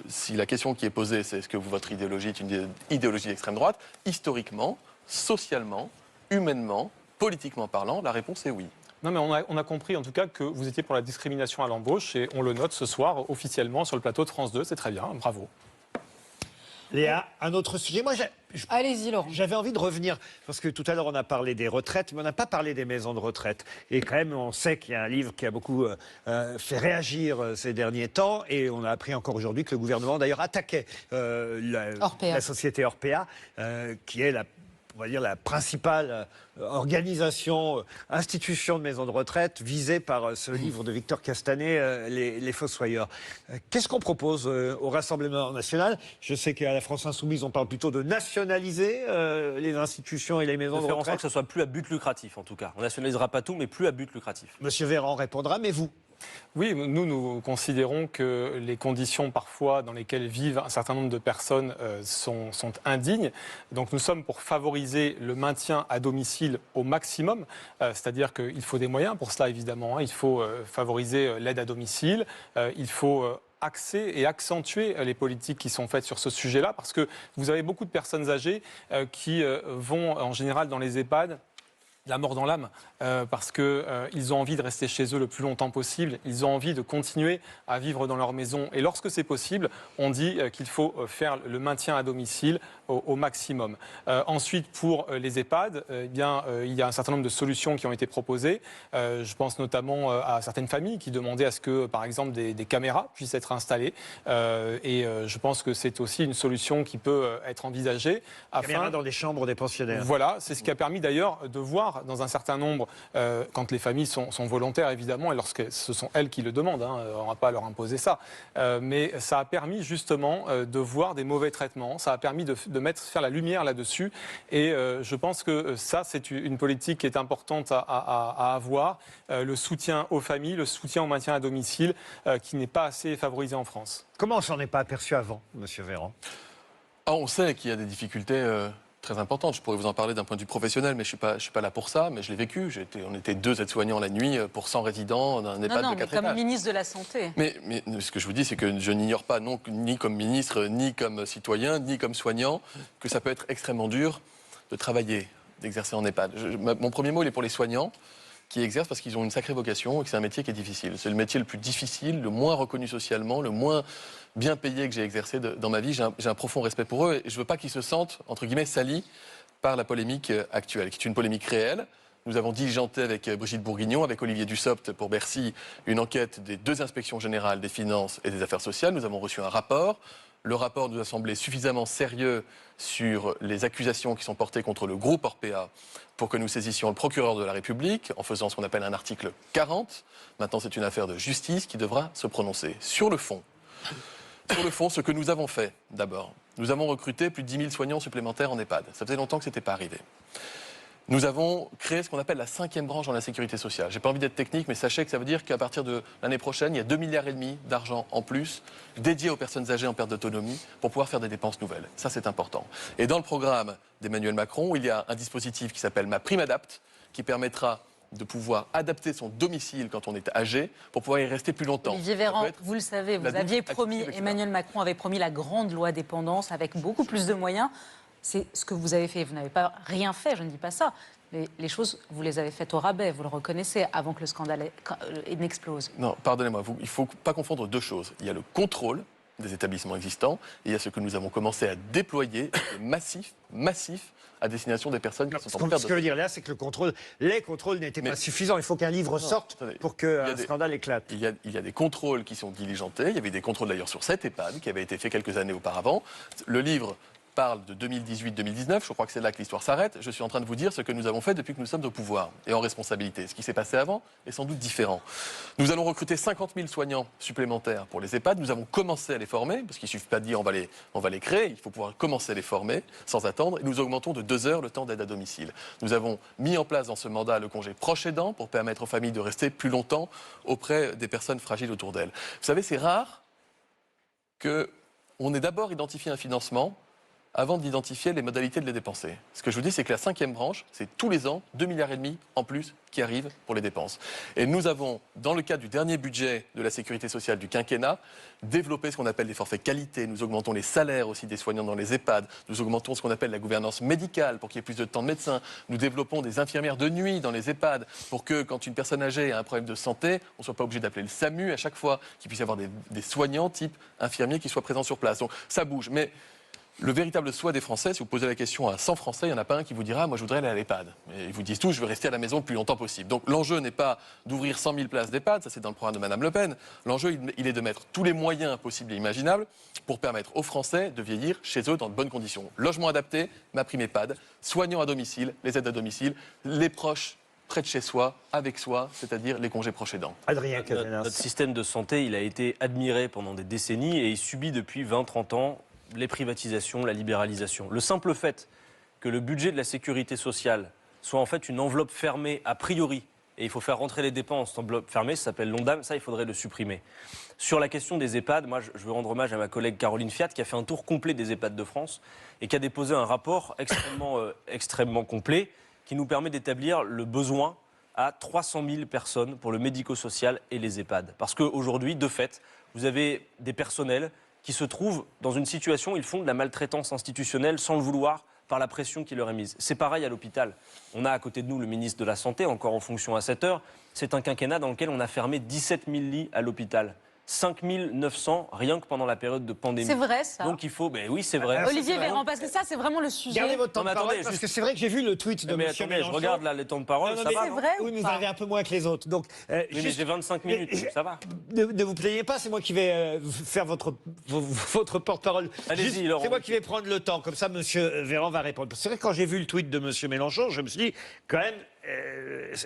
Si la question qui est posée, c'est est-ce que votre idéologie est une idéologie d'extrême droite, historiquement, socialement, humainement, politiquement parlant, la réponse est oui. Non, mais on a compris en tout cas que vous étiez pour la discrimination à l'embauche et on le note ce soir officiellement sur le plateau de France 2. C'est très bien, bravo. Léa, un autre sujet. Moi, allez-y, Laurent. J'avais envie de revenir, parce que tout à l'heure, on a parlé des retraites, mais on n'a pas parlé des maisons de retraite. Et quand même, on sait qu'il y a un livre qui a beaucoup fait réagir ces derniers temps, et on a appris encore aujourd'hui que le gouvernement, d'ailleurs, attaquait la société Orpea, qui est la on va dire, la principale organisation, institution de maison de retraite visée par ce livre de Victor Castanet, les Fossoyeurs. Qu'est-ce qu'on propose au Rassemblement national? Je sais qu'à la France Insoumise, on parle plutôt de nationaliser les institutions et les maisons de faire en sorte retraite. que ce soit plus à but lucratif, en tout cas. On nationalisera pas tout, mais plus à but lucratif. Monsieur Véran répondra, mais vous? Oui, nous considérons que les conditions parfois dans lesquelles vivent un certain nombre de personnes sont indignes. Donc nous sommes pour favoriser le maintien à domicile au maximum, c'est-à-dire qu'il faut des moyens pour cela évidemment. Il faut favoriser l'aide à domicile, il faut axer et accentuer les politiques qui sont faites sur ce sujet-là, parce que vous avez beaucoup de personnes âgées qui vont en général dans les EHPAD la mort dans l'âme, parce qu'ils ont envie de rester chez eux le plus longtemps possible, ils ont envie de continuer à vivre dans leur maison. Et lorsque c'est possible, on dit qu'il faut faire le maintien à domicile au maximum. Ensuite, pour les EHPAD, il y a un certain nombre de solutions qui ont été proposées. Je pense notamment à certaines familles qui demandaient à ce que, par exemple, des caméras puissent être installées. Et je pense que c'est aussi une solution qui peut être envisagée. Caméras dans les chambres des pensionnaires. Voilà, c'est ce qui a permis d'ailleurs de voir dans un certain nombre, quand les familles sont volontaires évidemment, et lorsque ce sont elles qui le demandent, on ne va pas leur imposer ça, mais ça a permis justement de voir des mauvais traitements, ça a permis de faire la lumière là-dessus, et je pense que ça c'est une politique qui est importante à avoir, le soutien aux familles, le soutien au maintien à domicile, qui n'est pas assez favorisé en France. Comment on s'en est pas aperçu avant, monsieur Véran? On sait qu'il y a des difficultés très importante. Je pourrais vous en parler d'un point de vue professionnel, mais je suis pas là pour ça. Mais je l'ai vécu. On était 2 aides-soignants la nuit pour 100 résidents d'un EHPAD de 4 étages. Comme ministre de la Santé. Mais ce que je vous dis, c'est que je n'ignore pas, non, ni comme ministre, ni comme citoyen, ni comme soignant, que ça peut être extrêmement dur de travailler, d'exercer en EHPAD. Mon premier mot, il est pour les soignants qui exercent parce qu'ils ont une sacrée vocation et que c'est un métier qui est difficile. C'est le métier le plus difficile, le moins reconnu socialement, le moins bien payé que j'ai exercé dans ma vie. J'ai un profond respect pour eux et je ne veux pas qu'ils se sentent, entre guillemets, salis par la polémique actuelle, qui est une polémique réelle. Nous avons diligenté avec Brigitte Bourguignon, avec Olivier Dussopt pour Bercy, une enquête des 2 inspections générales des finances et des affaires sociales. Nous avons reçu un rapport. Le rapport nous a semblé suffisamment sérieux sur les accusations qui sont portées contre le groupe Orpea pour que nous saisissions le procureur de la République en faisant ce qu'on appelle un article 40. Maintenant, c'est une affaire de justice qui devra se prononcer. Sur le fond, ce que nous avons fait, d'abord, nous avons recruté plus de 10 000 soignants supplémentaires en EHPAD. Ça faisait longtemps que ce n'était pas arrivé. Nous avons créé ce qu'on appelle la 5e branche dans la sécurité sociale. Je n'ai pas envie d'être technique, mais sachez que ça veut dire qu'à partir de l'année prochaine, il y a 2,5 milliards d'argent en plus dédiés aux personnes âgées en perte d'autonomie pour pouvoir faire des dépenses nouvelles. Ça, c'est important. Et dans le programme d'Emmanuel Macron, il y a un dispositif qui s'appelle Ma Prime Adapt, qui permettra de pouvoir adapter son domicile quand on est âgé pour pouvoir y rester plus longtemps. Olivier Véran, vous le savez, vous aviez promis, Emmanuel Macron avait promis la grande loi dépendance avec beaucoup plus de moyens. C'est ce que vous avez fait. Vous n'avez pas rien fait, je ne dis pas ça. Mais les choses, vous les avez faites au rabais, vous le reconnaissez, avant que le scandale n'explose. Non, pardonnez-moi, il ne faut pas confondre 2 choses. Il y a le contrôle des établissements existants et il y a ce que nous avons commencé à déployer, massif, à destination des personnes qui sont en perte. Ce que je veux dire là, c'est que les contrôles n'étaient pas suffisants. Il faut qu'un livre sorte pour qu'un scandale éclate. Il y a des contrôles qui sont diligentés. Il y avait des contrôles d'ailleurs sur cette EHPAD qui avaient été faits quelques années auparavant. Le livre parle de 2018-2019, je crois que c'est là que l'histoire s'arrête. Je suis en train de vous dire ce que nous avons fait depuis que nous sommes au pouvoir et en responsabilité. Ce qui s'est passé avant est sans doute différent. Nous allons recruter 50 000 soignants supplémentaires pour les EHPAD. Nous avons commencé à les former, parce qu'il ne suffit pas de dire on va les créer, il faut pouvoir commencer à les former sans attendre. Et nous augmentons de 2 heures le temps d'aide à domicile. Nous avons mis en place dans ce mandat le congé proche aidant pour permettre aux familles de rester plus longtemps auprès des personnes fragiles autour d'elles. Vous savez, c'est rare qu'on ait d'abord identifié un financement avant d'identifier les modalités de les dépenser. Ce que je vous dis, c'est que la 5e branche, c'est tous les ans 2,5 milliards en plus qui arrivent pour les dépenses. Et nous avons, dans le cadre du dernier budget de la sécurité sociale du quinquennat, développé ce qu'on appelle les forfaits qualité. Nous augmentons les salaires aussi des soignants dans les EHPAD. Nous augmentons ce qu'on appelle la gouvernance médicale pour qu'il y ait plus de temps de médecin. Nous développons des infirmières de nuit dans les EHPAD pour que, quand une personne âgée a un problème de santé, on ne soit pas obligé d'appeler le SAMU à chaque fois, qu'il puisse y avoir des soignants type infirmiers qui soient présents sur place. Donc ça bouge. Mais Le véritable souhait des Français, si vous posez la question à 100 Français, il n'y en a pas un qui vous dira « moi je voudrais aller à l'EHPAD ». Et ils vous disent tous « je veux rester à la maison le plus longtemps possible ». Donc l'enjeu n'est pas d'ouvrir 100 000 places d'EHPAD, ça c'est dans le programme de Mme Le Pen. L'enjeu, il est de mettre tous les moyens possibles et imaginables pour permettre aux Français de vieillir chez eux dans de bonnes conditions. Logement adapté, ma prime EHPAD, soignants à domicile, les aides à domicile, les proches près de chez soi, avec soi, c'est-à-dire les congés proches aidants. Adrien Cavenas. Notre système de santé, il a été admiré pendant des décennies et il subit depuis 20-30 ans les privatisations, la libéralisation. Le simple fait que le budget de la sécurité sociale soit en fait une enveloppe fermée a priori, et il faut faire rentrer les dépenses dans enveloppe fermée, ça s'appelle l'ONDAM, ça il faudrait le supprimer. Sur la question des EHPAD, moi je veux rendre hommage à ma collègue Caroline Fiat qui a fait un tour complet des EHPAD de France et qui a déposé un rapport extrêmement complet qui nous permet d'établir le besoin à 300 000 personnes pour le médico-social et les EHPAD. Parce qu'aujourd'hui, de fait, vous avez des personnels qui se trouvent dans une situation où ils font de la maltraitance institutionnelle sans le vouloir par la pression qui leur est mise. C'est pareil à l'hôpital. On a à côté de nous le ministre de la Santé, encore en fonction à 7 heures. C'est un quinquennat dans lequel on a fermé 17 000 lits à l'hôpital. 5 900 rien que pendant la période de pandémie. C'est vrai, ça. Donc il faut... Ben oui, c'est vrai. Olivier Véran, parce que ça, c'est vraiment le sujet. Gardez votre temps Non, mais de parole, attendez, parce juste- que c'est vrai que j'ai vu le tweet de Mais M. attendez, Mélenchon. je regarde là les temps de parole, Non, ça mais va. c'est non vrai Oui, ou mais vous pas avez un peu moins que les autres. Donc, Oui, mais juste- j'ai 25 minutes, donc ça va. Ne vous plaignez pas, c'est moi qui vais faire votre porte-parole. Allez-y, Juste, Laurent. c'est moi qui vais prendre le temps, comme ça M. Véran va répondre. C'est vrai que quand j'ai vu le tweet de M. Mélenchon, je me suis dit, quand même,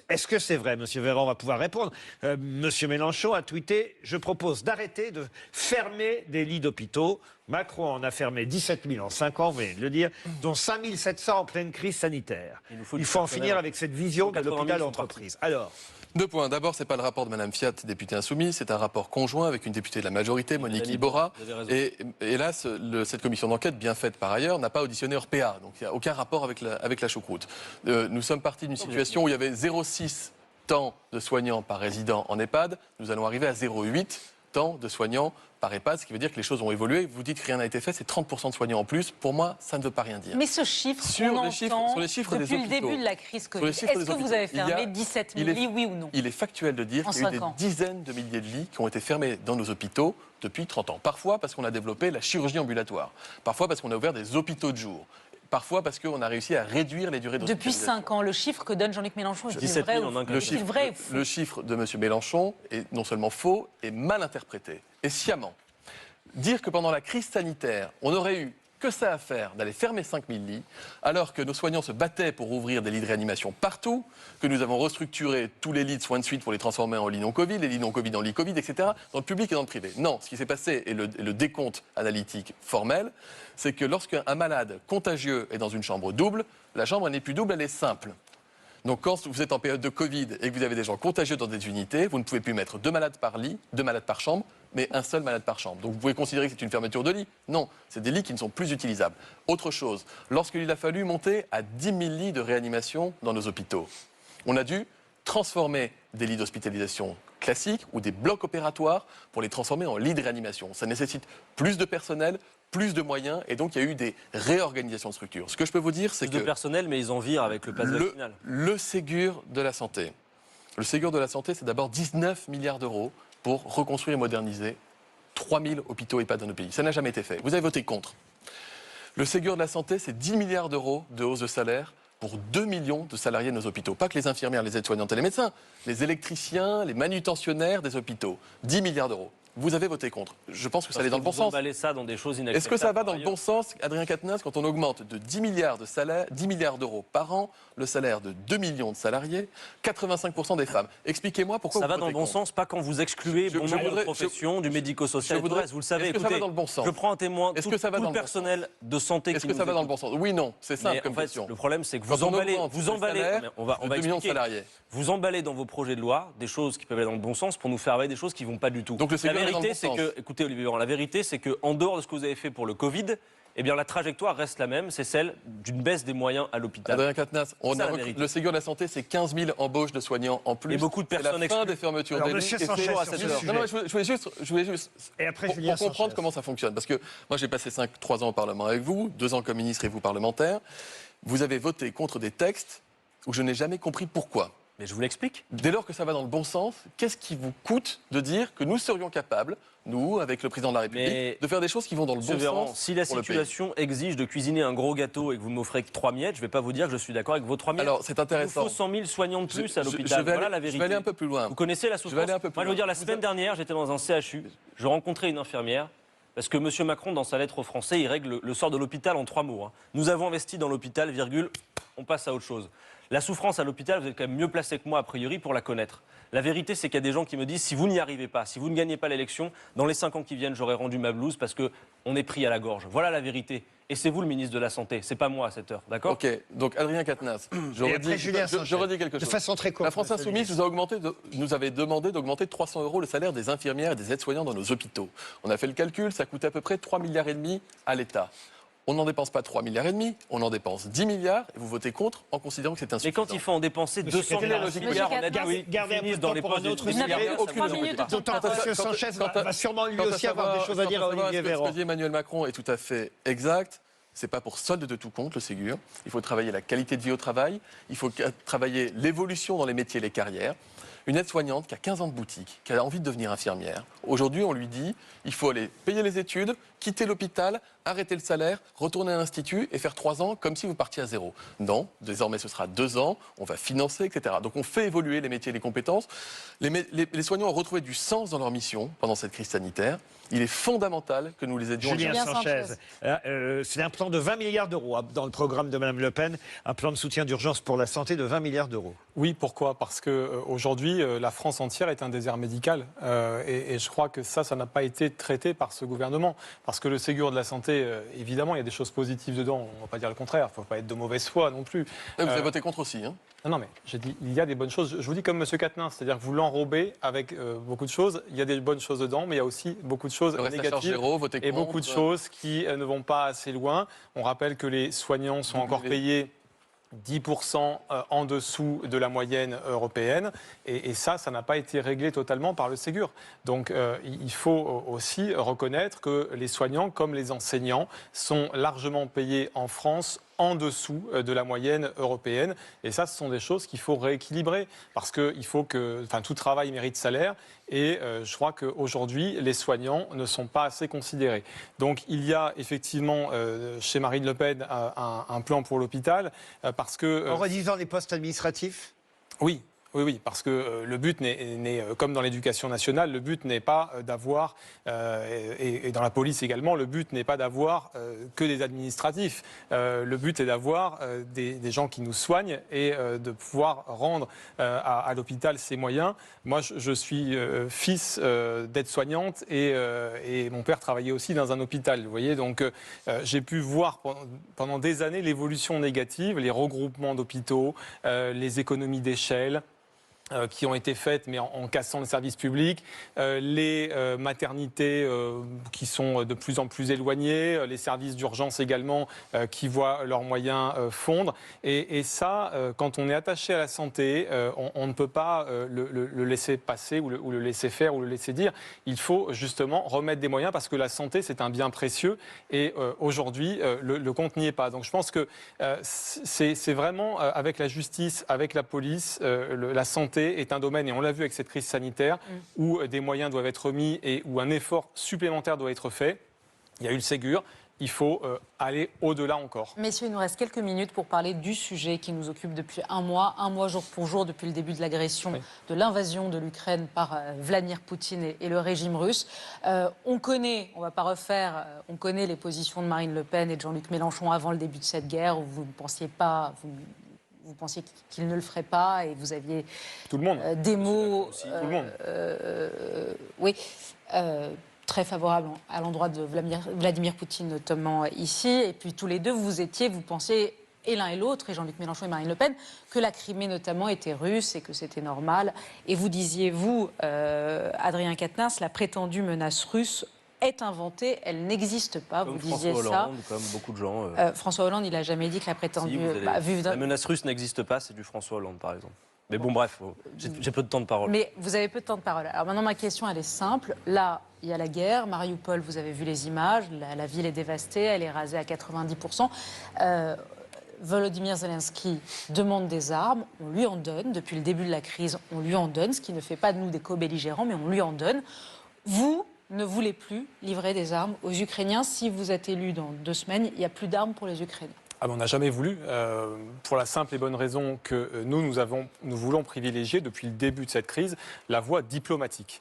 est-ce que c'est vrai? M. Véran va pouvoir répondre. M. Mélenchon a tweeté « Je propose d'arrêter de fermer des lits d'hôpitaux ». Macron en a fermé 17 000 en 5 ans, vous venez de le dire, dont 5 700 en pleine crise sanitaire. Il nous faut Il du faut en personnel. finir avec cette vision de 80 000 l'hôpital sont entreprise. Alors, 2 points. D'abord, ce n'est pas le rapport de Mme Fiat, députée insoumise, c'est un rapport conjoint avec une députée de la majorité, Monique Iborra. Vous avez raison. Et hélas, cette commission d'enquête, bien faite par ailleurs, n'a pas auditionné Orpea. Donc il n'y a aucun rapport avec la choucroute. Nous sommes partis d'une situation où il y avait 0,6 temps de soignants par résident en EHPAD. Nous allons arriver à 0,8 temps de soignants par EHPAD, ce qui veut dire que les choses ont évolué. Vous dites que rien n'a été fait, c'est 30% de soignants en plus. Pour moi, ça ne veut pas rien dire. Mais ce chiffre, Sur on les chiffres- entend sur les chiffres des depuis le hôpitaux. début de la crise Sur Covid. les chiffres Est-ce des que vous hôpitaux, avez il y a- fermé 17 000 lits, oui ou non? Il est factuel de dire En qu'il y a eu 5 des ans. dizaines de milliers de lits qui ont été fermés dans nos hôpitaux depuis 30 ans. Parfois parce qu'on a développé la chirurgie ambulatoire. Parfois parce qu'on a ouvert des hôpitaux de jour. Parfois parce qu'on a réussi à réduire les durées Depuis d'hospitalisation. 5 ans, le chiffre que donne Jean-Luc Mélenchon est-il 17 vrai 000 en un ou quinquennat. est-il vrai ou faux? Le chiffre de M. Mélenchon est non seulement faux, et mal interprété, et sciemment. Dire que pendant la crise sanitaire, on n'aurait eu que ça à faire d'aller fermer 5000 lits, alors que nos soignants se battaient pour ouvrir des lits de réanimation partout, que nous avons restructuré tous les lits de soins de suite pour les transformer en lits non-Covid, les lits non-Covid en lits Covid, etc., dans le public et dans le privé. Non, ce qui s'est passé, et le décompte analytique formel, c'est que lorsqu'un malade contagieux est dans une chambre double, la chambre n'est plus double, elle est simple. Donc quand vous êtes en période de Covid et que vous avez des gens contagieux dans des unités, vous ne pouvez plus mettre 2 malades par lit, 2 malades par chambre, mais un seul malade par chambre. Donc vous pouvez considérer que c'est une fermeture de lit? Non, c'est des lits qui ne sont plus utilisables. Autre chose, lorsqu'il a fallu monter à 10 000 lits de réanimation dans nos hôpitaux, on a dû transformer des lits d'hospitalisation classiques ou des blocs opératoires pour les transformer en lits de réanimation. Ça nécessite plus de personnel, plus de moyens, et donc il y a eu des réorganisations de structures. Ce que je peux vous dire, c'est Plus que de personnel, mais ils en virent avec le pass vaccinal. le Ségur de la santé. Le Ségur de la santé, c'est d'abord 19 milliards d'euros pour reconstruire et moderniser 3000 hôpitaux EHPAD dans nos pays. Ça n'a jamais été fait. Vous avez voté contre. Le Ségur de la santé, c'est 10 milliards d'euros de hausse de salaire pour 2 millions de salariés de nos hôpitaux. Pas que les infirmières, les aides-soignantes et les médecins, les électriciens, les manutentionnaires des hôpitaux. 10 milliards d'euros. Vous avez voté contre. Je pense que ça allait dans le bon Vous sens. emballez ça dans des choses inacceptables. Est-ce que ça va dans par le ailleurs. bon sens, Adrien Quatennens, quand on augmente de 10 milliards d'euros par an le salaire de 2 millions de salariés, 85% des femmes? Expliquez-moi pourquoi Ça vous va dans votez le bon contre. sens, pas quand vous excluez Je bon nombre voudrais- de professions, du médico-social je et tout le voudrais- reste. Vous le savez, est-ce que ça écoutez, va dans le bon sens? je prends un témoin, Est-ce tout, que ça va tout dans le le bon personnel de santé Est-ce qui que nous ça va dans le écoute. bon sens? Oui, non, c'est simple Mais comme en fait, question. le problème, c'est que Quand vous on emballez, augmente vous le emballez, salaire mais on va de 2 millions de expliquer. salariés. Vous emballez dans vos projets de loi des choses qui peuvent aller dans le bon sens pour nous faire avaler des choses qui ne vont pas du tout. Donc le la Ségur est dans le vérité, bon c'est sens. que, écoutez Olivier Véran, la vérité, c'est que en dehors de ce que vous avez fait pour le Covid, eh bien la trajectoire reste la même, c'est celle d'une baisse des moyens à l'hôpital. Adrien Quatennens, C'est ça, la vérité. le Ségur de la santé, c'est 15 000 embauches de soignants en plus. Et beaucoup de C'est personnes la fin exclues. des fermetures Alors, des lits. monsieur et c'est Sanchez, à sur cette ce heure. sujet. Non, mais je voulais juste Et après, pour Julien comprendre Sanchez. comment ça fonctionne. Parce que moi, j'ai passé 3 ans au Parlement avec vous, 2 ans comme ministre et vous parlementaire. Vous avez voté contre des textes où je n'ai jamais compris pourquoi. Mais je vous l'explique. Dès lors que ça va dans le bon sens, qu'est-ce qui vous coûte de dire que nous serions capables, nous, avec le président de la République, Mais de faire des choses qui vont dans le Monsieur bon Véran, sens si la pour le pays? situation exige de cuisiner un gros gâteau et que vous m'offrez que 3 miettes, je ne vais pas vous dire que je suis d'accord avec vos 3 miettes. Alors, c'est Il nous intéressant. faut 100 000 soignants de plus à Je l'hôpital. vais Voilà aller- la vérité. je vais aller un peu plus loin. Vous connaissez la Je vais souffrance aller un peu plus Moi, je veux loin. dire, la semaine dernière, j'étais dans un CHU. Je rencontrais une infirmière. Parce que M. Macron, dans sa lettre aux Français, il règle le sort de l'hôpital en 3 mots. Hein. Nous avons investi dans l'hôpital, virgule, on passe à autre chose. La souffrance à l'hôpital, vous êtes quand même mieux placé que moi, a priori, pour la connaître. La vérité, c'est qu'il y a des gens qui me disent, si vous n'y arrivez pas, si vous ne gagnez pas l'élection, dans les 5 ans qui viennent, j'aurai rendu ma blouse parce qu'on est pris à la gorge. Voilà la vérité. Et c'est vous le ministre de la Santé, c'est pas moi à cette heure, d'accord? Ok, donc Adrien Quatennens, je Et après, Julien je redis quelque De chose. façon très courte. La France monsieur le Insoumise nous avait demandé d'augmenter de 300 € le salaire des infirmières et des aides-soignants dans nos hôpitaux. On a fait le calcul, ça coûte à peu près 3,5 milliards à l'État. On n'en dépense pas 3,5 milliards, on en dépense 10 milliards, et vous votez contre en considérant que c'est Mais insuffisant. quand il faut en dépenser 200 Quelle est la logique milliards en Monsieur aide Quatennens, Gardez un peu finissent de dans temps les pour postes un autre des Vous n'avez milliardaires, aucune ça me raison. minutes de temps de D'autant parole. que M. Sanchez va sûrement lui aussi avoir des choses à dire à Olivier Ce Véran. que dit Emmanuel Macron est tout à fait exact. C'est pas pour solde de tout compte, le Ségur. Il faut travailler la qualité de vie au travail. Il faut travailler l'évolution dans les métiers et les carrières. Une aide-soignante qui a 15 ans de boutique, qui a envie de devenir infirmière, aujourd'hui, on lui dit il faut aller payer les études, quitter l'hôpital, arrêter le salaire, retourner à l'institut et faire 3 ans comme si vous partiez à zéro. Non, désormais ce sera 2 ans, on va financer, etc. Donc on fait évoluer les métiers et les compétences. Les soignants ont retrouvé du sens dans leur mission pendant cette crise sanitaire. Il est fondamental que nous les aidions. Julien Julien Sanchez. Sanchez. C'est un plan de 20 milliards d'euros dans le programme de Mme Le Pen, un plan de soutien d'urgence pour la santé de 20 milliards d'euros. Oui, pourquoi? Parce qu'aujourd'hui, la France entière est un désert médical. Et je crois que ça n'a pas été traité par ce gouvernement. Parce que le Ségur de la santé, évidemment, il y a des choses positives dedans. On ne va pas dire le contraire. Il ne faut pas être de mauvaise foi non plus. Vous avez voté contre aussi. Hein. Non, mais j'ai dit, il y a des bonnes choses. Je vous dis comme M. Quatennens, c'est-à-dire que vous l'enrobez avec beaucoup de choses. Il y a des bonnes choses dedans, mais il y a aussi beaucoup de choses Le reste à charge négatives. zéro, voter Et contre. beaucoup de choses qui ne vont pas assez loin. On rappelle que les soignants sont encore payés 10% en dessous de la moyenne européenne. Et ça n'a pas été réglé totalement par le Ségur. Donc il faut aussi reconnaître que les soignants, comme les enseignants, sont largement payés en France en dessous de la moyenne européenne. Et ça, ce sont des choses qu'il faut rééquilibrer. Parce qu'il faut que tout travail mérite salaire. Et je crois qu'aujourd'hui, les soignants ne sont pas assez considérés. Donc il y a effectivement chez Marine Le Pen un plan pour l'hôpital. Parce que, En réduisant les postes administratifs? oui. Oui, parce que le but n'est comme dans l'éducation nationale, le but n'est pas d'avoir, et dans la police également, le but n'est pas d'avoir que des administratifs. Le but est d'avoir des gens qui nous soignent et de pouvoir rendre à l'hôpital ses moyens. Moi, je suis fils d'aide-soignante et mon père travaillait aussi dans un hôpital. Vous voyez, donc j'ai pu voir pendant des années l'évolution négative, les regroupements d'hôpitaux, les économies d'échelle qui ont été faites, mais en cassant le service public, les maternités qui sont de plus en plus éloignées, les services d'urgence également qui voient leurs moyens fondre. Et ça, quand on est attaché à la santé, on ne peut pas le laisser passer ou le laisser faire ou le laisser dire. Il faut justement remettre des moyens parce que la santé, c'est un bien précieux. Et aujourd'hui, le compte n'y est pas. Donc je pense que c'est vraiment avec la justice, avec la police, la santé est un domaine, et on l'a vu avec cette crise sanitaire, où des moyens doivent être mis et où un effort supplémentaire doit être fait. Il y a eu le Ségur, il faut aller au-delà encore. Messieurs, il nous reste quelques minutes pour parler du sujet qui nous occupe depuis un mois jour pour jour, depuis le début de l'agression, de l'invasion de l'Ukraine par Vladimir Poutine et le régime russe. On connaît, on ne va pas refaire, on connaît les positions de Marine Le Pen et de Jean-Luc Mélenchon avant le début de cette guerre, où vous ne pensiez pas... Vous pensiez qu'il ne le ferait pas et vous aviez tout le monde. Des mots tout le monde. Très favorables à l'endroit de Vladimir Poutine, notamment ici. Et puis tous les deux, vous pensiez, et l'un et l'autre, et Jean-Luc Mélenchon et Marine Le Pen, que la Crimée notamment était russe et que c'était normal. Et vous disiez, vous, Adrien Quatennens, la prétendue menace russe est inventée, elle n'existe pas. Comme vous disiez François ça. Hollande, comme beaucoup de gens. François Hollande, il n'a jamais dit que la prétendue... La menace russe n'existe pas, c'est du François Hollande, par exemple. Mais bon, bref, j'ai peu de temps de parole. Mais vous avez peu de temps de parole. Alors maintenant, ma question, elle est simple. Là, il y a la guerre. Mariupol, vous avez vu les images. La ville est dévastée, elle est rasée à 90%. Volodymyr Zelensky demande des armes, on lui en donne. Depuis le début de la crise, on lui en donne, ce qui ne fait pas de nous des co-belligérants, mais on lui en donne. Vous ne voulez plus livrer des armes aux Ukrainiens. Si vous êtes élu dans 2 semaines, il n'y a plus d'armes pour les Ukrainiens. Ah ben, on n'a jamais voulu, pour la simple et bonne raison que nous voulons privilégier depuis le début de cette crise la voie diplomatique.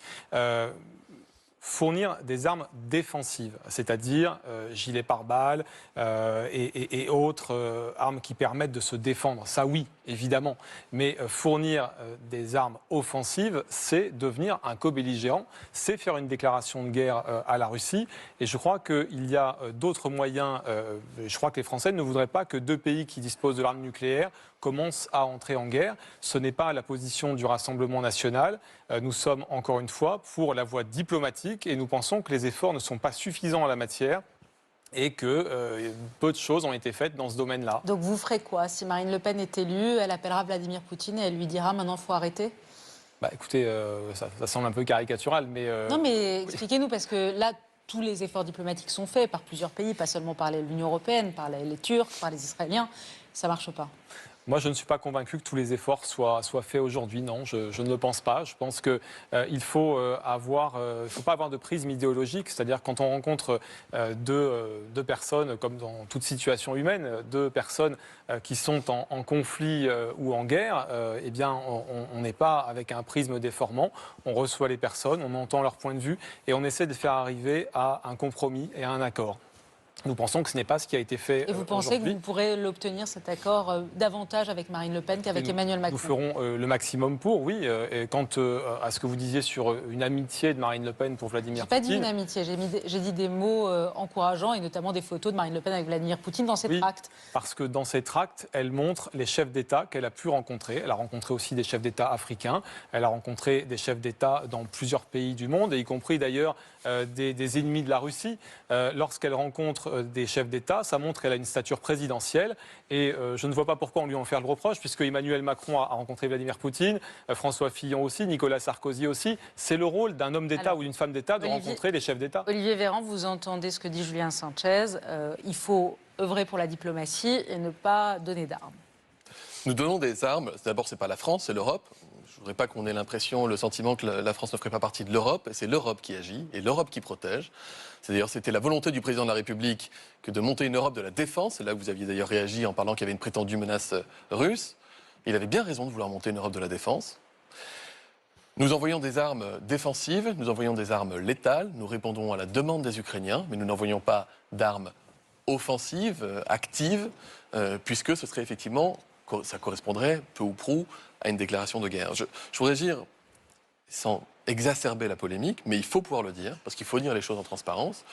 Fournir des armes défensives, c'est-à-dire gilets pare-balles et autres armes qui permettent de se défendre. Ça oui, évidemment. Mais fournir des armes offensives, c'est devenir un co-belligérant, c'est faire une déclaration de guerre à la Russie. Et je crois qu'il y a d'autres moyens. Je crois que les Français ne voudraient pas que 2 pays qui disposent de l'arme nucléaire commence à entrer en guerre. Ce n'est pas la position du Rassemblement national. Nous sommes, encore une fois, pour la voie diplomatique et nous pensons que les efforts ne sont pas suffisants en la matière et que peu de choses ont été faites dans ce domaine-là. Donc vous ferez quoi? Si Marine Le Pen est élue, elle appellera Vladimir Poutine et elle lui dira maintenant il faut arrêter? Bah, écoutez, ça semble un peu caricatural, mais... Non mais expliquez-nous, parce que là, tous les efforts diplomatiques sont faits par plusieurs pays, pas seulement par l'Union européenne, par les Turcs, par les Israéliens. Ça ne marche pas. Moi, je ne suis pas convaincu que tous les efforts soient faits aujourd'hui. Non, je ne le pense pas. Je pense qu'il ne faut pas avoir de prisme idéologique. C'est-à-dire quand on rencontre deux personnes, comme dans toute situation humaine, 2 personnes qui sont en conflit ou en guerre, eh bien, on n'est pas avec un prisme déformant. On reçoit les personnes, on entend leur point de vue et on essaie de faire arriver à un compromis et à un accord. Nous pensons que ce n'est pas ce qui a été fait aujourd'hui. Et vous pensez que vous pourrez l'obtenir, cet accord, davantage avec Marine Le Pen qu'avec Emmanuel Macron? Nous ferons le maximum pour, oui. Et quant à ce que vous disiez sur une amitié de Marine Le Pen pour Vladimir Poutine... Je n'ai pas dit une amitié, j'ai dit des mots encourageants et notamment des photos de Marine Le Pen avec Vladimir Poutine dans ses tracts. Parce que dans ses tracts, elle montre les chefs d'État qu'elle a pu rencontrer. Elle a rencontré aussi des chefs d'État africains. Elle a rencontré des chefs d'État dans plusieurs pays du monde, et y compris d'ailleurs des ennemis de la Russie. Lorsqu'elle rencontre des chefs d'État, ça montre qu'elle a une stature présidentielle. Et je ne vois pas pourquoi on lui en fait le reproche, puisque Emmanuel Macron a rencontré Vladimir Poutine, François Fillon aussi, Nicolas Sarkozy aussi. C'est le rôle d'un homme d'État ou d'une femme d'État de rencontrer des chefs d'État. Olivier Véran, vous entendez ce que dit Julien Sanchez. Il faut œuvrer pour la diplomatie et ne pas donner d'armes. Nous donnons des armes. D'abord, ce n'est pas la France, c'est l'Europe. Je ne voudrais pas qu'on ait l'impression, le sentiment que la France ne ferait pas partie de l'Europe. C'est l'Europe qui agit et l'Europe qui protège. C'est-à-dire, c'était la volonté du président de la République que de monter une Europe de la défense. C'est là que vous aviez d'ailleurs réagi en parlant qu'il y avait une prétendue menace russe. Il avait bien raison de vouloir monter une Europe de la défense. Nous envoyons des armes défensives, nous envoyons des armes létales. Nous répondons à la demande des Ukrainiens, mais nous n'envoyons pas d'armes offensives, actives, puisque ce serait effectivement, ça correspondrait peu ou prou à une déclaration de guerre. Je voudrais dire, sans exacerber la polémique, mais il faut pouvoir le dire, parce qu'il faut dire les choses en transparence,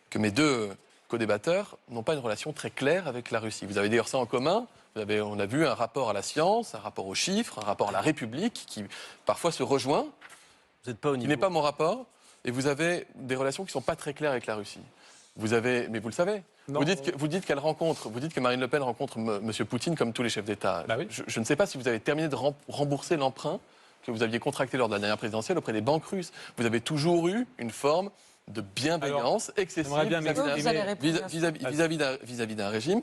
que mes 2 co-débatteurs n'ont pas une relation très claire avec la Russie. Vous avez d'ailleurs ça en commun. On a vu un rapport à la science, un rapport aux chiffres, un rapport à la République, qui parfois se rejoint, Vous n'êtes pas au niveau. qui n'est pas mon rapport, et vous avez des relations qui ne sont pas très claires avec la Russie. Mais vous le savez. Non. Vous dites que Marine Le Pen rencontre M. Poutine comme tous les chefs d'État. Bah oui. Je ne sais pas si vous avez terminé de rembourser l'emprunt que vous aviez contracté lors de la dernière présidentielle auprès des banques russes. Vous avez toujours eu une forme de bienveillance excessive vis-à-vis d'un régime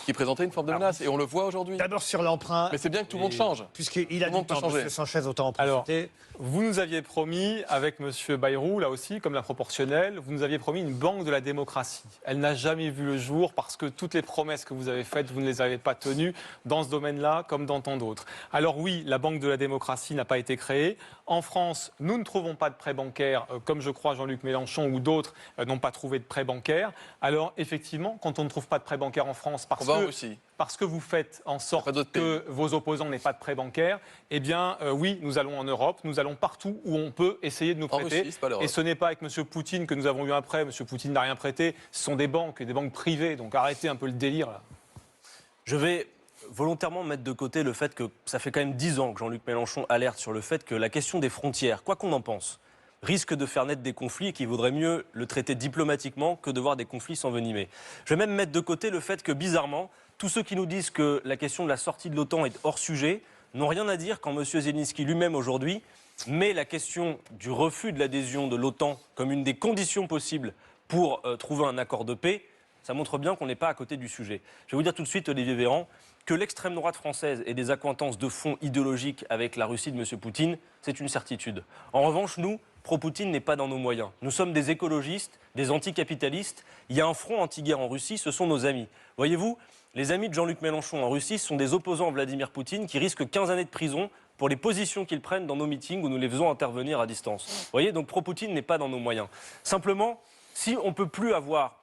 qui présentait une forme de menace. Et on le voit aujourd'hui. D'abord sur l'emprunt. Mais c'est bien que tout le monde change. Puisqu'il a Tout le du monde peut temps, changer. M. Sanchez, autant en Alors, profiter. vous nous aviez promis, avec M. Bayrou, là aussi, comme la proportionnelle, vous nous aviez promis une banque de la démocratie. Elle n'a jamais vu le jour parce que toutes les promesses que vous avez faites, vous ne les avez pas tenues dans ce domaine-là comme dans tant d'autres. Alors oui, la banque de la démocratie n'a pas été créée. En France, nous ne trouvons pas de prêts bancaires, comme je crois Jean-Luc Mélenchon ou d'autres n'ont pas trouvé de prêts bancaires. Alors effectivement, quand on ne trouve pas de prêts bancaires en France, parce que vous faites en sorte que vos opposants n'aient pas de prêts bancaires, eh bien oui, nous allons en Europe, nous allons partout où on peut essayer de nous prêter. Russie, c'est pas l'Europe. Et ce n'est pas avec M. Poutine que nous avons eu un prêt. M. Poutine n'a rien prêté. Ce sont des banques privées. Donc arrêtez un peu le délire là. Je vais volontairement mettre de côté le fait que ça fait quand même 10 ans que Jean-Luc Mélenchon alerte sur le fait que la question des frontières, quoi qu'on en pense, risque de faire naître des conflits et qu'il vaudrait mieux le traiter diplomatiquement que de voir des conflits s'envenimer. Je vais même mettre de côté le fait que, bizarrement, tous ceux qui nous disent que la question de la sortie de l'OTAN est hors sujet n'ont rien à dire quand M. Zelensky lui-même aujourd'hui met la question du refus de l'adhésion de l'OTAN comme une des conditions possibles pour trouver un accord de paix ça montre bien qu'on n'est pas à côté du sujet. Je vais vous dire tout de suite, Olivier Véran, que l'extrême droite française ait des accointances de fond idéologiques avec la Russie de M. Poutine, c'est une certitude. En revanche, nous, pro-Poutine n'est pas dans nos moyens. Nous sommes des écologistes, des anticapitalistes. Il y a un front anti-guerre en Russie, ce sont nos amis. Voyez-vous, les amis de Jean-Luc Mélenchon en Russie sont des opposants à Vladimir Poutine qui risquent 15 années de prison pour les positions qu'ils prennent dans nos meetings où nous les faisons intervenir à distance. Vous voyez, donc pro-Poutine n'est pas dans nos moyens. Simplement, si on ne peut plus avoir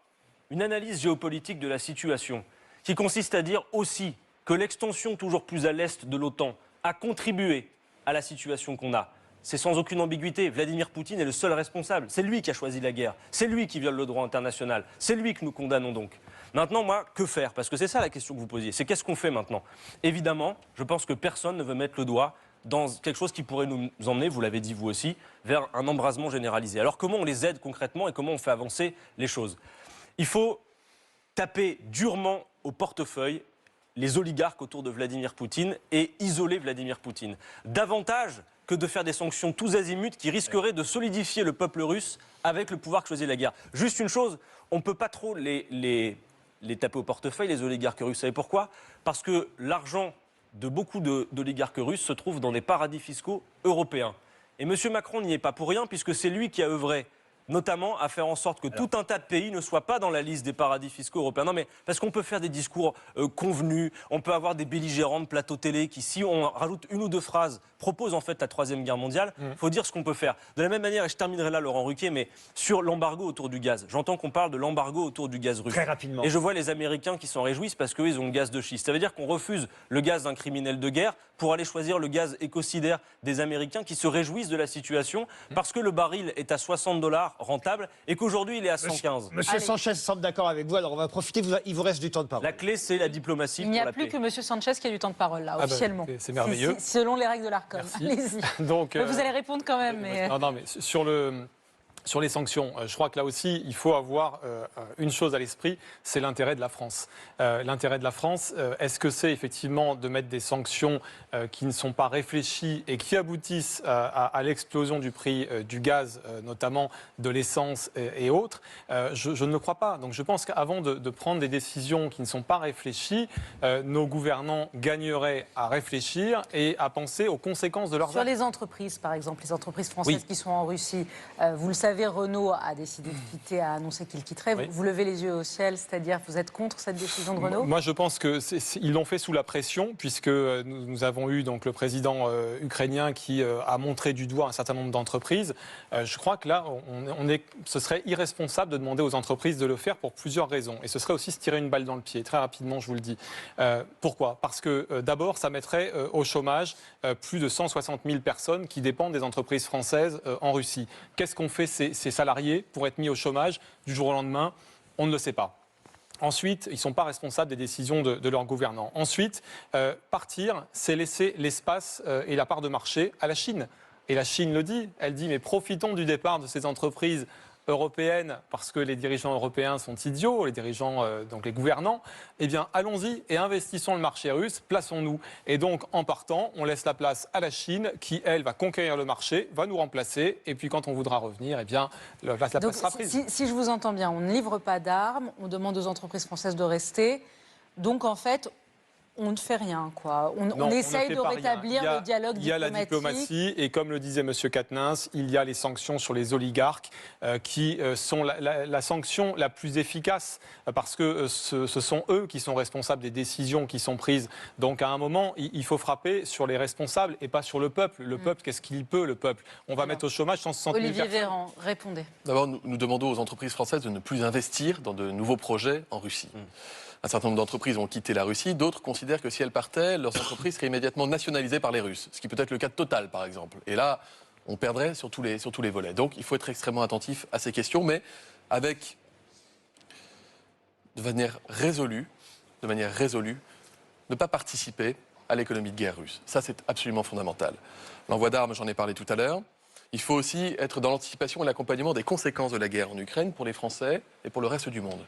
une analyse géopolitique de la situation qui consiste à dire aussi que l'extension toujours plus à l'est de l'OTAN a contribué à la situation qu'on a, c'est sans aucune ambiguïté. Vladimir Poutine est le seul responsable. C'est lui qui a choisi la guerre. C'est lui qui viole le droit international. C'est lui que nous condamnons donc. Maintenant, moi, que faire? Parce que c'est ça la question que vous posiez. C'est qu'est-ce qu'on fait maintenant? Évidemment, je pense que personne ne veut mettre le doigt dans quelque chose qui pourrait nous emmener, vous l'avez dit vous aussi, vers un embrasement généralisé. Alors comment on les aide concrètement et comment on fait avancer les choses? Il faut taper durement au portefeuille les oligarques autour de Vladimir Poutine et isoler Vladimir Poutine. Davantage que de faire des sanctions tous azimuts qui risqueraient de solidifier le peuple russe avec le pouvoir que choisit la guerre. Juste une chose, on ne peut pas trop les taper au portefeuille, les oligarques russes. Vous savez pourquoi? Parce que l'argent de beaucoup d'oligarques russes se trouve dans des paradis fiscaux européens. Et M. Macron n'y est pas pour rien, puisque c'est lui qui a œuvré notamment à faire en sorte que tout un tas de pays ne soient pas dans la liste des paradis fiscaux européens. Non mais parce qu'on peut faire des discours convenus, on peut avoir des belligérants de plateau télé qui, si on rajoute une ou deux phrases, proposent en fait la Troisième Guerre mondiale. Il faut dire ce qu'on peut faire. De la même manière, et je terminerai là, Laurent Ruquier, mais sur l'embargo autour du gaz. J'entends qu'on parle de l'embargo autour du gaz russe. Très rapidement. Et je vois les Américains qui s'en réjouissent parce qu'eux, ils ont le gaz de schiste. Ça veut dire qu'on refuse le gaz d'un criminel de guerre pour aller choisir le gaz écocidaire des Américains qui se réjouissent de la situation parce que le baril est à $60 rentable et qu'aujourd'hui il est à 115. Monsieur Sanchez semble d'accord avec vous, alors on va profiter, il vous reste du temps de parole. La clé, c'est la diplomatie Il n'y pour a la plus paix. que M. Sanchez qui a du temps de parole, là, officiellement. C'est merveilleux. Selon les règles de l'ARCOM. Allez-y. Donc, Vous allez répondre quand même. Mais... Non, mais sur les sanctions, je crois que là aussi, il faut avoir une chose à l'esprit, c'est l'intérêt de la France. L'intérêt de la France, est-ce que c'est effectivement de mettre des sanctions qui ne sont pas réfléchies et qui aboutissent à l'explosion du prix du gaz, notamment de l'essence et autres? Je ne le crois pas. Donc je pense qu'avant de prendre des décisions qui ne sont pas réfléchies, nos gouvernants gagneraient à réfléchir et à penser aux conséquences de leurs actes. Sur les entreprises, par exemple, les entreprises françaises qui sont en Russie, vous le savez, Renault a décidé de quitter, a annoncé qu'il quitterait. Oui. Vous levez les yeux au ciel, c'est-à-dire vous êtes contre cette décision de Renault? Moi, je pense qu'ils l'ont fait sous la pression, puisque nous avons eu donc le président ukrainien qui a montré du doigt un certain nombre d'entreprises. Je crois que là, ce serait irresponsable de demander aux entreprises de le faire pour plusieurs raisons. Et ce serait aussi se tirer une balle dans le pied, très rapidement, je vous le dis. Pourquoi? Parce que d'abord, ça mettrait au chômage plus de 160 000 personnes qui dépendent des entreprises françaises en Russie. Qu'est-ce qu'ont fait ces salariés pour être mis au chômage du jour au lendemain? On ne le sait pas. Ensuite, ils ne sont pas responsables des décisions de leurs gouvernants. Ensuite, partir, c'est laisser l'espace et la part de marché à la Chine. Et la Chine le dit, elle dit, mais profitons du départ de ces entreprises européennes, parce que les dirigeants européens sont idiots, les dirigeants, donc les gouvernants, eh bien allons-y et investissons le marché russe, plaçons-nous. Et donc en partant, on laisse la place à la Chine qui, elle, va conquérir le marché, va nous remplacer, et puis quand on voudra revenir, eh bien la place sera prise. Si je vous entends bien, on ne livre pas d'armes, on demande aux entreprises françaises de rester, donc en fait... on ne fait rien, quoi. On essaye de rétablir le dialogue diplomatique. Il y a la diplomatie et comme le disait M. Quatennens, il y a les sanctions sur les oligarques qui sont la sanction la plus efficace parce que ce sont eux qui sont responsables des décisions qui sont prises. Donc à un moment, il faut frapper sur les responsables et pas sur le peuple. Le peuple, qu'est-ce qu'il peut, le peuple? On va mettre au chômage 160 000 Olivier personnes. Véran, répondez. D'abord, nous demandons aux entreprises françaises de ne plus investir dans de nouveaux projets en Russie. Un certain nombre d'entreprises ont quitté la Russie, d'autres considèrent que si elles partaient, leurs entreprises seraient immédiatement nationalisées par les Russes, ce qui peut être le cas de Total, par exemple. Et là, on perdrait sur tous les volets. Donc, il faut être extrêmement attentif à ces questions, mais de manière résolue, ne pas participer à l'économie de guerre russe. Ça, c'est absolument fondamental. L'envoi d'armes, j'en ai parlé tout à l'heure. Il faut aussi être dans l'anticipation et l'accompagnement des conséquences de la guerre en Ukraine pour les Français et pour le reste du monde.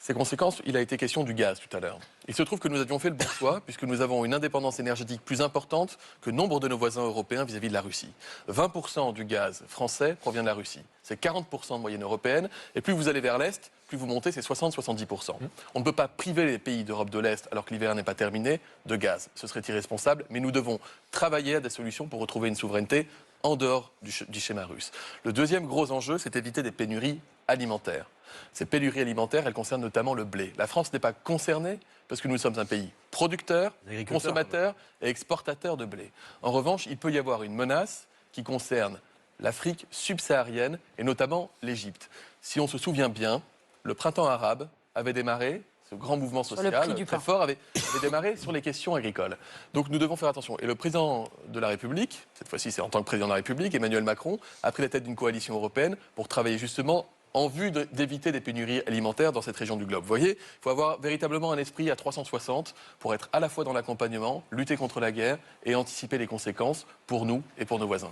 Ces conséquences, il a été question du gaz tout à l'heure. Il se trouve que nous avions fait le bon choix, puisque nous avons une indépendance énergétique plus importante que nombre de nos voisins européens vis-à-vis de la Russie. 20% du gaz français provient de la Russie. C'est 40% de moyenne européenne. Et plus vous allez vers l'Est, plus vous montez, c'est 60-70%. On ne peut pas priver les pays d'Europe de l'Est, alors que l'hiver n'est pas terminé, de gaz. Ce serait irresponsable, mais nous devons travailler à des solutions pour retrouver une souveraineté en dehors du schéma russe. Le deuxième gros enjeu, c'est éviter des pénuries alimentaires. Ces pénuries alimentaires, elles concernent notamment le blé. La France n'est pas concernée parce que nous sommes un pays producteur, consommateur et exportateur de blé. En revanche, il peut y avoir une menace qui concerne l'Afrique subsaharienne et notamment l'Égypte. Si on se souvient bien, le printemps arabe avait démarré, ce grand mouvement social très fort avait démarré sur les questions agricoles. Donc nous devons faire attention. Et le président de la République, cette fois-ci c'est en tant que président de la République, Emmanuel Macron, a pris la tête d'une coalition européenne pour travailler justement en vue d'éviter des pénuries alimentaires dans cette région du globe. Vous voyez, il faut avoir véritablement un esprit à 360 pour être à la fois dans l'accompagnement, lutter contre la guerre et anticiper les conséquences pour nous et pour nos voisins.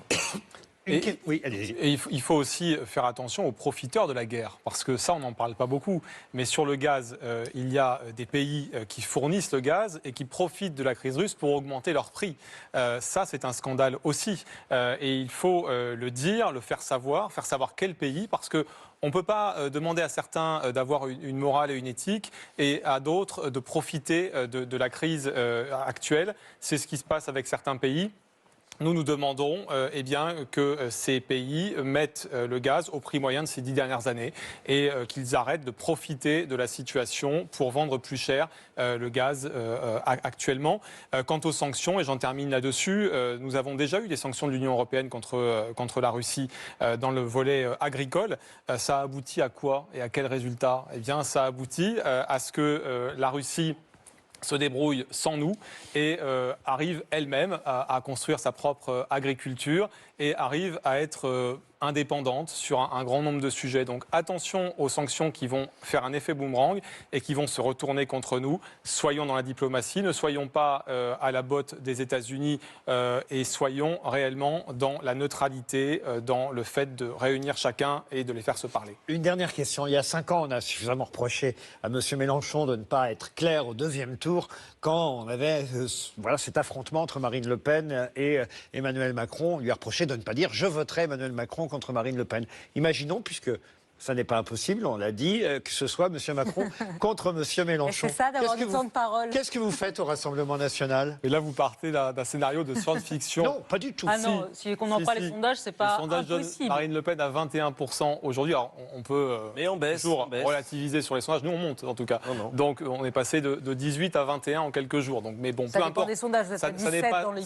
Oui, allez-y. Et il faut aussi faire attention aux profiteurs de la guerre, parce que ça, on n'en parle pas beaucoup. Mais sur le gaz, il y a des pays qui fournissent le gaz et qui profitent de la crise russe pour augmenter leur prix. Ça, c'est un scandale aussi. Et il faut le dire, le faire savoir quel pays, parce que on ne peut pas demander à certains d'avoir une morale et une éthique et à d'autres de profiter de la crise actuelle. C'est ce qui se passe avec certains pays. Nous demandons que ces pays mettent le gaz au prix moyen de ces 10 dernières années et qu'ils arrêtent de profiter de la situation pour vendre plus cher le gaz actuellement. Quant aux sanctions, et j'en termine là-dessus, nous avons déjà eu des sanctions de l'Union européenne contre la Russie dans le volet agricole. Ça a abouti à quoi et à quel résultat ? Eh bien, ça a abouti à ce que la Russie se débrouille sans nous et arrive elle-même à construire sa propre agriculture et arrive à être indépendante sur un grand nombre de sujets. Donc attention aux sanctions qui vont faire un effet boomerang et qui vont se retourner contre nous. Soyons dans la diplomatie, ne soyons pas à la botte des États-Unis et soyons réellement dans la neutralité, dans le fait de réunir chacun et de les faire se parler. Une dernière question. Il y a 5 ans, on a suffisamment reproché à M. Mélenchon de ne pas être clair au deuxième tour quand on avait cet affrontement entre Marine Le Pen et Emmanuel Macron. On lui a reproché de ne pas dire « je voterai Emmanuel Macron contre Marine Le Pen ». Imaginons, puisque ça n'est pas impossible, on l'a dit, que ce soit M. Macron contre M. Mélenchon. C'est ça d'avoir du temps de parole. Qu'est-ce que vous faites au Rassemblement national ? Et là, vous partez d'un scénario de science-fiction. Non, pas du tout. Ah non, si on en parle les sondages, c'est pas impossible. Le sondage donne Marine Le Pen à 21% aujourd'hui. Alors, on peut toujours relativiser sur les sondages. Nous, on monte, en tout cas. Non. Donc, on est passé de 18 à 21 en quelques jours. Donc, mais bon, ça peu importe. Des sondages, ça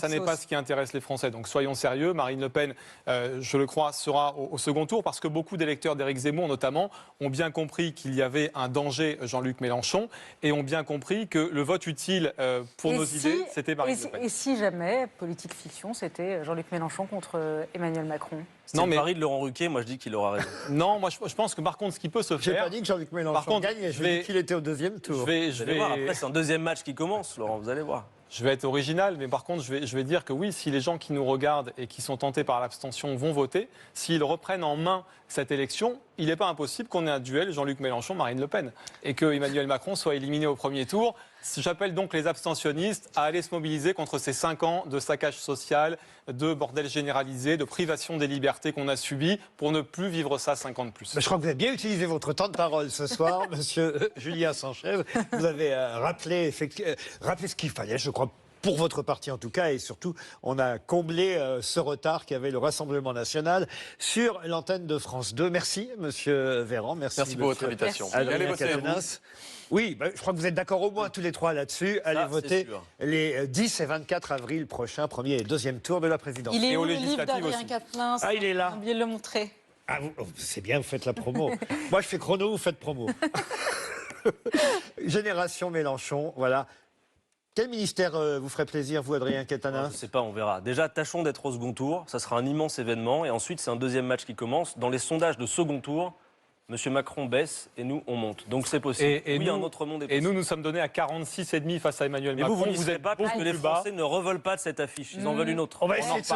n'est pas ce qui intéresse les Français. Donc, soyons sérieux. Marine Le Pen, je le crois, sera au second tour parce que beaucoup d'électeurs d'Éric Zemmour, notamment, ont bien compris qu'il y avait un danger Jean-Luc Mélenchon et ont bien compris que le vote utile pour nos idées, c'était Marine Le Pen. Et si jamais, politique fiction, c'était Jean-Luc Mélenchon contre Emmanuel Macron ? Non, mais le pari de Laurent Ruquier, moi je dis qu'il aura raison. Non, moi je pense que par contre, ce qui peut se faire. J'ai pas dit que Jean-Luc Mélenchon gagne, je dis qu'il était au deuxième tour. Je vais voir. Après, c'est un deuxième match qui commence, Laurent, vous allez voir. Je vais être original, mais par contre, je vais dire que oui, si les gens qui nous regardent et qui sont tentés par l'abstention vont voter, s'ils reprennent en main cette élection, il n'est pas impossible qu'on ait un duel Jean-Luc Mélenchon-Marine Le Pen et que Emmanuel Macron soit éliminé au premier tour. J'appelle donc les abstentionnistes à aller se mobiliser contre ces 5 ans de saccage social, de bordel généralisé, de privation des libertés qu'on a subies pour ne plus vivre ça 5 ans de plus. Je crois que vous avez bien utilisé votre temps de parole ce soir, monsieur Julien Sanchez. Vous avez rappelé ce qu'il fallait, je crois, pour votre parti en tout cas, et surtout, on a comblé ce retard qu'avait le Rassemblement national sur l'antenne de France 2. Merci, monsieur Véran. Merci pour votre invitation. Allez voter. Oui, je crois que vous êtes d'accord au moins tous les trois là-dessus. Allez voter les 10 et 24 avril prochains, premier et deuxième tour de la présidentielle. Il est où le livre d'Adrien Quatennens ? Ah, il est là. J'ai oublié de le montrer. Ah, c'est bien, vous faites la promo. Moi, je fais chrono, vous faites promo. Génération Mélenchon, voilà. Quel ministère vous ferait plaisir, vous, Adrien Quatennens ? Je ne sais pas, on verra. Déjà, tâchons d'être au second tour. Ça sera un immense événement. Et ensuite, c'est un deuxième match qui commence. Dans les sondages de second tour, M. Macron baisse et nous, on monte. Donc c'est possible. Et oui, nous, un autre monde est possible. Et nous sommes donnés à 46,5 face à Emmanuel Macron. Vous n'y serez pas parce que les Français ne reveulent pas de cette affiche. Ils en veulent une autre. On va essayer de se